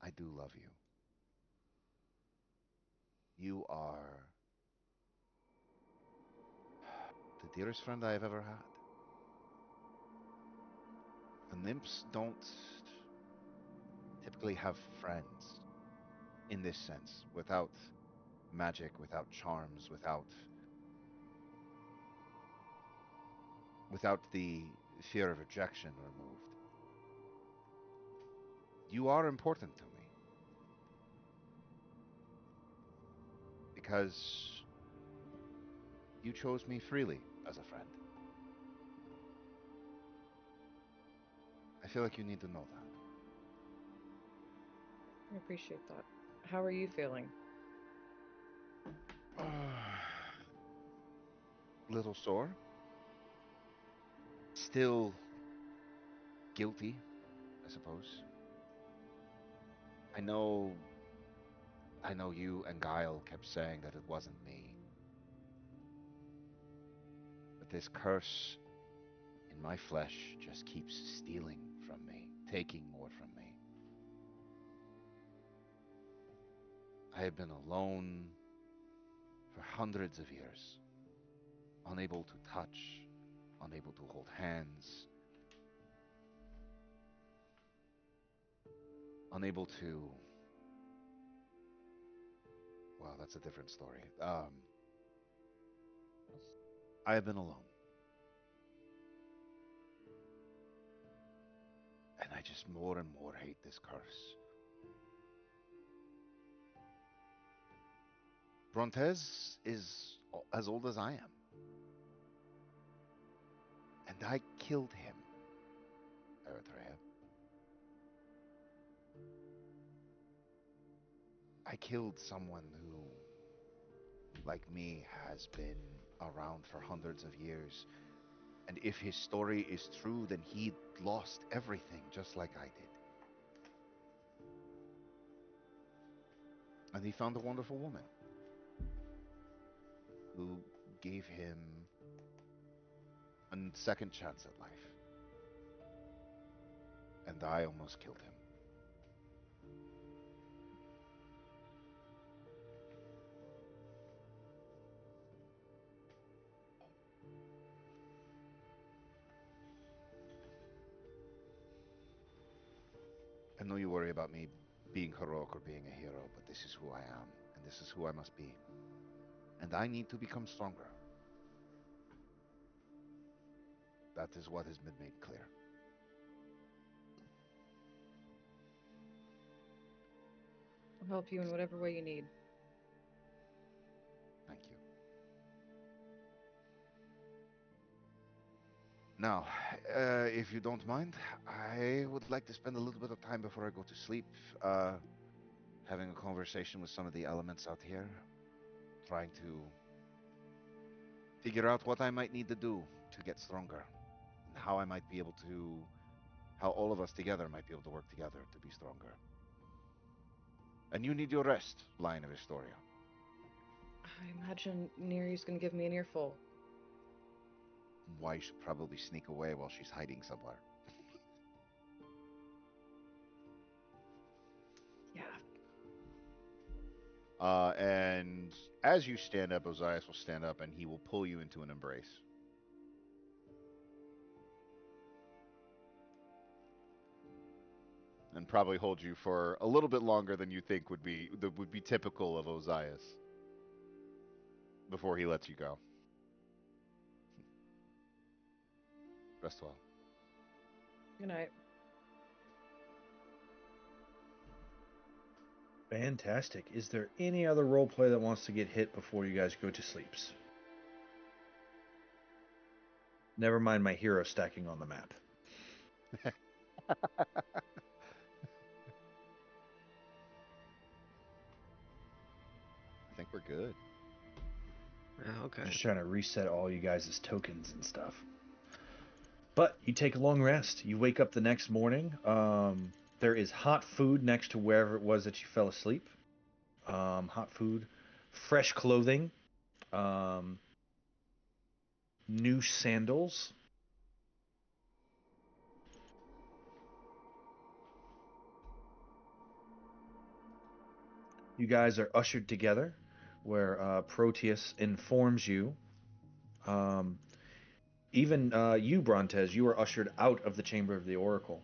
C: I do love you. You are the dearest friend I have ever had. The nymphs don't typically have friends in this sense, without magic, without charms, without the fear of rejection removed. You are important to me because you chose me freely as a friend. I feel like you need to know that.
F: I appreciate that. How are you feeling?
C: Little sore. Still guilty, I suppose. I know you and Geil kept saying that it wasn't me. But this curse in my flesh just keeps stealing from me, taking more from me. I have been alone for hundreds of years, unable to touch, unable to hold hands, unable to. Well, that's a different story. I have been alone. And I just more and more hate this curse. Brontes is as old as I am. And I killed him, Eretria. I killed someone who, like me, has been around for hundreds of years. And if his story is true, then he lost everything just like I did. And he found a wonderful woman who gave him a second chance at life. And I almost killed him. I know you worry about me being heroic or being a hero, but this is who I am, and this is who I must be. And I need to become stronger. That is what has been made clear.
F: I'll help you in whatever way you need.
C: Thank you. Now, if you don't mind, I would like to spend a little bit of time before I go to sleep, having a conversation with some of the elements out here, trying to figure out what I might need to do to get stronger, and how I might be able to, how all of us together might be able to work together to be stronger. And you need your rest, Lion of Historia.
F: I imagine Neri's gonna give me an earful.
C: Why, you should probably sneak away while she's hiding somewhere.
F: Yeah.
G: And as you stand up, Ozais will stand up and he will pull you into an embrace. And probably hold you for a little bit longer than you think would be typical of Ozais before he lets you go. Rest well.
F: Good night.
B: Fantastic. Is there any other roleplay that wants to get hit before you guys go to sleeps? Never mind my hero stacking on the map.
G: I think we're good.
D: Okay.
B: I'm just trying to reset all you guys' tokens and stuff. But you take a long rest. You wake up the next morning. There is hot food next to wherever it was that you fell asleep. Hot food, fresh clothing, new sandals. You guys are ushered together, where Proteus informs you. Even you, Brontes, you are ushered out of the Chamber of the Oracle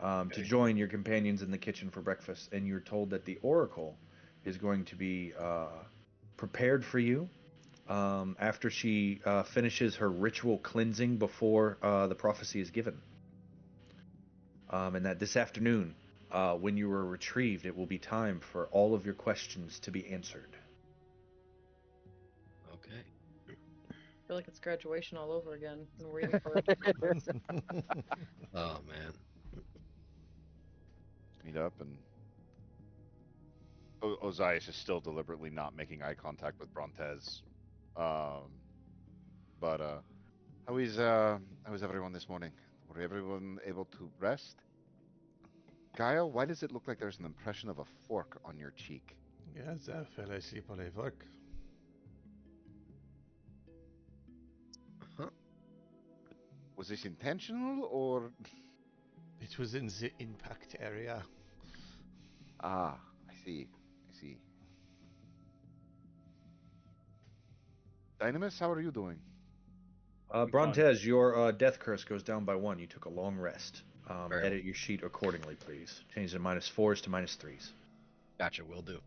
B: to join your companions in the kitchen for breakfast, and you're told that the Oracle is going to be prepared for you after she finishes her ritual cleansing before the prophecy is given. And that this afternoon, when you are retrieved, it will be time for all of your questions to be answered.
D: Okay.
F: I feel like it's graduation all over again. And we're waiting for it.
D: Oh man.
G: Meet up and Ozais is still deliberately not making eye contact with Brontes. But how is everyone this morning? Were everyone able to rest? Geil, why does it look like there's an impression of a fork on your cheek?
E: Yes, I fell asleep on a fork.
D: Huh?
G: Was this intentional or?
E: It was in the impact area.
G: Ah, I see. I see. Dynemys, how are you doing?
B: Brontes, your death curse goes down by 1. You took a long rest.
D: Very
B: Edit your sheet accordingly, please. Change the -4s to -3s.
D: Gotcha, will do.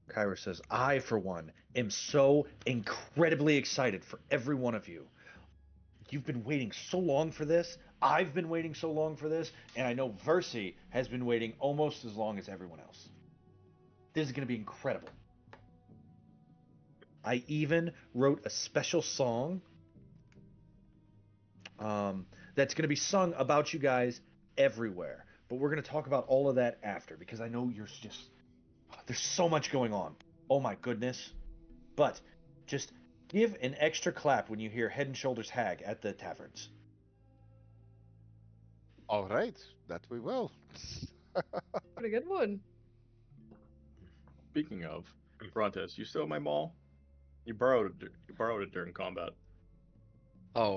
B: Kyra says, I, for one, am so incredibly excited for every one of you. You've been waiting so long for this. I've been waiting so long for this. And I know Versi has been waiting almost as long as everyone else. This is going to be incredible. I even wrote a special song that's going to be sung about you guys everywhere. but we're going to talk about all of that after, because I know you're just... There's so much going on. Oh my goodness. But just give an extra clap when you hear Head and Shoulders Hag at the taverns.
C: All right, that we will.
F: Pretty good one.
A: Speaking of, Brontes, you still have my maul? You borrowed it during combat.
D: Oh,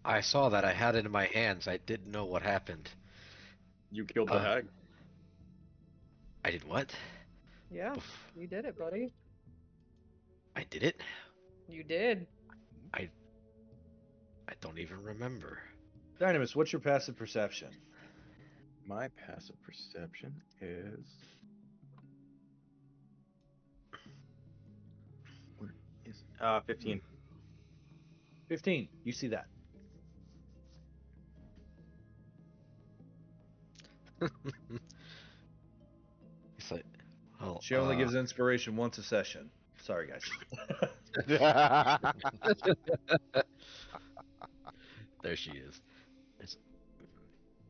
D: I saw that. I had it in my hands. I didn't know what happened.
A: You killed the hag.
D: I did what?
F: Yeah, you did it, buddy.
D: I did it?
F: You did.
D: I don't even remember.
B: Dynemys, what's your passive perception?
A: My passive perception is... Where is 15.
B: 15. You see that.
D: It's like, well,
B: She only gives inspiration once a session. Sorry, guys.
D: there she is.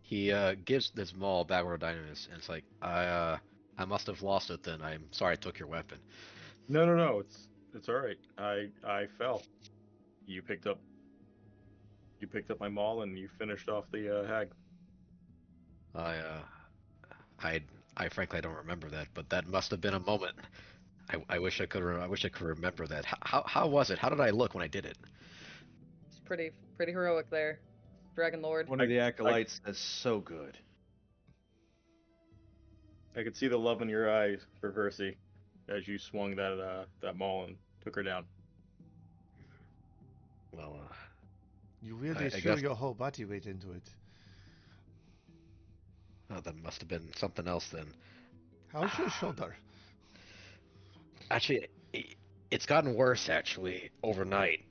D: He gives this maul back to Dynemys, and it's like, I must have lost it then. I'm sorry I took your weapon.
A: No. It's all right. I fell. You picked up my maul and you finished off the hag.
D: I frankly don't remember that, but that must have been a moment. I wish I could. I wish I could remember that. How was it? How did I look when I did it?
F: It's pretty heroic there, Dragonlord.
B: One of the acolytes is so good.
A: I could see the love in your eyes for Versi as you swung that maul and took her down.
D: Well,
E: You really
D: I
E: threw
D: guess...
E: your whole body weight into it.
D: Oh, that must have been something else then.
E: How's your shoulder?
D: Actually, it's gotten worse, actually, overnight.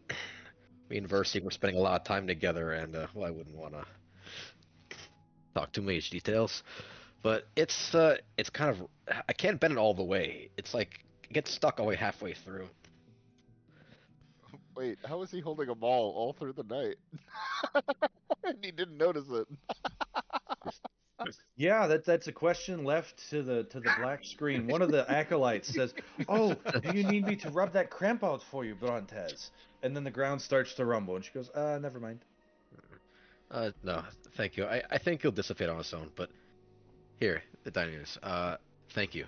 D: Me and Versi were spending a lot of time together, and, well, I wouldn't want to talk too many details. But it's kind of... I can't bend it all the way. It's like, it gets stuck all the way halfway through.
G: Wait, how was he holding a maul all through the night? And he didn't notice it.
B: Yeah, that's a question left to the black screen. One of the acolytes says, "Oh, do you need me to rub that cramp out for you, Brontes?" And then the ground starts to rumble, and she goes, never mind."
D: No, thank you. I think he'll dissipate on his own, but here, the Dynemys. Thank you.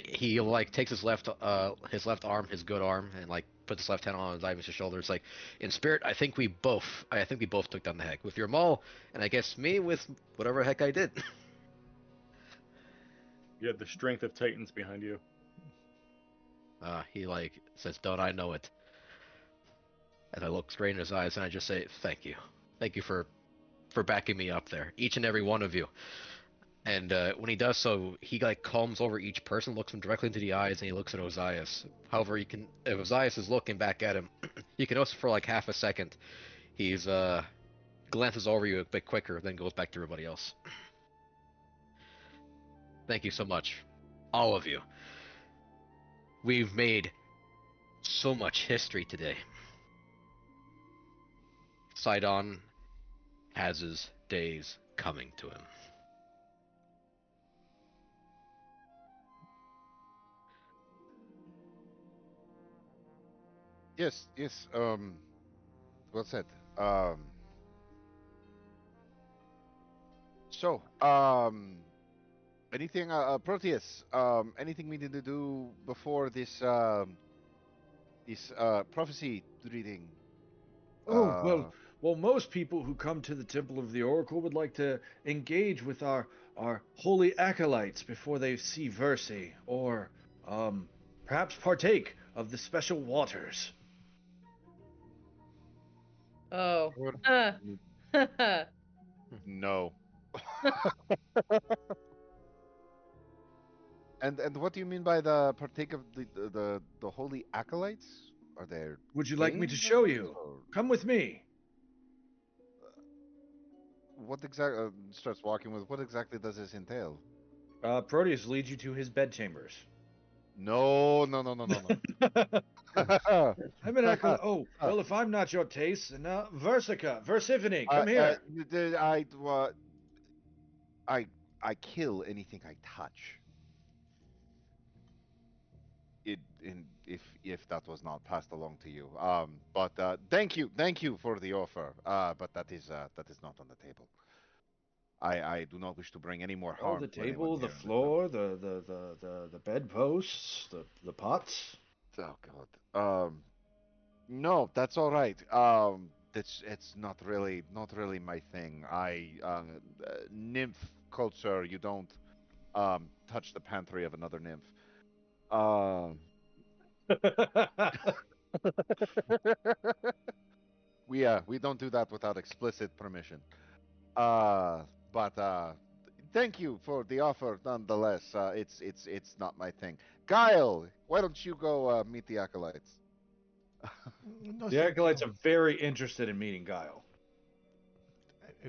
D: He like takes his left arm, his good arm, and like puts his left hand on Dynemys' shoulder. It's like, in spirit, I think we both took down the heck with your maul, and I guess me with whatever heck I did.
A: You had the strength of titans behind you.
D: He like says, "Don't I know it?" And I look straight in his eyes, and I just say, "Thank you for backing me up there, each and every one of you." And when he does so, he like calms over each person, looks them directly into the eyes, and he looks at Ozais. However, if Ozais is looking back at him, you can notice for like half a second, he's glances over you a bit quicker, then goes back to everybody else. Thank you so much, all of you. We've made so much history today. Sydon has his days coming to him.
C: Yes, well said. So, anything, Proteus, anything we need to do before this, prophecy reading?
B: Well, most people who come to the Temple of the Oracle would like to engage with our holy acolytes before they see Versi, or perhaps partake of the special waters.
F: Oh.
G: No.
C: And what do you mean by the partake of the holy acolytes? Are there?
B: Would you like me to
C: games
B: show
C: or-
B: you?
C: or
B: Come with me.
C: What exactly? Starts walking with. What exactly does this entail?
B: Proteus leads you to his bedchambers.
C: No.
B: I'm an acolyte. Oh, well, if I'm not your taste, Versiphone, come here.
C: I kill anything I touch. If that was not passed along to you. But thank you for the offer. But that is not on the table. I do not wish to bring any more
B: Oh,
C: harm
B: the
C: to anyone
B: table, the
C: here in the
B: floor, the bedposts, the pots.
C: temple. Oh God. No, that's all right. It's not really my thing. Nymph culture. You don't touch the pantry of another nymph. Um. We don't do that without explicit permission. Uh, but thank you for the offer nonetheless. It's not my thing. Geil, why don't you go meet the acolytes?
E: No,
B: The
E: thank you.
B: acolytes are very interested in meeting Guile.
E: I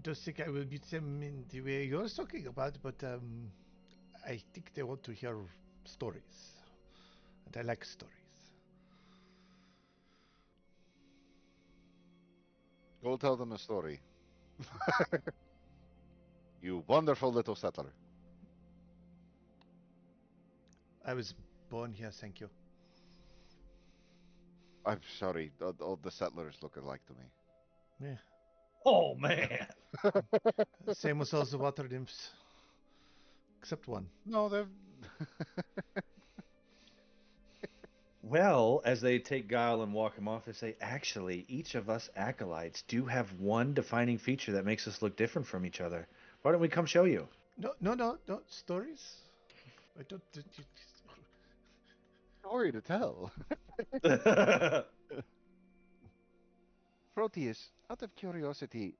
E: don't think I will meet them in the way you're talking about, but I think they want to hear stories. And I like stories.
C: Go tell them a story. You wonderful little settler.
E: I was born here, thank you.
C: I'm sorry, all the settlers look alike to me.
E: Yeah.
B: Oh man!
E: Same with all the water nymphs. Except one.
C: No, they're.
B: Well, as they take Guile and walk him off, they say, actually, each of us acolytes do have one defining feature that makes us look different from each other. Why don't we come show you?
E: No. Stories? I don't.
C: Story to tell. Proteus, out of curiosity,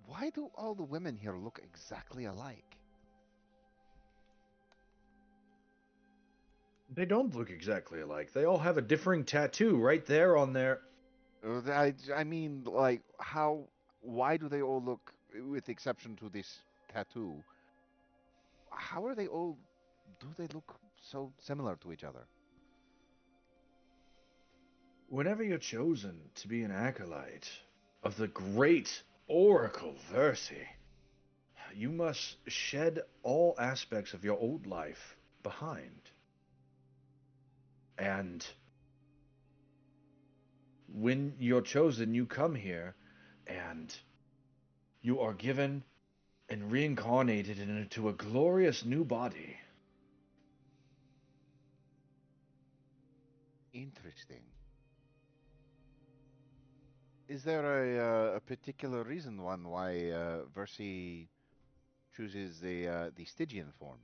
C: why do all the women here look exactly alike?
B: They don't look exactly alike. They all have a differing tattoo right there on their.
C: I mean, like, how? Why do they all look, with the exception to this tattoo? How are they all? Do they look so similar to each other?
B: Whenever you're chosen to be an acolyte of the great Oracle Versi, you must shed all aspects of your old life behind. And when you're chosen, you come here and you are given and reincarnated into a glorious new body.
C: Interesting. Is there a particular reason why Versi chooses the Stygian form?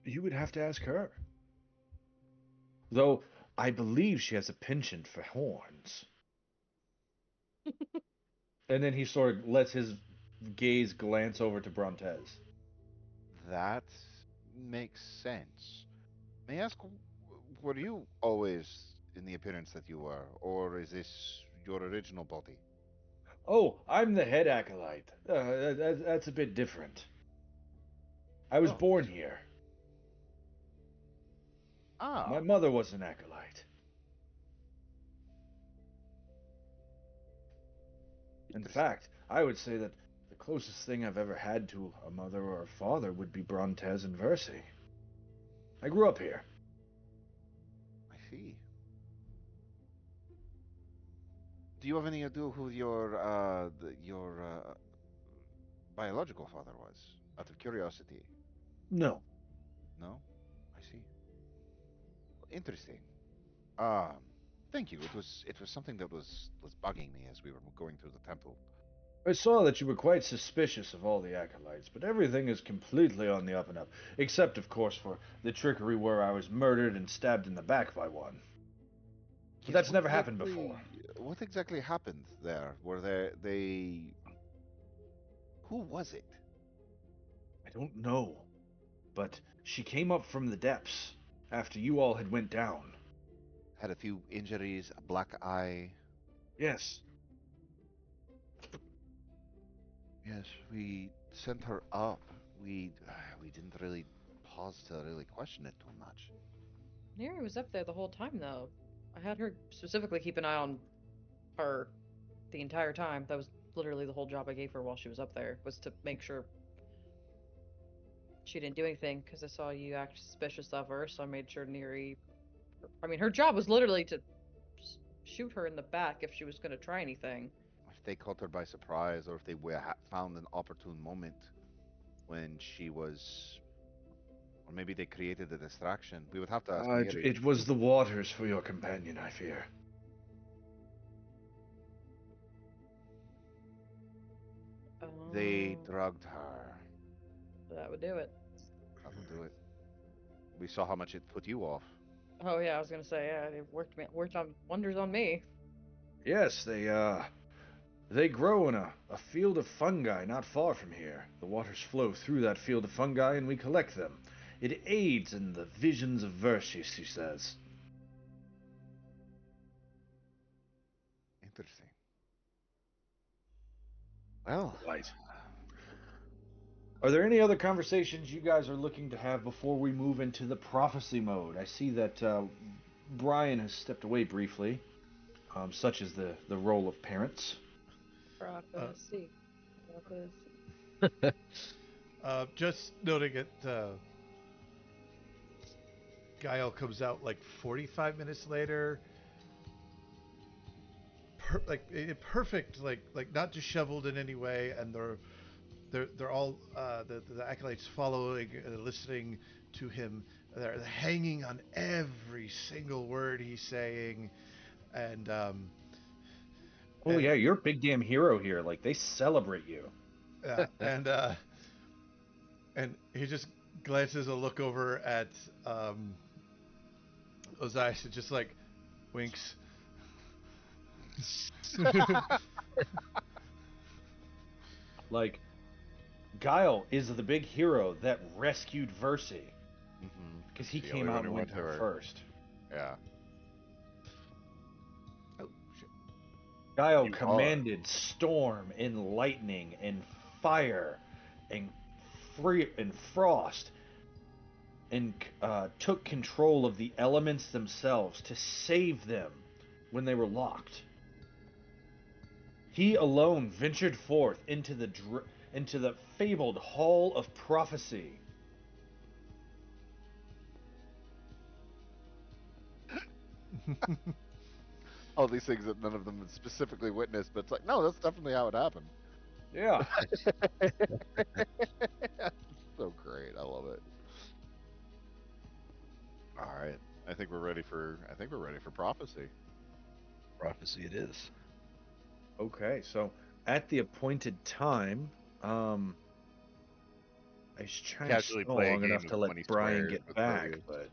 B: You would have to ask her. Though I believe she has a penchant for horns. And then he sort of lets his gaze glance over to Brontes.
C: That makes sense. May I ask, were you always in the appearance that you were, or is this your original body?
B: Oh, I'm the head acolyte. That's a bit different. I was
C: Oh.
B: born here.
C: Ah,
B: My mother was an acolyte. In
C: interesting.
B: fact, I would say that the closest thing I've ever had to a mother or a father would be Brontes and Versi. I grew up here.
C: I see. Do you have any idea who your biological father was? Out of curiosity.
B: No.
C: No? I see. Interesting. Um, Thank you. It was something that was bugging me as we were going through the temple.
B: I saw that you were quite suspicious of all the acolytes, but everything is completely on the up and up. Except, of course, for the trickery where I was murdered and stabbed in the back by one. But
C: Yes,
B: that's never happened before.
C: What exactly happened there? Were they? Who was it?
B: I don't know. But she came up from the depths after you all had went down.
C: Had a few injuries, a black eye.
B: Yes.
C: Yes, we sent her up. We didn't really pause to really question it too much.
F: Neri was up there the whole time, though. I had her specifically keep an eye on her. the entire time. That was literally the whole job I gave her while she was up there, was to make sure she didn't do anything, because I saw you act suspicious of her, so I made sure Neri... I mean, her job was literally to shoot her in the back if she was going to try anything.
C: If they caught her by surprise, or if they found an opportune moment when she was, or maybe they created a distraction, we would have to ask Neri.
B: It was the waters for your companion, I fear.
C: They drugged her.
F: That would do it.
C: That would do it. We saw how much it put you off.
F: Oh yeah, I was gonna say, yeah, it worked on wonders on me.
B: Yes, they grow in a field of fungi not far from here. The waters flow through that field of fungi and we collect them. It aids in the visions of Versis, she says.
C: Interesting. Well,
B: Right. Are there any other conversations you guys are looking to have before we move into the prophecy mode? I see that Brian has stepped away briefly, such as the role of parents.
F: Prophecy.
E: Just noting it, Geil comes out like 45 minutes later. Perfect, like not disheveled in any way, and they're all the acolytes following and listening to him. They're hanging on every single word he's saying, and
B: yeah, you're a big damn hero here. Like, they celebrate you.
E: Yeah, and he just glances a look over at Ozais and just like winks.
B: Like, Geil is the big hero that rescued Versi. Because he came out and went there first.
C: Yeah.
E: Oh, shit.
B: Geil commanded storm and lightning and fire and frost and took control of the elements themselves to save them when they were locked. He alone ventured forth into the fabled Hall of Prophecy.
G: All these things that none of them had specifically witnessed, but it's like, no, that's definitely how it happened.
B: Yeah.
G: So great. I love it. All right. I think we're ready for prophecy.
D: Prophecy it is.
B: Okay, so at the appointed time, I was trying to stall long enough to let Brian get back, but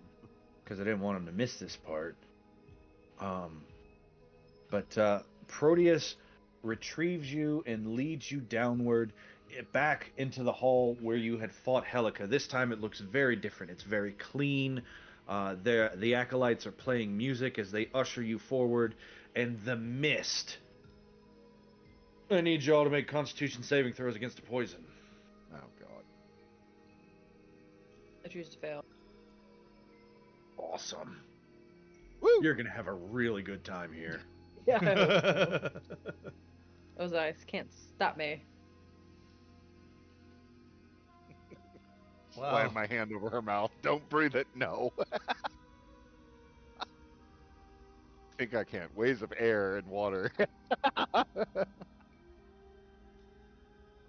B: because I didn't want him to miss this part. But Proteus retrieves you and leads you downward back into the hall where you had fought Helica. This time it looks very different. It's very clean. The acolytes are playing music as they usher you forward, and the mist. I need y'all to make Constitution saving throws against a poison.
G: Oh God.
F: I choose to fail.
B: Awesome.
G: Woo!
B: You're gonna have a really good time here.
F: Yeah. I hope so. Those eyes can't stop me.
E: Wow.
G: Slam my hand over her mouth. Don't breathe it. No. I think I can't. Waves of air and water.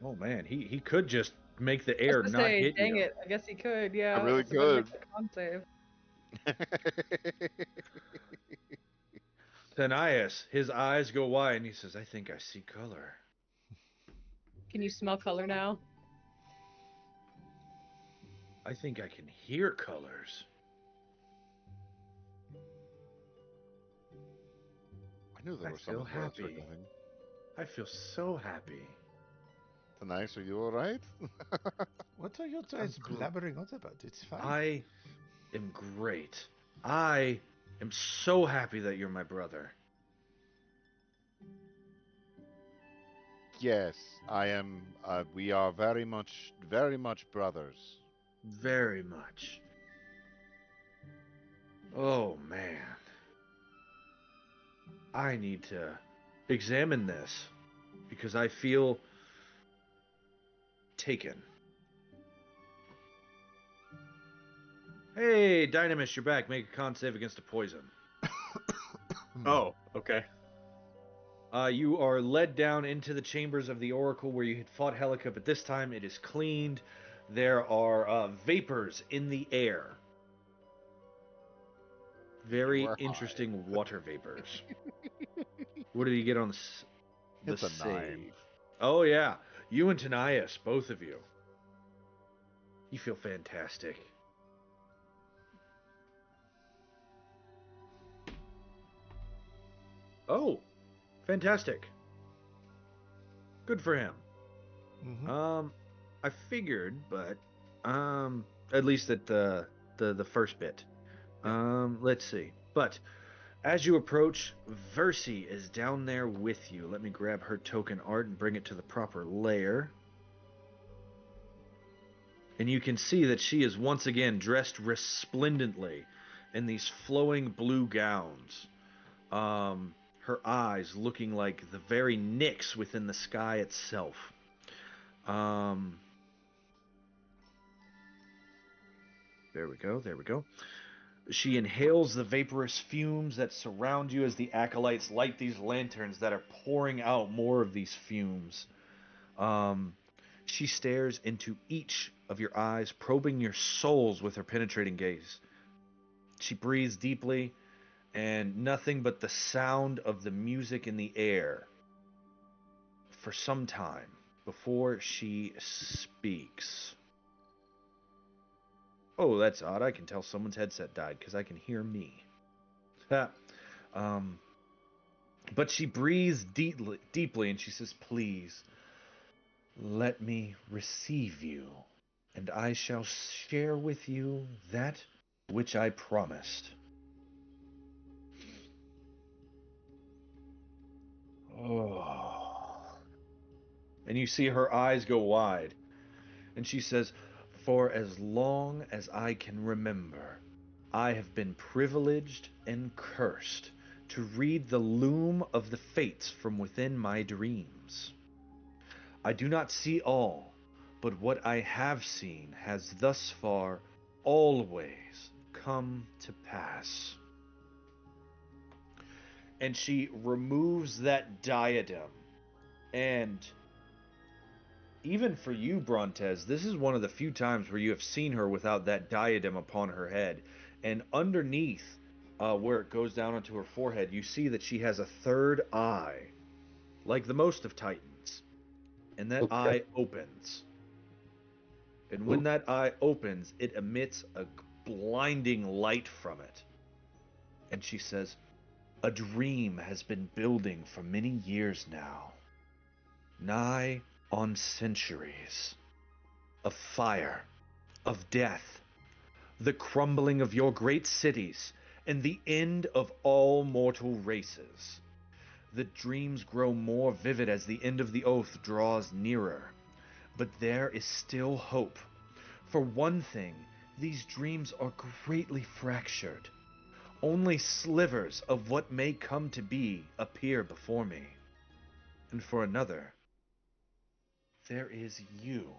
B: Oh man, he could just make the air not hit
F: dang
B: you.
F: it, I guess he could, yeah.
G: I really
F: So gotta make
G: could.
F: the con save.
B: Dynemys, his eyes go wide and he says, I think I see color.
F: Can you smell color now?
B: I think I can hear colors.
G: I knew there
B: I
G: was
B: feel
G: something
B: happy.
G: circling.
B: I feel so happy.
G: Nice. Are you all right?
E: What are you guys blabbering on about? It's fine.
B: I am great. I am so happy that you're my brother.
G: Yes, I am. We are very much brothers.
B: Very much. Oh man. I need to examine this because I feel taken. Hey, Dynemys, you're back. Make a con save against a poison.
A: Oh, okay.
B: You are led down into the chambers of the Oracle where you had fought Helica, but this time it is cleaned. There are vapors in the air. Very interesting water vapors. What did you get on the
G: It's a
B: save?
G: 9.
B: Oh, yeah. You and Dynemys, both of you. You feel fantastic. Oh, fantastic. Good for him.
E: Mm-hmm.
B: I figured, but at least at the first bit. Let's see. But as you approach, Versi is down there with you. Let me grab her token art and bring it to the proper layer. And you can see that she is once again dressed resplendently in these flowing blue gowns. Her eyes looking like the very Nyx within the sky itself. There we go, there we go. She inhales the vaporous fumes that surround you as the acolytes light these lanterns that are pouring out more of these fumes. She stares into each of your eyes, probing your souls with her penetrating gaze. She breathes deeply, and nothing but the sound of the music in the air for some time before she speaks. Oh, that's odd. I can tell someone's headset died because I can hear me. But she breathes deeply and she says, "Please, let me receive you, and I shall share with you that which I promised." Oh. And you see her eyes go wide. And she says, "For as long as I can remember, I have been privileged and cursed to read the loom of the fates from within my dreams. I do not see all, but what I have seen has thus far always come to pass." And she removes that diadem. And even for you, Brontes, this is one of the few times where you have seen her without that diadem upon her head. And underneath, where it goes down onto her forehead, you see that she has a third eye, like the most of Titans. And that eye opens. And when that eye opens, it emits a blinding light from it. And she says, "A dream has been building for many years now, nigh on centuries, of fire, of death, the crumbling of your great cities, and the end of all mortal races. The dreams grow more vivid as the end of the oath draws nearer. But there is still hope. For one thing, these dreams are greatly fractured. Only slivers of what may come to be appear before me. And for another, there is you.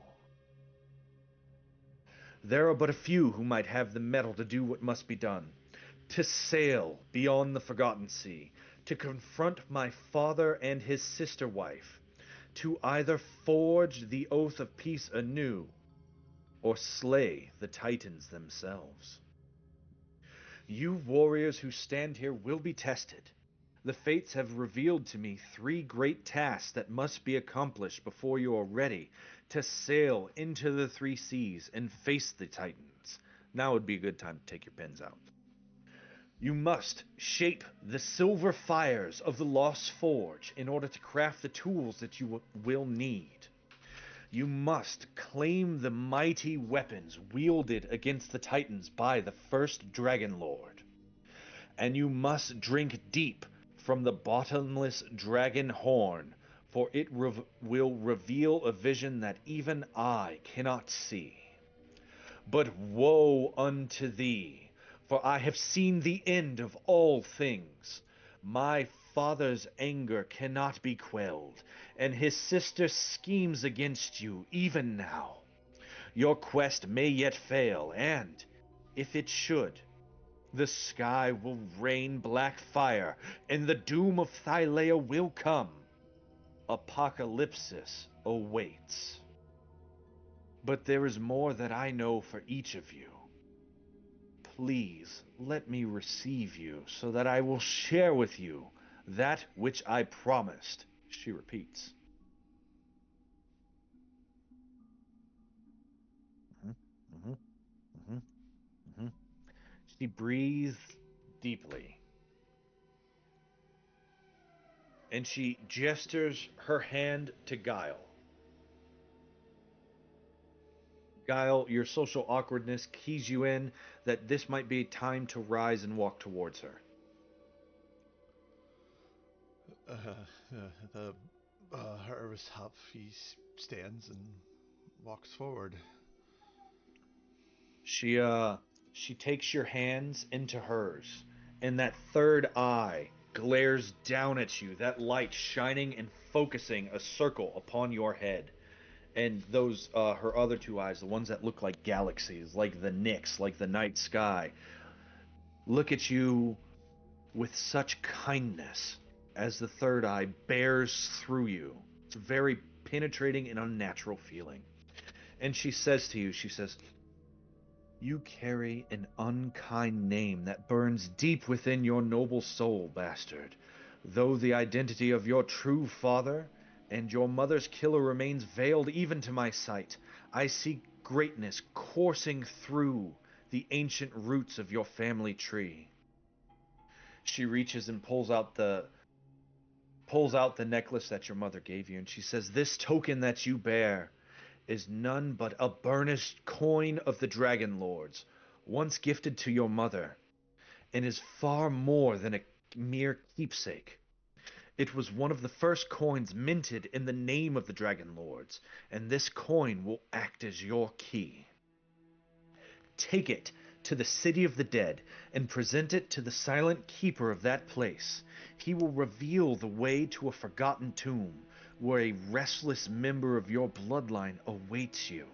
B: There are but a few who might have the mettle to do what must be done. To sail beyond the Forgotten Sea, to confront my father and his sister wife, to either forge the oath of peace anew, or slay the Titans themselves. You warriors who stand here will be tested. The fates have revealed to me 3 great tasks that must be accomplished before you are ready to sail into the 3 seas and face the Titans. Now would be a good time to take your pens out. You must shape the silver fires of the Lost Forge in order to craft the tools that you will need. You must claim the mighty weapons wielded against the Titans by the first Dragonlord. And you must drink deep from the bottomless dragon horn, for it will reveal a vision that even I cannot see. But woe unto thee, for I have seen the end of all things. My father's anger cannot be quelled, and his sister schemes against you even now. Your quest may yet fail, and, if it should, the sky will rain black fire, and the doom of Thylea will come. Apocalypsis awaits. But there is more that I know for each of you. Please let me receive you, so that I will share with you that which I promised, she repeats. Mm-hmm, mm-hmm, mm-hmm. She breathes deeply. And she gestures her hand to Geil. Geil, your social awkwardness keys you in that this might be time to rise and walk towards her.
E: Hervis Hup, he stands and walks forward.
B: She takes your hands into hers, and that third eye glares down at you, that light shining and focusing a circle upon your head. And those, her other two eyes, the ones that look like galaxies, like the Nyx, like the night sky, look at you with such kindness as the third eye bears through you. It's a very penetrating and unnatural feeling. And she says to you, she says, "You carry an unkind name that burns deep within your noble soul, bastard. Though the identity of your true father and your mother's killer remains veiled even to my sight, I see greatness coursing through the ancient roots of your family tree." She reaches and pulls out the necklace that your mother gave you, and she says, "This token that you bear is none but a burnished coin of the Dragonlords, once gifted to your mother, and is far more than a mere keepsake. It was one of the first coins minted in the name of the Dragonlords, and this coin will act as your key. Take it to the city of the dead and present it to the silent keeper of that place. He will reveal the way to a forgotten tomb, where a restless member of your bloodline awaits you.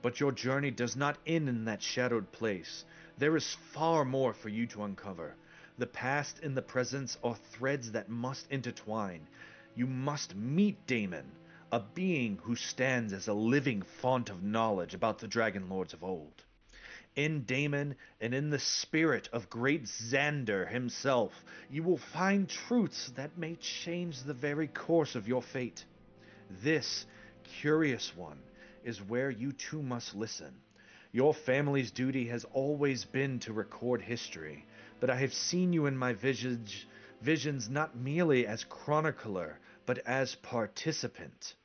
B: But your journey does not end in that shadowed place. There is far more for you to uncover. The past and the present are threads that must intertwine. You must meet Damon, a being who stands as a living font of knowledge about the Dragonlords of old. In Damon and in the spirit of great Xander himself, you will find truths that may change the very course of your fate. This, curious one, is where you too must listen. Your family's duty has always been to record history, but I have seen you in my visions not merely as chronicler, but as participant.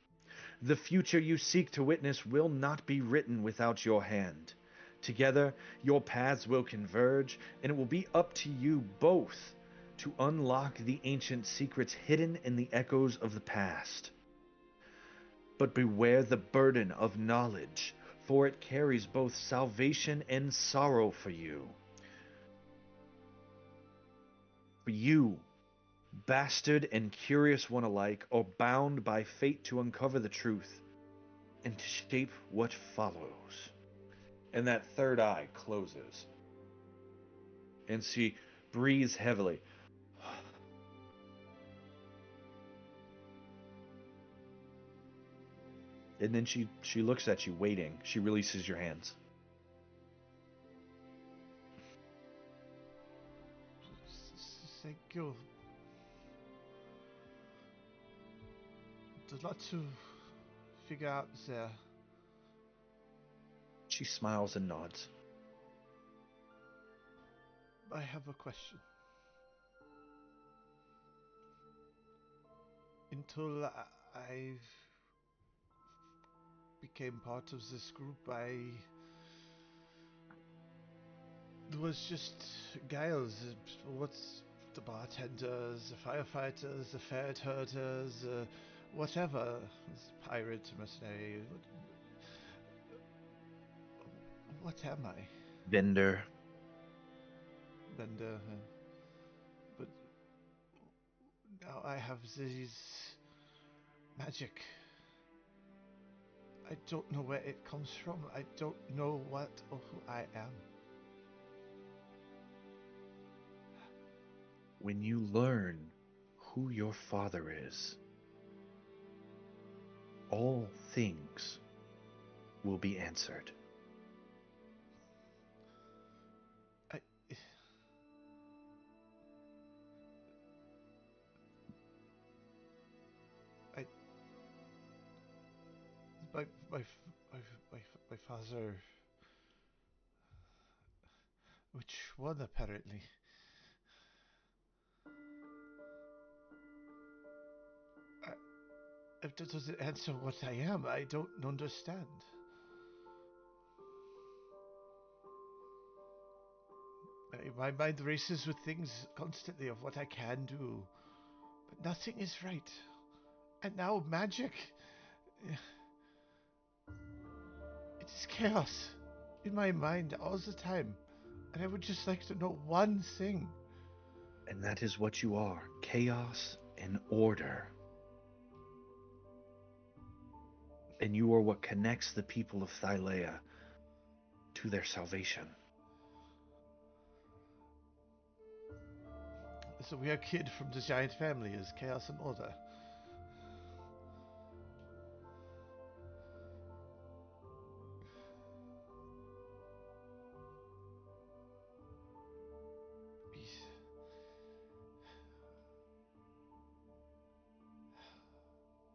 B: The future you seek to witness will not be written without your hand. Together, your paths will converge, and it will be up to you both to unlock the ancient secrets hidden in the echoes of the past. But beware the burden of knowledge, for it carries both salvation and sorrow for you. For you, bastard and curious one alike, are bound by fate to uncover the truth and to shape what follows." And that third eye closes. And she breathes heavily. And then she looks at you, waiting. She releases your hands.
E: Thank you. There's a lot to figure out there.
B: She smiles and nods.
E: I have a question. Until I became part of this group, there was just Geil, what's the bartenders, the firefighters, the ferret herders, whatever, pirate, mercenary. What am I?
B: Vendor.
E: But Now I have this magic. I don't know where it comes from. I don't know what or who I am.
B: When you learn who your father is, all things will be answered. My father. Which one, apparently? That doesn't answer what I am. I don't understand. My mind races with things constantly of what I can do, but nothing is right. And now magic. It is chaos in my mind all the time. And I would just like to know one thing. And that is what you are. Chaos and order. And you are what connects the people of Thylea to their salvation.
E: So we are kid from the giant family is chaos and order.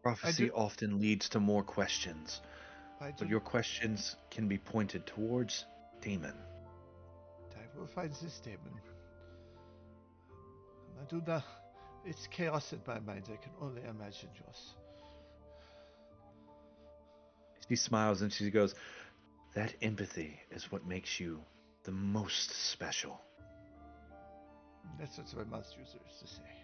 B: Prophecy often leads to more questions, but your questions can be pointed towards Damon.
E: I will find this Damon. I do not. It's chaos in my mind. I can only imagine yours.
B: She smiles and she goes, "That empathy is what makes you the most special."
E: That's what my mouth user used to say.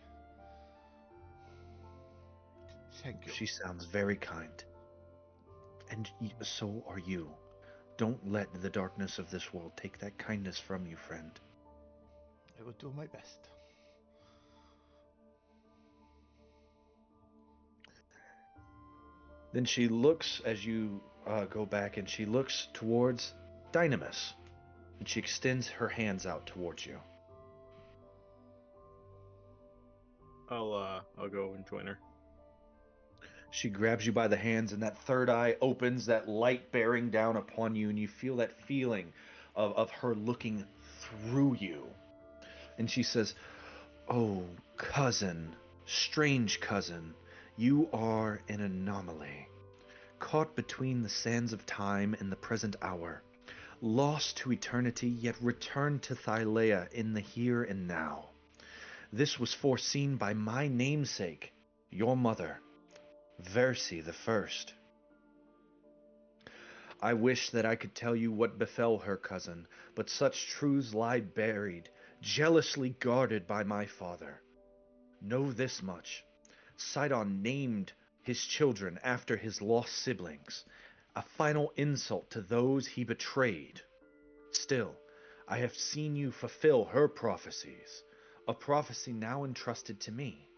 E: Thank you.
B: She sounds very kind. And so are you. Don't let the darkness of this world take that kindness from you, friend.
E: I will do my best.
B: Then she looks as you go back, and she looks towards Dynemys, and she extends her hands out towards you.
A: I'll go and join her.
B: She grabs you by the hands, and that third eye opens, that light bearing down upon you, and you feel that feeling of her looking through you. And she says, "Oh, cousin, strange cousin, you are an anomaly, caught between the sands of time and the present hour, lost to eternity, yet returned to Thylea in the here and now. This was foreseen by my namesake, your mother, Versi the First. I wish that I could tell you what befell her, cousin, but such truths lie buried, jealously guarded by my father. Know this much. Sydon named his children after his lost siblings, a final insult to those he betrayed. Still, I have seen you fulfill her prophecies, a prophecy now entrusted to me.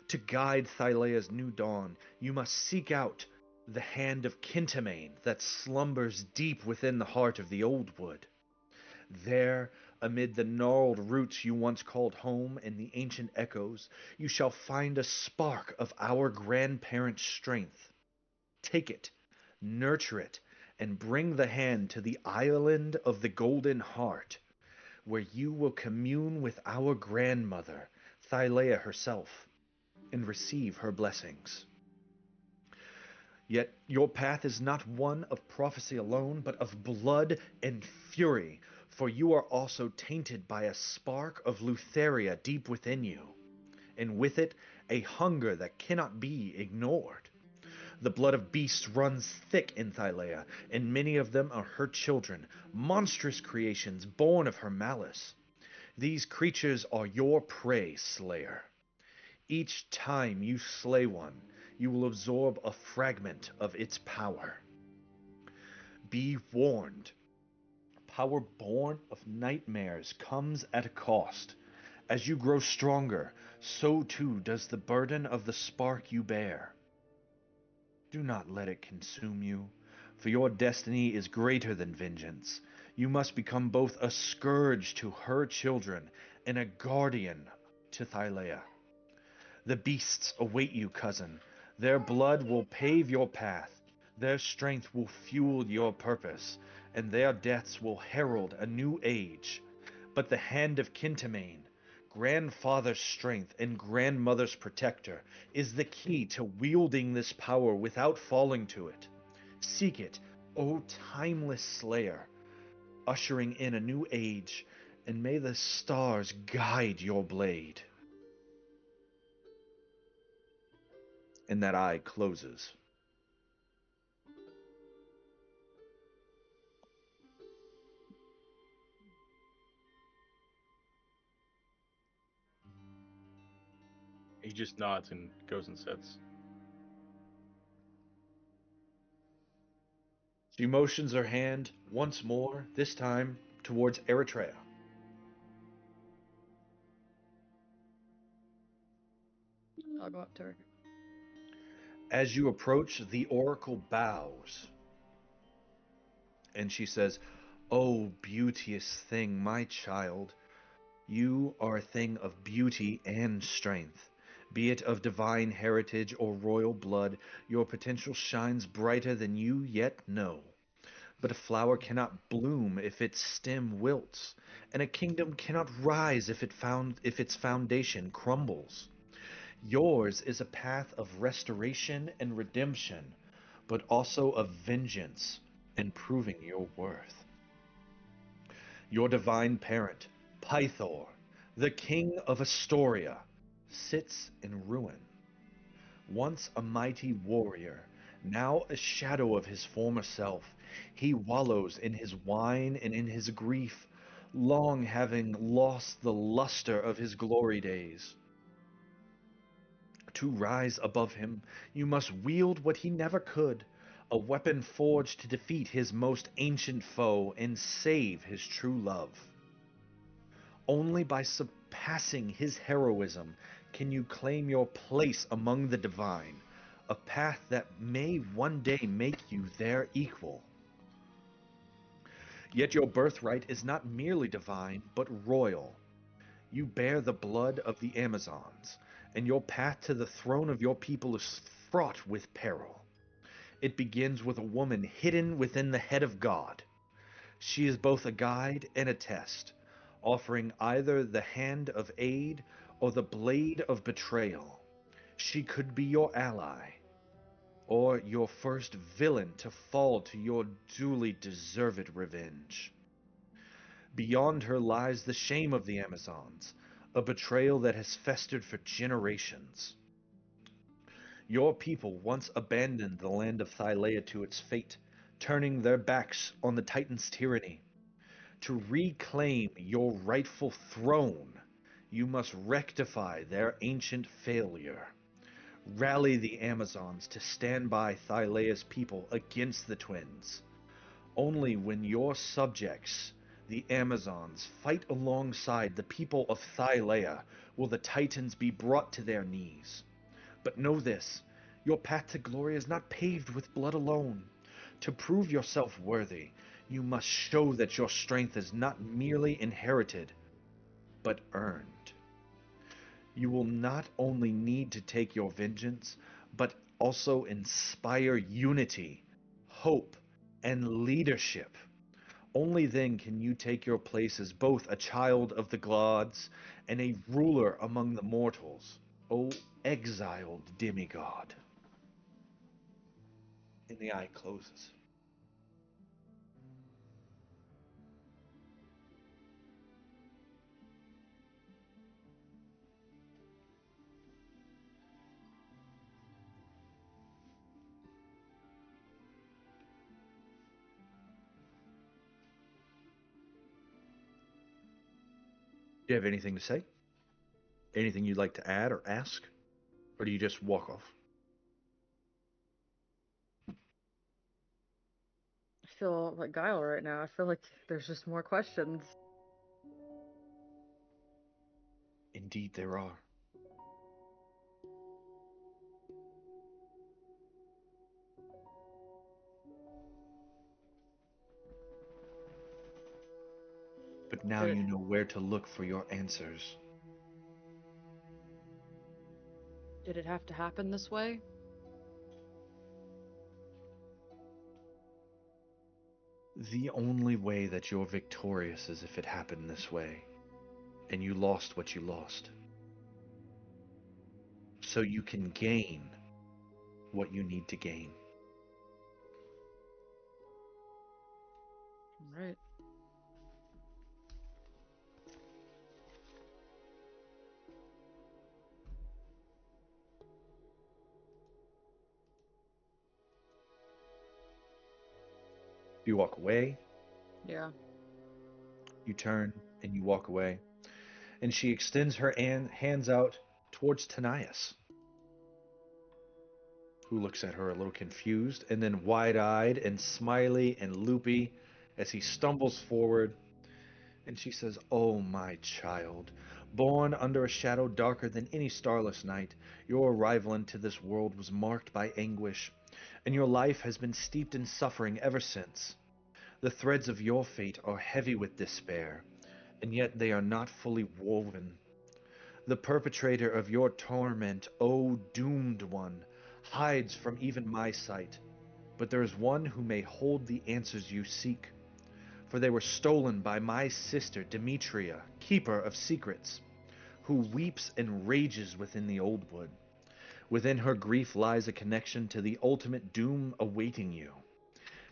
B: To guide Thylea's new dawn, you must seek out the hand of Kintamane that slumbers deep within the heart of the old wood. There, amid the gnarled roots you once called home and the ancient echoes, you shall find a spark of our grandparents' strength. Take it, nurture it, and bring the hand to the island of the Golden Heart, where you will commune with our grandmother, Thylea herself, and receive her blessings. Yet your path is not one of prophecy alone, but of blood and fury, for you are also tainted by a spark of Lutheria deep within you, and with it a hunger that cannot be ignored. The blood of beasts runs thick in Thylea, and many of them are her children, monstrous creations born of her malice. These creatures are your prey, Slayer. Each time you slay one, you will absorb a fragment of its power. Be warned. Power born of nightmares comes at a cost, As you grow stronger, so too does the burden of the spark you bear. Do not let it consume you, for your destiny is greater than vengeance. You must become both a scourge to her children and a guardian to Thylea. The beasts await you, cousin. Their blood will pave your path, their strength will fuel your purpose, and their deaths will herald a new age. But the hand of Kintamane, grandfather's strength and grandmother's protector, is the key to wielding this power without falling to it. Seek it, O timeless slayer, ushering in a new age, and may the stars guide your blade. And that eye closes.
A: He just nods and goes and sits.
B: She motions her hand once more, this time towards Eretria.
F: I'll go up to her.
B: As you approach, the oracle bows, and she says, "O beauteous thing, my child, you are a thing of beauty and strength. Be it of divine heritage or royal blood, your potential shines brighter than you yet know. But a flower cannot bloom if its stem wilts, and a kingdom cannot rise if its foundation crumbles. Yours is a path of restoration and redemption, but also of vengeance and proving your worth. Your divine parent, Pythor, the king of Astoria, sits in ruin. Once a mighty warrior, now a shadow of his former self, he wallows in his wine and in his grief, long having lost the luster of his glory days. To rise above him, you must wield what he never could, a weapon forged to defeat his most ancient foe and save his true love. Only by surpassing his heroism can you claim your place among the divine, a path that may one day make you their equal. Yet your birthright is not merely divine, but royal. You bear the blood of the Amazons, and your path to the throne of your people is fraught with peril. It begins with a woman hidden within the head of God. She is both a guide and a test, offering either the hand of aid or the blade of betrayal. She could be your ally, or your first villain to fall to your duly deserved revenge. Beyond her lies the shame of the Amazons, a betrayal that has festered for generations. Your people once abandoned the land of Thylea to its fate, turning their backs on the Titan's tyranny. To reclaim your rightful throne, you must rectify their ancient failure. Rally the Amazons to stand by Thylea's people against the twins. Only when your subjects, the Amazons, fight alongside the people of Thylea will the Titans be brought to their knees. But know this, your path to glory is not paved with blood alone. To prove yourself worthy, you must show that your strength is not merely inherited, but earned. You will not only need to take your vengeance, but also inspire unity, hope, and leadership. Only then can you take your place as both a child of the gods and a ruler among the mortals, O exiled demigod. And the eye closes. Do you have anything to say? Anything you'd like to add or ask? Or do you just walk off?
F: I feel like Geil right now. I feel like there's just more questions.
B: Indeed there are. But now you know where to look for your answers.
F: Did it have to happen this way?
B: The only way that you're victorious is if it happened this way, and you lost what you lost. So you can gain what you need to gain.
F: Right.
B: You walk away,
F: Yeah.
B: you turn, and you walk away. And she extends her hands out towards Dynemys, who looks at her a little confused, and then wide-eyed and smiley and loopy as he stumbles forward. And she says, "Oh, my child, born under a shadow darker than any starless night, your arrival into this world was marked by anguish, and your life has been steeped in suffering ever since. The threads of your fate are heavy with despair, and yet they are not fully woven. The perpetrator of your torment, O doomed one, hides from even my sight, but there is one who may hold the answers you seek. For they were stolen by my sister Demetria, keeper of secrets, who weeps and rages within the old wood. Within her grief lies a connection to the ultimate doom awaiting you.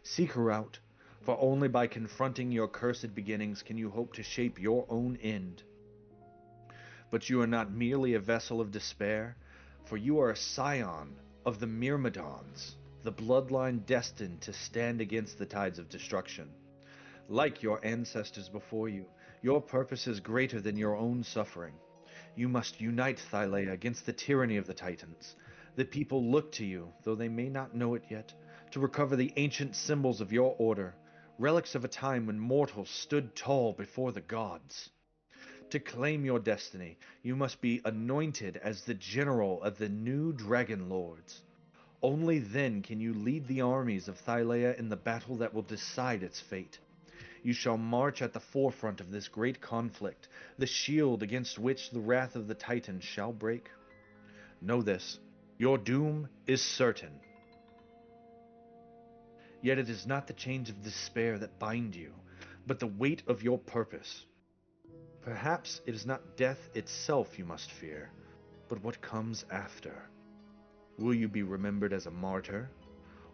B: Seek her out, for only by confronting your cursed beginnings can you hope to shape your own end. But you are not merely a vessel of despair, for you are a scion of the Myrmidons, the bloodline destined to stand against the tides of destruction. Like your ancestors before you, your purpose is greater than your own suffering. You must unite Thylea against the tyranny of the Titans. The people look to you, though they may not know it yet, to recover the ancient symbols of your order, relics of a time when mortals stood tall before the gods. To claim your destiny, you must be anointed as the general of the new Dragonlords. Only then can you lead the armies of Thylea in the battle that will decide its fate. You shall march at the forefront of this great conflict, the shield against which the wrath of the Titans shall break. Know this, your doom is certain. Yet it is not the chains of despair that bind you, but the weight of your purpose. Perhaps it is not death itself you must fear, but what comes after. Will you be remembered as a martyr,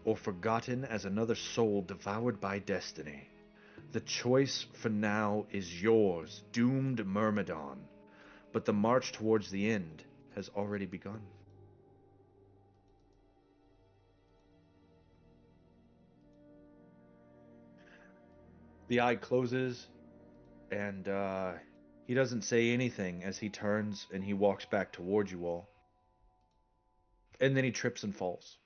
B: or forgotten as another soul devoured by destiny? The choice for now is yours, doomed Myrmidon, but the march towards the end has already begun. The eye closes, and he doesn't say anything as he turns and he walks back towards you all. And then he trips and falls.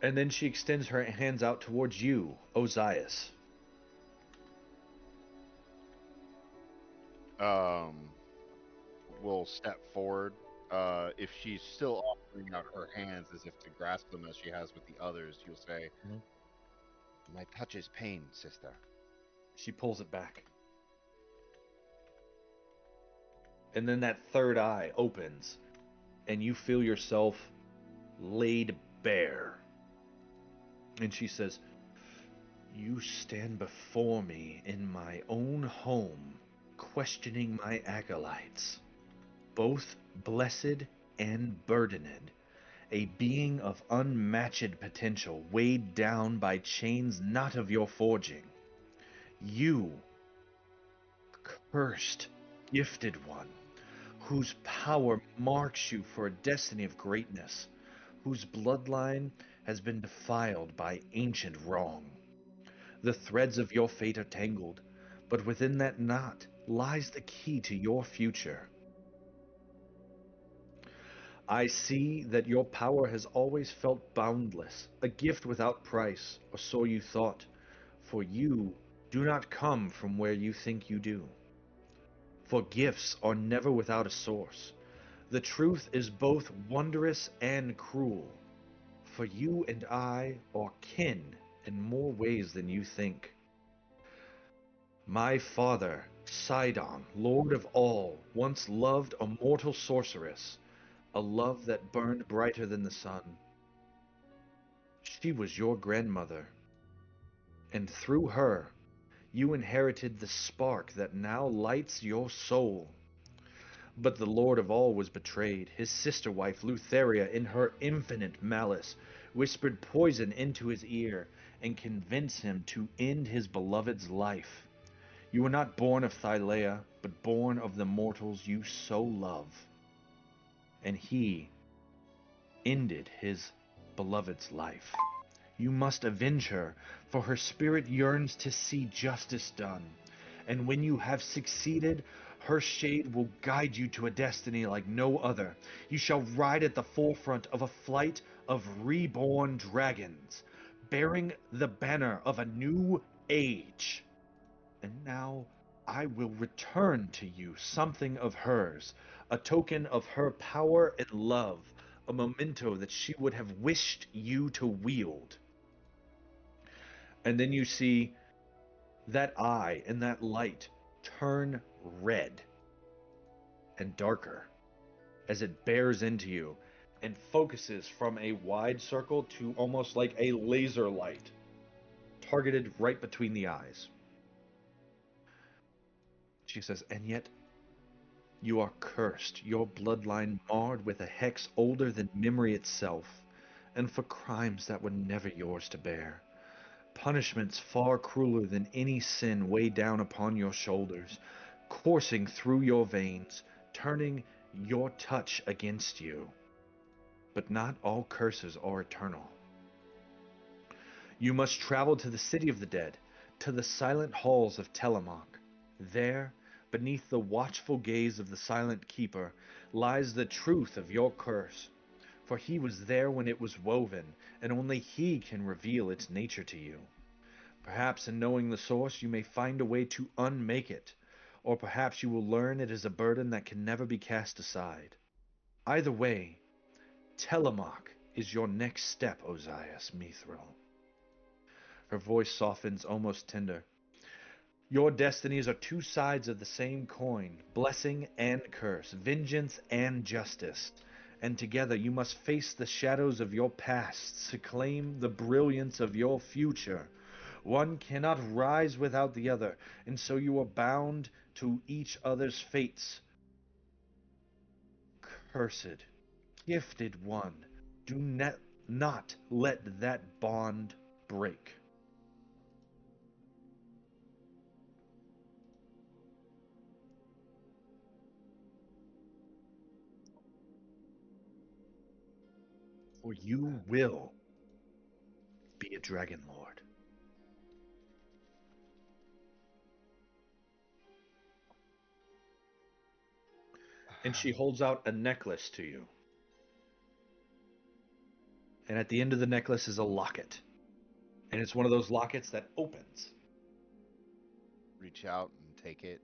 B: And then she extends her hands out towards you, Ozais.
G: Will step forward. If she's still offering out her hands as if to grasp them as she has with the others, you'll say,
C: My touch is pain, sister.
B: She pulls it back. And then that third eye opens, and you feel yourself laid bare. And she says, You stand before me in my own home, questioning my acolytes, both blessed and burdened, a being of unmatched potential, weighed down by chains not of your forging. You, cursed, gifted one, whose power marks you for a destiny of greatness, whose bloodline has been defiled by ancient wrong. The threads of your fate are tangled, but within that knot lies the key to your future. I see that your power has always felt boundless, a gift without price, or so you thought, for you do not come from where you think you do. For gifts are never without a source. The truth is both wondrous and cruel. For you and I are kin in more ways than you think. My father, Sydon, lord of all, once loved a mortal sorceress, a love that burned brighter than the sun. She was your grandmother, and through her, you inherited the spark that now lights your soul. But the Lord of all was betrayed. His sister wife, Lutheria, in her infinite malice, whispered poison into his ear and convinced him to end his beloved's life. You were not born of Thylea, but born of the mortals you so love. And he ended his beloved's life. You must avenge her, for her spirit yearns to see justice done. And when you have succeeded, her shade will guide you to a destiny like no other. You shall ride at the forefront of a flight of reborn dragons, bearing the banner of a new age. And now I will return to you something of hers, a token of her power and love, a memento that she would have wished you to wield. And then you see that eye and that light turn red and darker as it bears into you and focuses from a wide circle to almost like a laser light, targeted right between the eyes. She says, and yet you are cursed, your bloodline marred with a hex older than memory itself, and for crimes that were never yours to bear. Punishments far crueler than any sin weigh down upon your shoulders, coursing through your veins, turning your touch against you. But not all curses are eternal. You must travel to the city of the dead, to the silent halls of Telemach. There, beneath the watchful gaze of the silent keeper, lies the truth of your curse. For he was there when it was woven, and only he can reveal its nature to you. Perhaps in knowing the source you may find a way to unmake it, or perhaps you will learn it is a burden that can never be cast aside. Either way, Telemach is your next step, Ozais Mithril. Her voice softens, almost tender. Your destinies are two sides of the same coin, blessing and curse, vengeance and justice. And together you must face the shadows of your past to claim the brilliance of your future. One cannot rise without the other, and so you are bound to each other's fates. Cursed, gifted one, do not let that bond break. Or you will be a Dragonlord. And she holds out a necklace to you. And at the end of the necklace is a locket. And it's one of those lockets that opens.
G: Reach out and take it.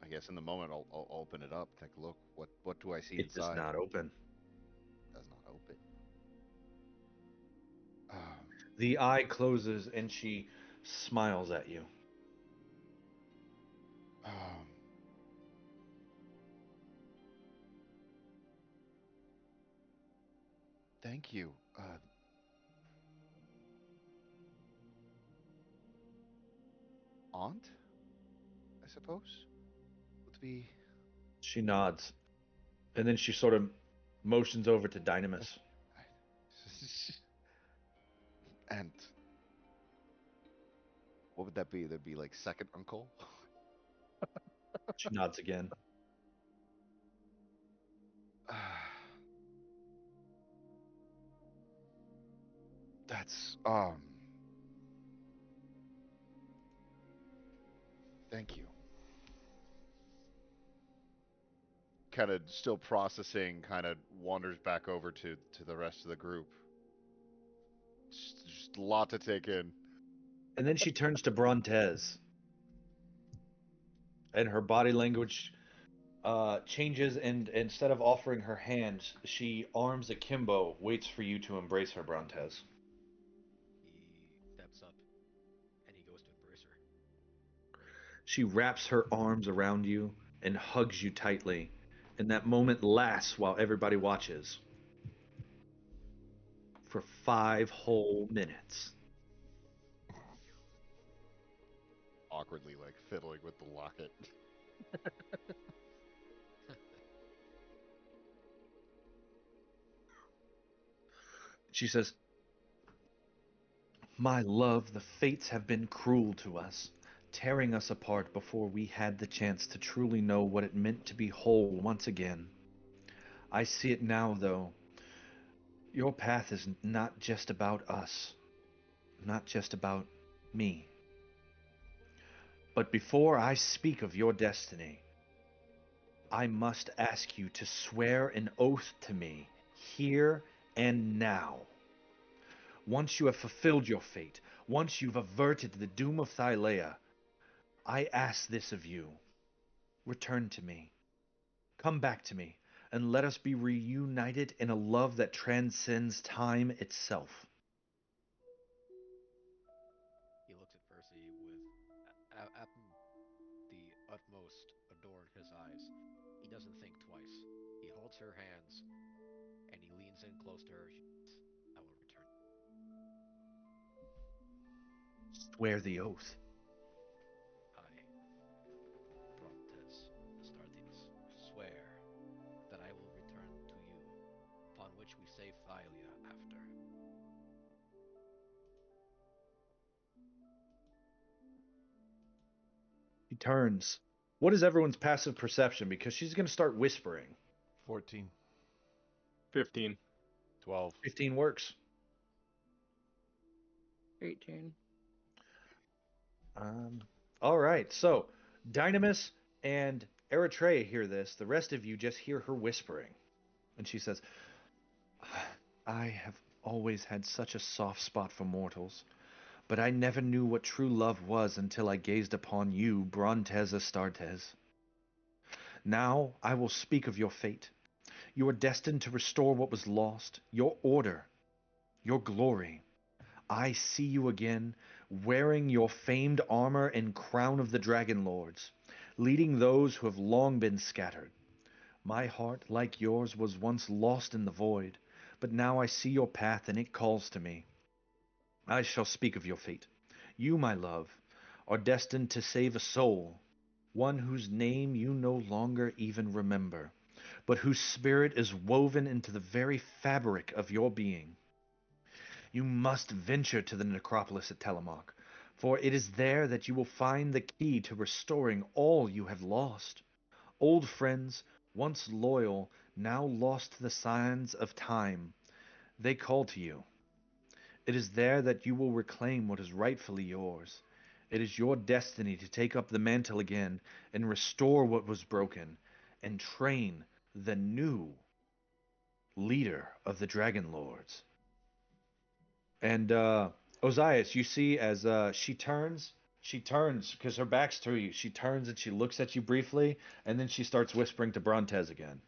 G: I guess in the moment I'll open it up, take a look. What do I see
B: It
G: inside?
B: does not open.
G: Does not open.
B: The eye closes and she smiles at you.
G: Thank you. Aunt, I suppose, would be.
B: She nods. And then she sort of motions over to Dynemys.
G: And what would that be? That'd be like second uncle?
B: She nods again.
G: That's thank you. Kind of still processing, kind of wanders back over to the rest of the group. Just a lot to take in.
B: And then she turns to Brontes. And her body language changes, and instead of offering her hand, she arms akimbo, waits for you to embrace her, Brontes.
D: He steps up and he goes to embrace her.
B: She wraps her arms around you and hugs you tightly, and that moment lasts while everybody watches. For 5 whole minutes.
G: Awkwardly, like, fiddling with the locket.
B: She says, "My love, the fates have been cruel to us, tearing us apart before we had the chance to truly know what it meant to be whole once again. I see it now, though. Your path is not just about us, not just about me. But before I speak of your destiny, I must ask you to swear an oath to me, here and now. Once you have fulfilled your fate, once you've averted the doom of Thylea, I ask this of you. Return to me. Come back to me, and let us be reunited in a love that transcends time itself."
D: He looks at Percy with the utmost adore in his eyes. He doesn't think twice. He holds her hands and he leans in close to her. I will return.
B: Swear the oath.
D: I, Brontes Astartes, swear that I will return to you, upon which we save Thylia after.
B: He turns. What is everyone's passive perception? Because she's going to start whispering.
E: 14.
A: 15.
G: 12.
B: 15 works.
F: 18.
B: All right. So, Dynemys and Eretria hear this. The rest of you just hear her whispering. And she says, "I have always had such a soft spot for mortals, but I never knew what true love was until I gazed upon you, Brontes Astartes. Now I will speak of your fate. You are destined to restore what was lost, your order, your glory. I see you again, wearing your famed armor and crown of the Dragonlords, leading those who have long been scattered. My heart, like yours, was once lost in the void, but now I see your path and it calls to me. I shall speak of your fate. You, my love, are destined to save a soul, one whose name you no longer even remember, but whose spirit is woven into the very fabric of your being. You must venture to the necropolis at Telemark, for it is there that you will find the key to restoring all you have lost. Old friends, once loyal, now lost to the sands of time, they call to you. It is there that you will reclaim what is rightfully yours. It is your destiny to take up the mantle again and restore what was broken and train the new leader of the Dragonlords." And Ozais, you see as she turns because her back's to you. She turns and she looks at you briefly, and then she starts whispering to Brontes again.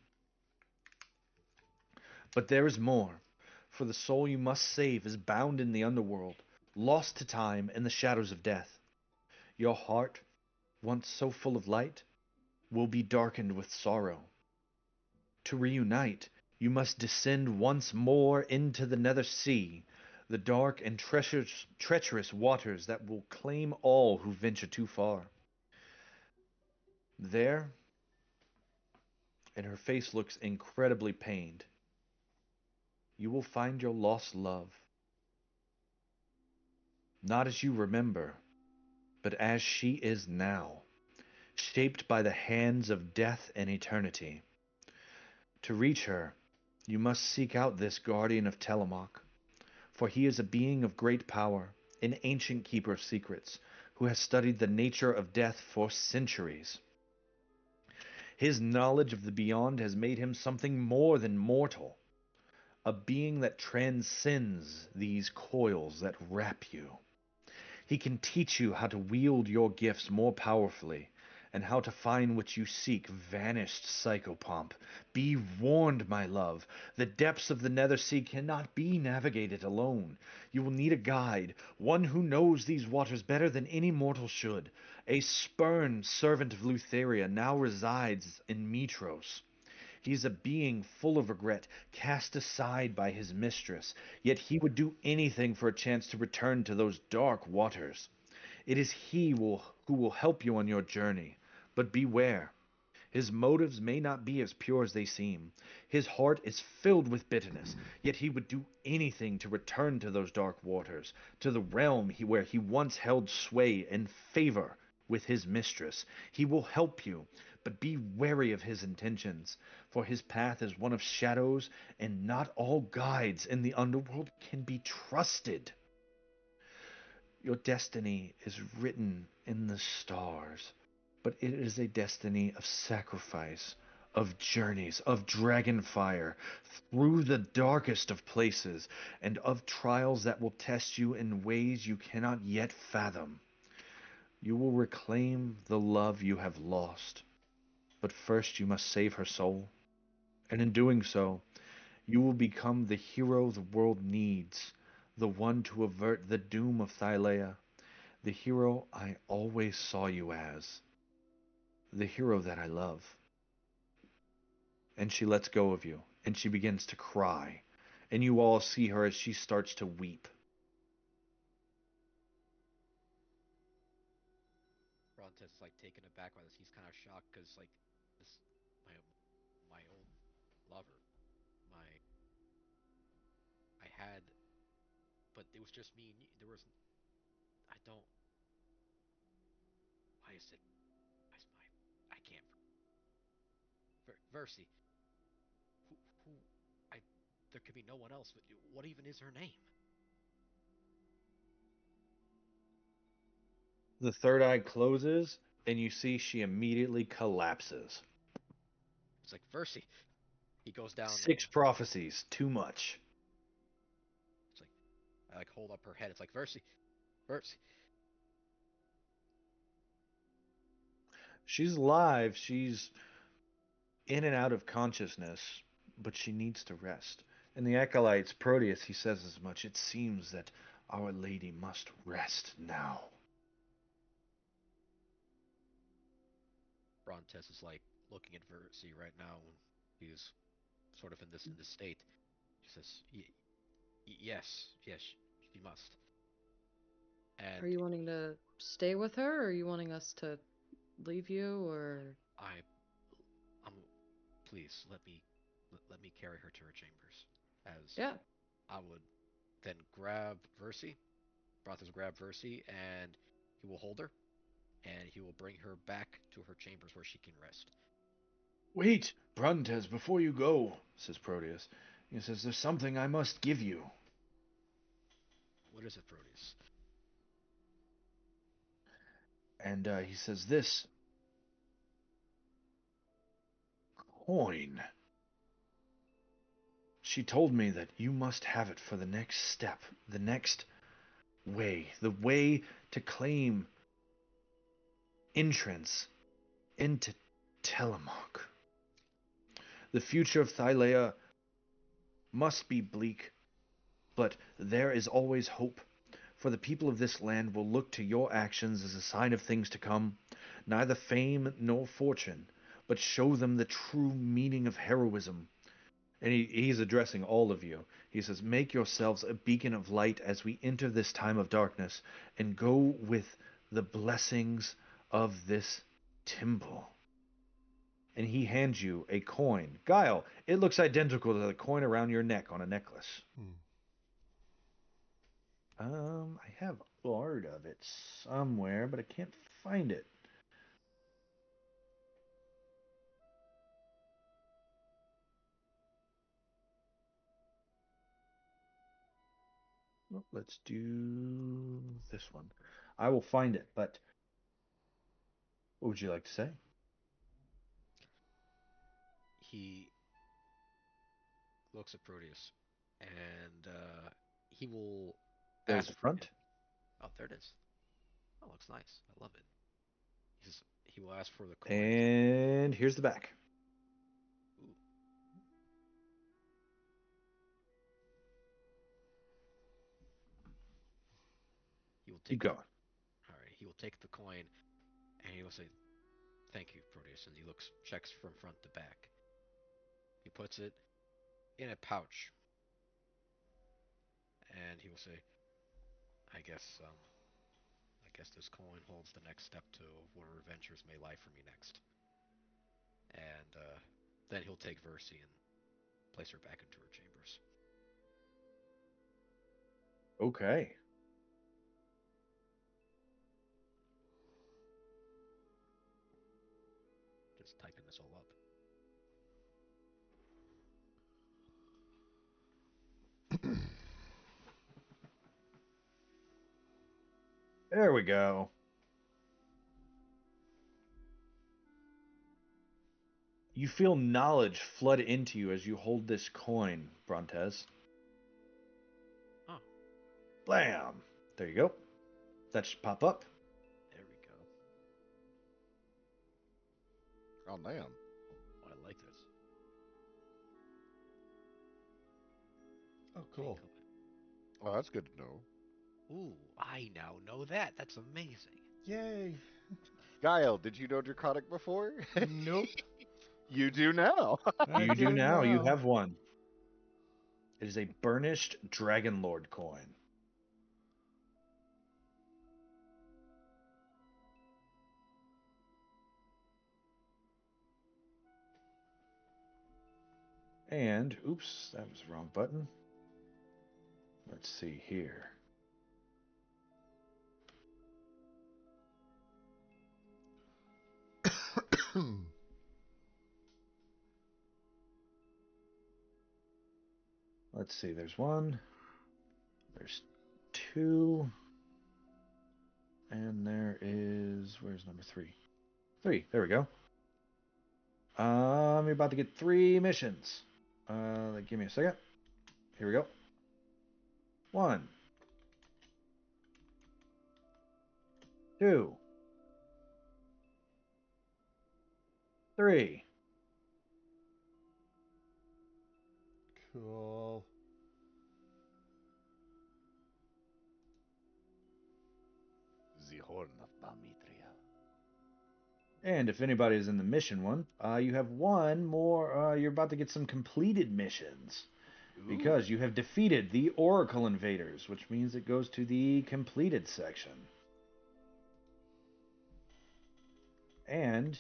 B: "But there is more, for the soul you must save is bound in the underworld, lost to time in the shadows of death. Your heart, once so full of light, will be darkened with sorrow. To reunite, you must descend once more into the nether sea, the dark and treacherous waters that will claim all who venture too far. There," and her face looks incredibly pained, "you will find your lost love. Not as you remember, but as she is now, shaped by the hands of death and eternity. To reach her, you must seek out this guardian of Telemark, for he is a being of great power, an ancient keeper of secrets, who has studied the nature of death for centuries. His knowledge of the beyond has made him something more than mortal, a being that transcends these coils that wrap you. He can teach you how to wield your gifts more powerfully, and how to find what you seek, vanished psychopomp. Be warned, my love. The depths of the Nether Sea cannot be navigated alone. You will need a guide, one who knows these waters better than any mortal should. A spurned servant of Lutheria now resides in Mitros. He is a being full of regret, cast aside by his mistress, yet he would do anything for a chance to return to those dark waters. It is who will help you on your journey, but beware. His motives may not be as pure as they seem. His heart is filled with bitterness, yet he would do anything to return to those dark waters, to the realm where he once held sway and favor with his mistress. He will help you, but be wary of his intentions, for his path is one of shadows, and not all guides in the underworld can be trusted. Your destiny is written in the stars, but it is a destiny of sacrifice, of journeys, of dragonfire, through the darkest of places, and of trials that will test you in ways you cannot yet fathom. You will reclaim the love you have lost, but first you must save her soul, and in doing so, you will become the hero the world needs, the one to avert the doom of Thylea, the hero I always saw you as, the hero that I love. And she lets go of you, and she begins to cry, and you all see her as she starts to weep.
D: Brontes is like taken aback by this. He's kind of shocked because like this, my old lover, my I had, but it was just me and you. There was I don't. Why is it? Why is I can't. Versi, who I there could be no one else. But what even is her name?
B: The third eye closes, and you see she immediately collapses.
D: It's like Versi. He goes down.
B: 6 prophecies, too much.
D: It's like I like hold up her head. It's like Versi, Versi.
B: She's alive, she's in and out of consciousness, but she needs to rest. And the acolytes, Proteus, he says as much. It seems that Our Lady must rest now.
D: Brontes is like looking at Versi right now when he's sort of in this state. She says, "Yes, yes, she must." And
F: Are you wanting to stay with her, or are you wanting us to leave you, or?
D: I'm please let me carry her to her chambers. As
F: Yeah.
D: I would then grab Versi, Brontes grab Versi, and he will hold her, and he will bring her back to her chambers where she can rest.
B: Wait, Brontes, before you go, says Proteus. He says, there's something I must give you.
D: What is it, Proteus?
B: And he says, this coin. She told me that you must have it for the next step, the next way, the way to claim entrance into Telemach. The future of Thylea must be bleak, but there is always hope. For the people of this land will look to your actions as a sign of things to come, neither fame nor fortune, but show them the true meaning of heroism. And he's addressing all of you. He says, make yourselves a beacon of light as we enter this time of darkness, and go with the blessings of this temple. And he hands you a coin. Geil, it looks identical to the coin around your neck on a necklace. I have art of it somewhere, but I can't find it. Well, let's do this one. I will find it, but what would you like to say?
D: He looks at Proteus, and he will
B: There's
D: ask
B: the front.
D: Oh, there it is. That looks nice. I love it. He will ask for the coin.
B: And here's the back.
D: Ooh. He will
B: Keep
D: take.
B: going.
D: All right. He will take the coin, and he will say, "Thank you, Proteus." And he checks from front to back. He puts it in a pouch, and he will say, I guess this coin holds the next step to whatever adventures may lie for me next." And then he'll take Versi and place her back into her chambers.
B: Okay.
D: Just typing this all up.
B: There we go. You feel knowledge flood into you as you hold this coin, Brontes.
D: Oh.
B: Blam! There you go. That should pop up.
D: There we go.
G: Oh, damn.
D: Oh, I like this.
E: Oh, cool.
G: Oh, that's good to know.
D: Ooh, I now know that. That's amazing.
E: Yay.
G: Geil, did you know Draconic before?
E: Nope.
G: You do now.
B: You do now. You have one. It is a burnished Dragonlord coin. And, oops, that was the wrong button. Let's see here. Let's see, there's one, there's two, and there is, where's number three? There we go. I'm about to get 3 missions. Give me a second. Here we go. 1, 2, 3.
E: Cool.
G: The Horn of Balmetria.
B: And if anybody's in the mission one, you have one more. You're about to get some completed missions. Because you have defeated the Oracle Invaders, which means it goes to the completed section. And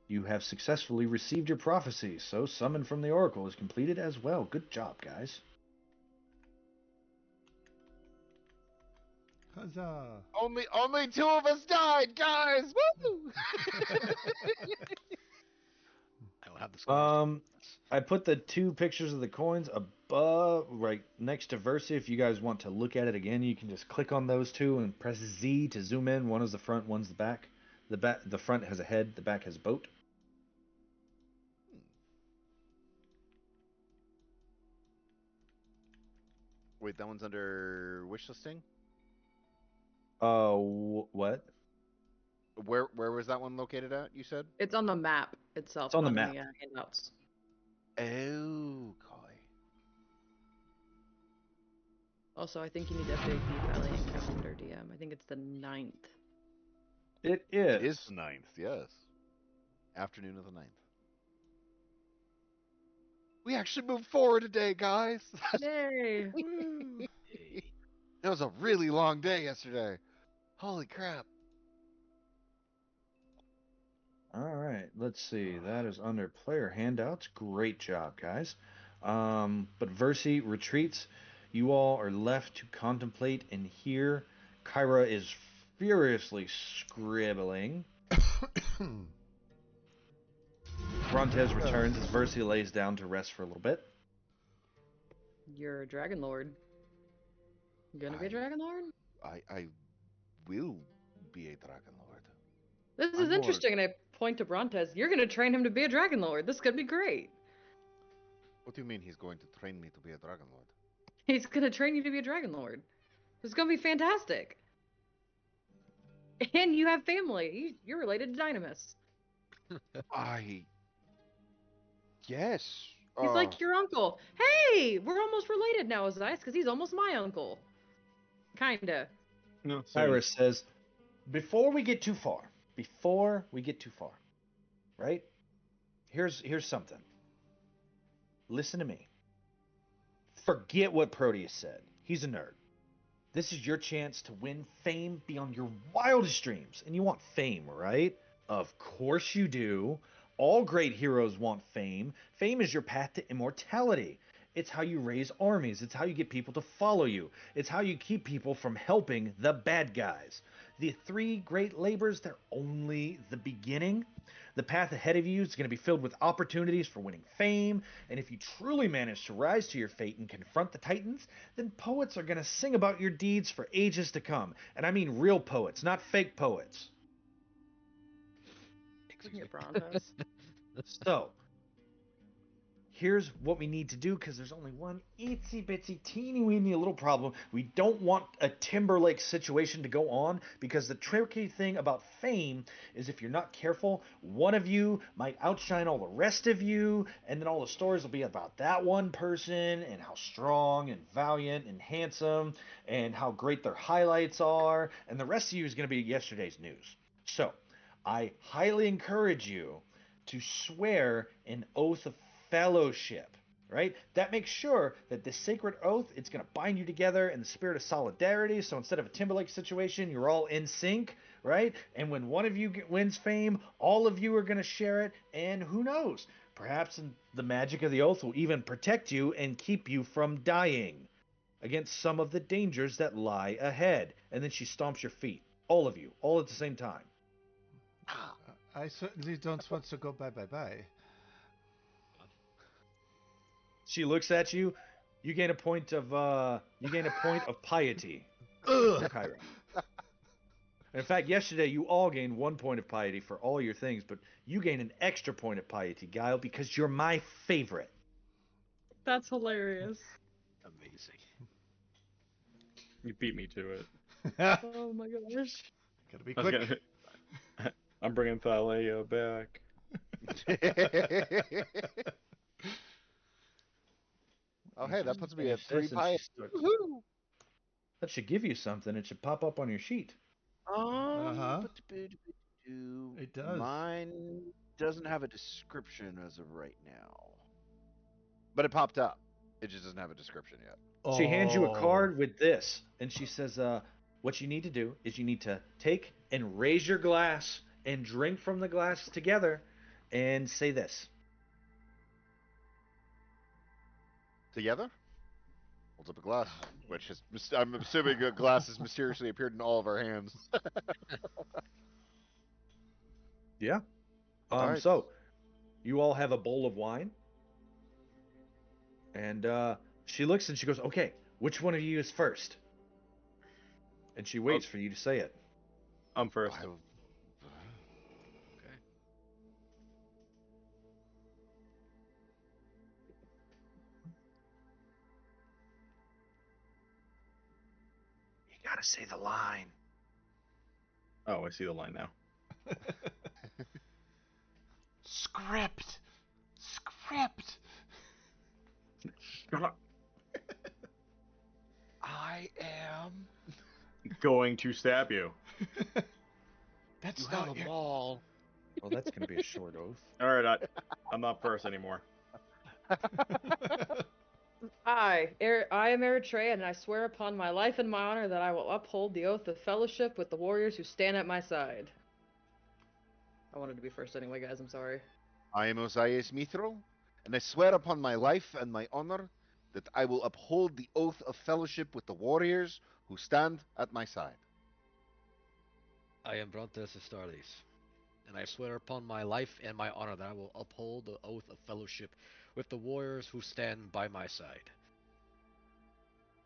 B: you have successfully received your prophecy, so Summon from the Oracle is completed as well. Good job, guys.
E: Huzzah.
G: Only 2 of us died, guys! Woo!
D: I will have the scores.
B: I put the 2 pictures of the coins above, right next to Versi. If you guys want to look at it again, you can just click on those 2 and press Z to zoom in. One is the front, one's the back. The front has a head, the back has a boat.
G: Wait, that one's under wish listing?
B: What?
G: Where was that one located at, you said?
F: It's on the map itself.
B: It's on the
F: not in
B: map.
F: the handouts.
G: Oh, Kai.
F: Also, I think you need to update the Valiant calendar, DM. I think it's the 9th.
B: It
G: It
B: is.
G: is the 9th, yes. Afternoon of the 9th. We actually moved forward today, guys!
F: Yay!
E: Woo.
G: It was a really long day yesterday. Holy crap.
B: All right, let's see. That is under player handouts. Great job, guys. But Versi retreats. You all are left to contemplate and hear. Kyra is furiously scribbling. Brontes returns as Versi lays down to rest for a little bit.
F: You're a Dragonlord. You gonna be a Dragonlord?
G: I will be a Dragonlord.
F: This
G: I'm
F: is
G: more-
F: interesting, and I point to Brontes. You're gonna train him to be a Dragonlord. This could be great.
G: What do you mean he's going to train me to be a Dragonlord?
F: He's gonna train you to be a Dragonlord. This is gonna be fantastic. And you have family. You're related to Dynemys.
G: I guess.
F: He's like your uncle. Hey, we're almost related now, Ozais, because he's almost my uncle. Kinda.
A: No,
B: Iris says, before we get too far, right? Here's something. Listen to me. Forget what Proteus said. He's a nerd. This is your chance to win fame beyond your wildest dreams. And you want fame, right? Of course you do. All great heroes want fame. Fame is your path to immortality. It's how you raise armies. It's how you get people to follow you. It's how you keep people from helping the bad guys. The three great labors, they're only the beginning. The path ahead of you is going to be filled with opportunities for winning fame, and if you truly manage to rise to your fate and confront the Titans, then poets are going to sing about your deeds for ages to come. And I mean real poets, not fake poets.
F: Your Brontes.
B: So, here's what we need to do, because there's only one itsy bitsy teeny weeny little problem. We don't want a Timberlake situation to go on, because the tricky thing about fame is if you're not careful, one of you might outshine all the rest of you, and then all the stories will be about that one person and how strong and valiant and handsome and how great their highlights are, and the rest of you is going to be yesterday's news. So, I highly encourage you to swear an oath of fellowship, right? That makes sure that this sacred oath, it's going to bind you together in the spirit of solidarity. So instead of a Timberlake situation, you're all in sync, right? And when one of you wins fame, all of you are going to share it. And who knows? Perhaps the magic of the oath will even protect you and keep you from dying against some of the dangers that lie ahead. And then she stomps your feet. All of you, all at the same time.
E: I certainly don't want to go bye.
B: She looks at you. You gain a point of piety.
E: Ugh.
B: Kyra. In fact, yesterday you all gained 1 point of piety for all your things, but you gain an extra point of piety, Geil, because you're my favorite.
F: That's hilarious.
D: Amazing.
A: You beat me to it.
F: Oh my gosh.
E: Gotta be quick.
A: I'm bringing Thalea back.
G: Oh, hey, that puts me at
B: Finish this
G: 3
B: and
G: pie.
B: she starts-
G: Woohoo!
B: That should give you something. It should pop up on your sheet.
E: Uh-huh.
G: It
E: It does.
G: Mine doesn't have a description as of right now. But it popped up. It just doesn't have a description yet.
B: She hands you a
E: Oh.
B: card with this, and she says, what you need to do is you need to take and raise your glass and drink from the glass together and say this.
G: Together? Holds up a glass, which is, I'm assuming a glass has mysteriously appeared in all of our hands.
B: Yeah.
G: All right.
B: So, you all have a bowl of wine. And she looks and she goes, okay, which one of you is first? And she waits for you to say it.
A: I'm first.
D: Okay.
B: You gotta say the line.
A: Oh, I see the line now.
E: Script.
C: I am.
A: Going to stab you.
E: That's
C: You have
E: not
C: a
E: your...
C: ball.
B: Well, that's gonna be a short oath.
A: All right, I'm not first anymore.
F: I am Eretria, and I swear upon my life and my honor that I will uphold the oath of fellowship with the warriors who stand at my side. I wanted to be first anyway, guys. I'm sorry.
G: I am Ozais Mithro, and I swear upon my life and my honor that I will uphold the oath of fellowship with the warriors who stand at my side.
D: I am Brontes and I swear upon my life and my honor that I will uphold the oath of fellowship with the warriors who stand by my side.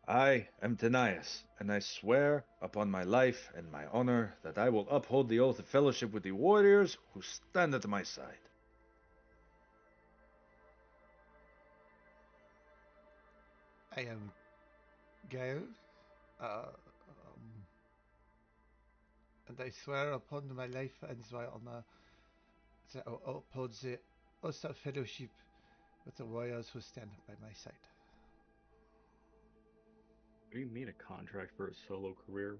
B: I am Dynemys, and I swear upon my life and my honor that I will uphold the oath of fellowship with the warriors who stand at my side.
E: I am Geil. And I swear upon my life and my honor that I will uphold the Osa fellowship with the warriors who stand by my side.
A: What do you mean a contract for a solo career?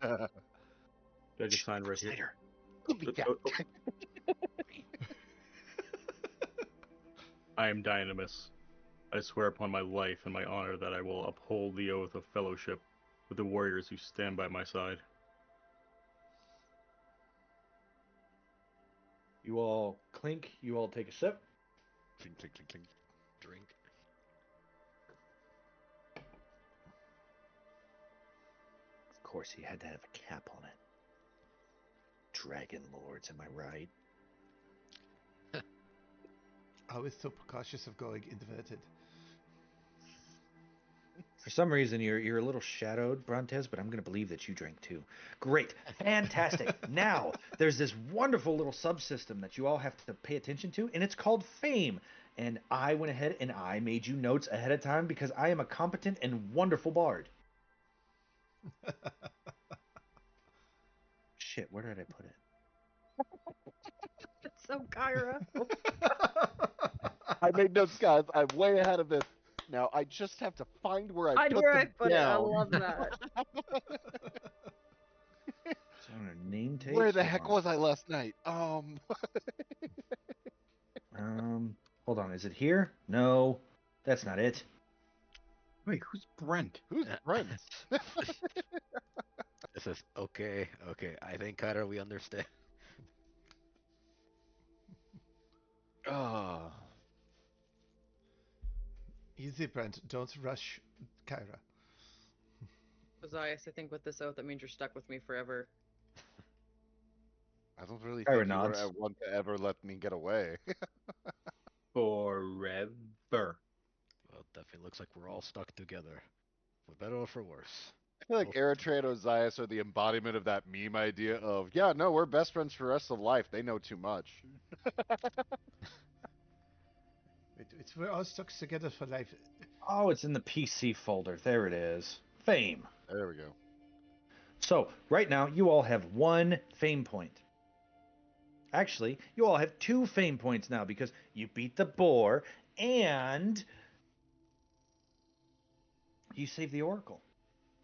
G: That's
A: I just signed right here. I am Dynemys. I swear upon my life and my honor that I will uphold the oath of fellowship with the warriors who stand by my side.
B: You all clink. You all take a sip.
C: Clink, clink, clink, clink.
D: Drink.
B: Of course, he had to have a cap on it. Dragonlords, am I right?
E: Always so cautious of going inverted.
B: For some reason, you're a little shadowed, Brontes, but I'm going to believe that you drink too. Great. Fantastic. Now, there's this wonderful little subsystem that you all have to pay attention to, and it's called Fame. And I went ahead and I made you notes ahead of time because I am a competent and wonderful bard. Shit, where did I put it?
F: It's so Kyra.
G: I made notes, guys. I'm way ahead of this. Now I just have to find where I put them
F: it. I
G: down.
F: love that.
B: It's on a name tape.
G: Where the heck was I last night?
B: Hold on. Is it here? No, that's not it.
A: Wait, who's Brent?
G: Who's Brent?
D: This is okay. I think, Kyra, we understand.
G: Oh.
E: Easy, Brent. Don't rush Kyra.
F: Ozais, I think with this oath, that means you're stuck with me forever.
G: I don't really
B: Kyra
G: think you
B: nods.
G: would want to ever let me get away.
A: Forever.
D: Well, it definitely looks like we're all stuck together, for better or for worse.
G: I feel like Eretria and Ozais are the embodiment of that meme idea of, yeah, no, we're best friends for the rest of life. They know too much.
E: We're all stuck together for life.
B: Oh, it's in the PC folder. There it is. Fame.
G: There we go.
B: So, right now, you all have 1 fame point. Actually, you all have 2 fame points now because you beat the boar and you saved the Oracle.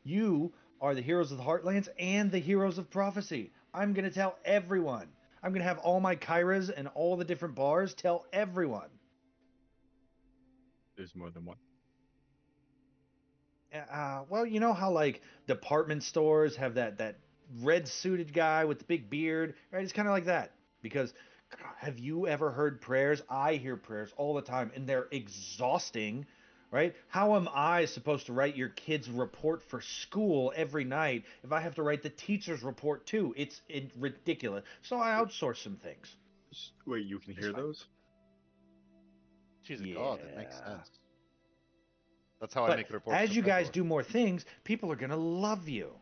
B: You are the heroes of the Heartlands and the heroes of prophecy. I'm going to tell everyone. I'm going to have all my Kyras and all the different bars tell everyone.
A: There's more than one.
B: Well, you know how like department stores have that red suited guy with the big beard, right? It's kind of like that. Because have you ever heard prayers? I hear prayers all the time, and they're exhausting, right? How am I supposed to write your kid's report for school every night if I have to write the teacher's report too? It's ridiculous. So I outsource some things.
A: Wait, you can hear those?
G: She's a god. It makes
B: Yeah.
G: sense. That's how I
B: But
G: make reports.
B: as
G: to
B: you guys
G: Fedor.
B: do more things, people are going to love you.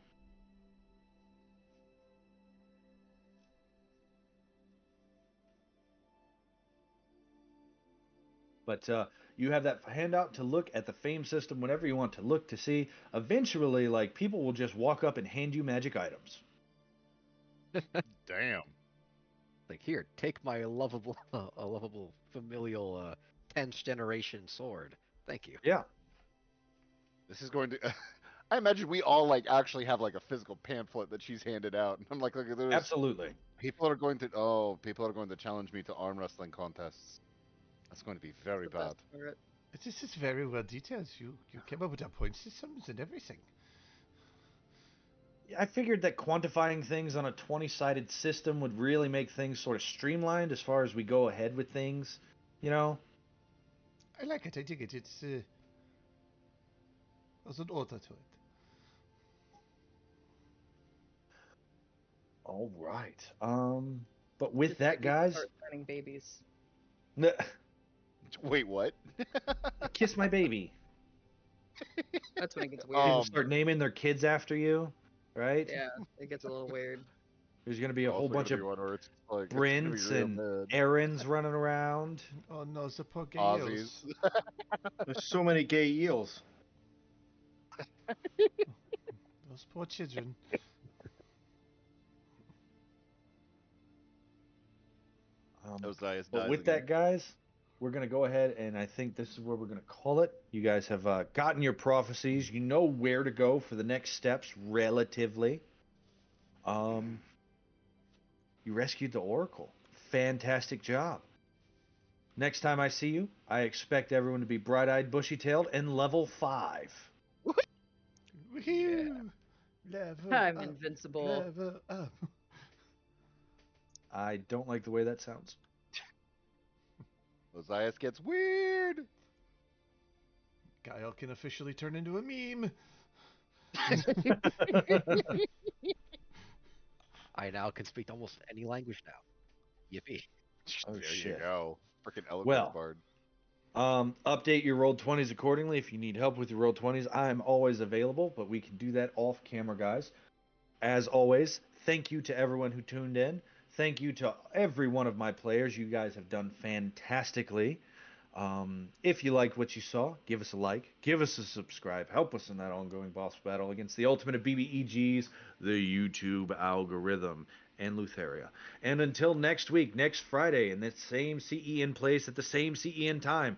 B: But you have that handout to look at the fame system whenever you want to look to see. Eventually, like, people will just walk up and hand you magic items.
G: Damn.
D: Like, here, take my lovable, familial 10th generation sword. Thank you.
B: Yeah.
G: This is going to. I imagine we all like actually have like a physical pamphlet that she's handed out, and I'm like, look, there's
B: Absolutely.
G: people are going to. Oh, people are going to challenge me to arm wrestling contests. That's going to be very
F: The
G: bad.
F: best part.
E: This is very well detailed. You came up with a point systems and everything.
B: I figured that quantifying things on a 20-sided system would really make things sort of streamlined as far as we go ahead with things, you know?
E: I like it. I dig it. There's an order to it.
B: All right. But with
F: Just
B: that,
F: like we
B: guys,
F: start signing babies.
G: Wait, what?
B: kiss my baby.
F: That's when it gets weird.
B: People start naming their kids after you, right?
F: Yeah, it gets a little weird.
B: There's going to be a whole
G: Also
B: bunch
G: gonna
B: of
G: be one where it's like, it's gonna be
B: Brents
G: real
B: and
G: bad.
B: Aaron's running around.
E: Oh no, the poor
G: Ozzies.
E: Geils.
A: There's so many gay eels.
E: Those poor children.
G: Ozais
B: But
G: dies
B: with
G: again.
B: that, guys, we're going to go ahead and I think this is where we're going to call it. You guys have gotten your prophecies. You know where to go for the next steps relatively. You rescued the Oracle. Fantastic job. Next time I see you, I expect everyone to be bright-eyed, bushy-tailed, and level 5.
E: Woohoo! Level
F: I'm
E: up,
F: invincible.
E: level up.
B: I don't like the way that sounds.
G: Ozais gets weird.
E: Geil can officially turn into a meme.
D: I now can speak almost any language now. Yippee.
B: Oh,
G: There
B: shit.
G: you go. Freaking eloquence
B: Well,
G: bard.
B: update your roll 20s accordingly. If you need help with your roll 20s, I'm always available, but we can do that off camera, guys. As always, thank you to everyone who tuned in. Thank you to every one of my players. You guys have done fantastically. If you liked what you saw, give us a like, give us a subscribe, help us in that ongoing boss battle against the ultimate of BBEGs, the YouTube algorithm, and Lutheria. And until next week, next Friday, in the same CEN place at the same CEN time,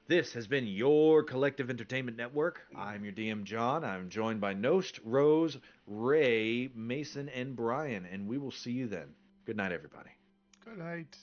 B: this has been your Collective Entertainment Network. I'm your DM, John. I'm joined by Nost, Rose, Ray, Mason, and Brian, and we will see you then. Good night, everybody.
E: Good night.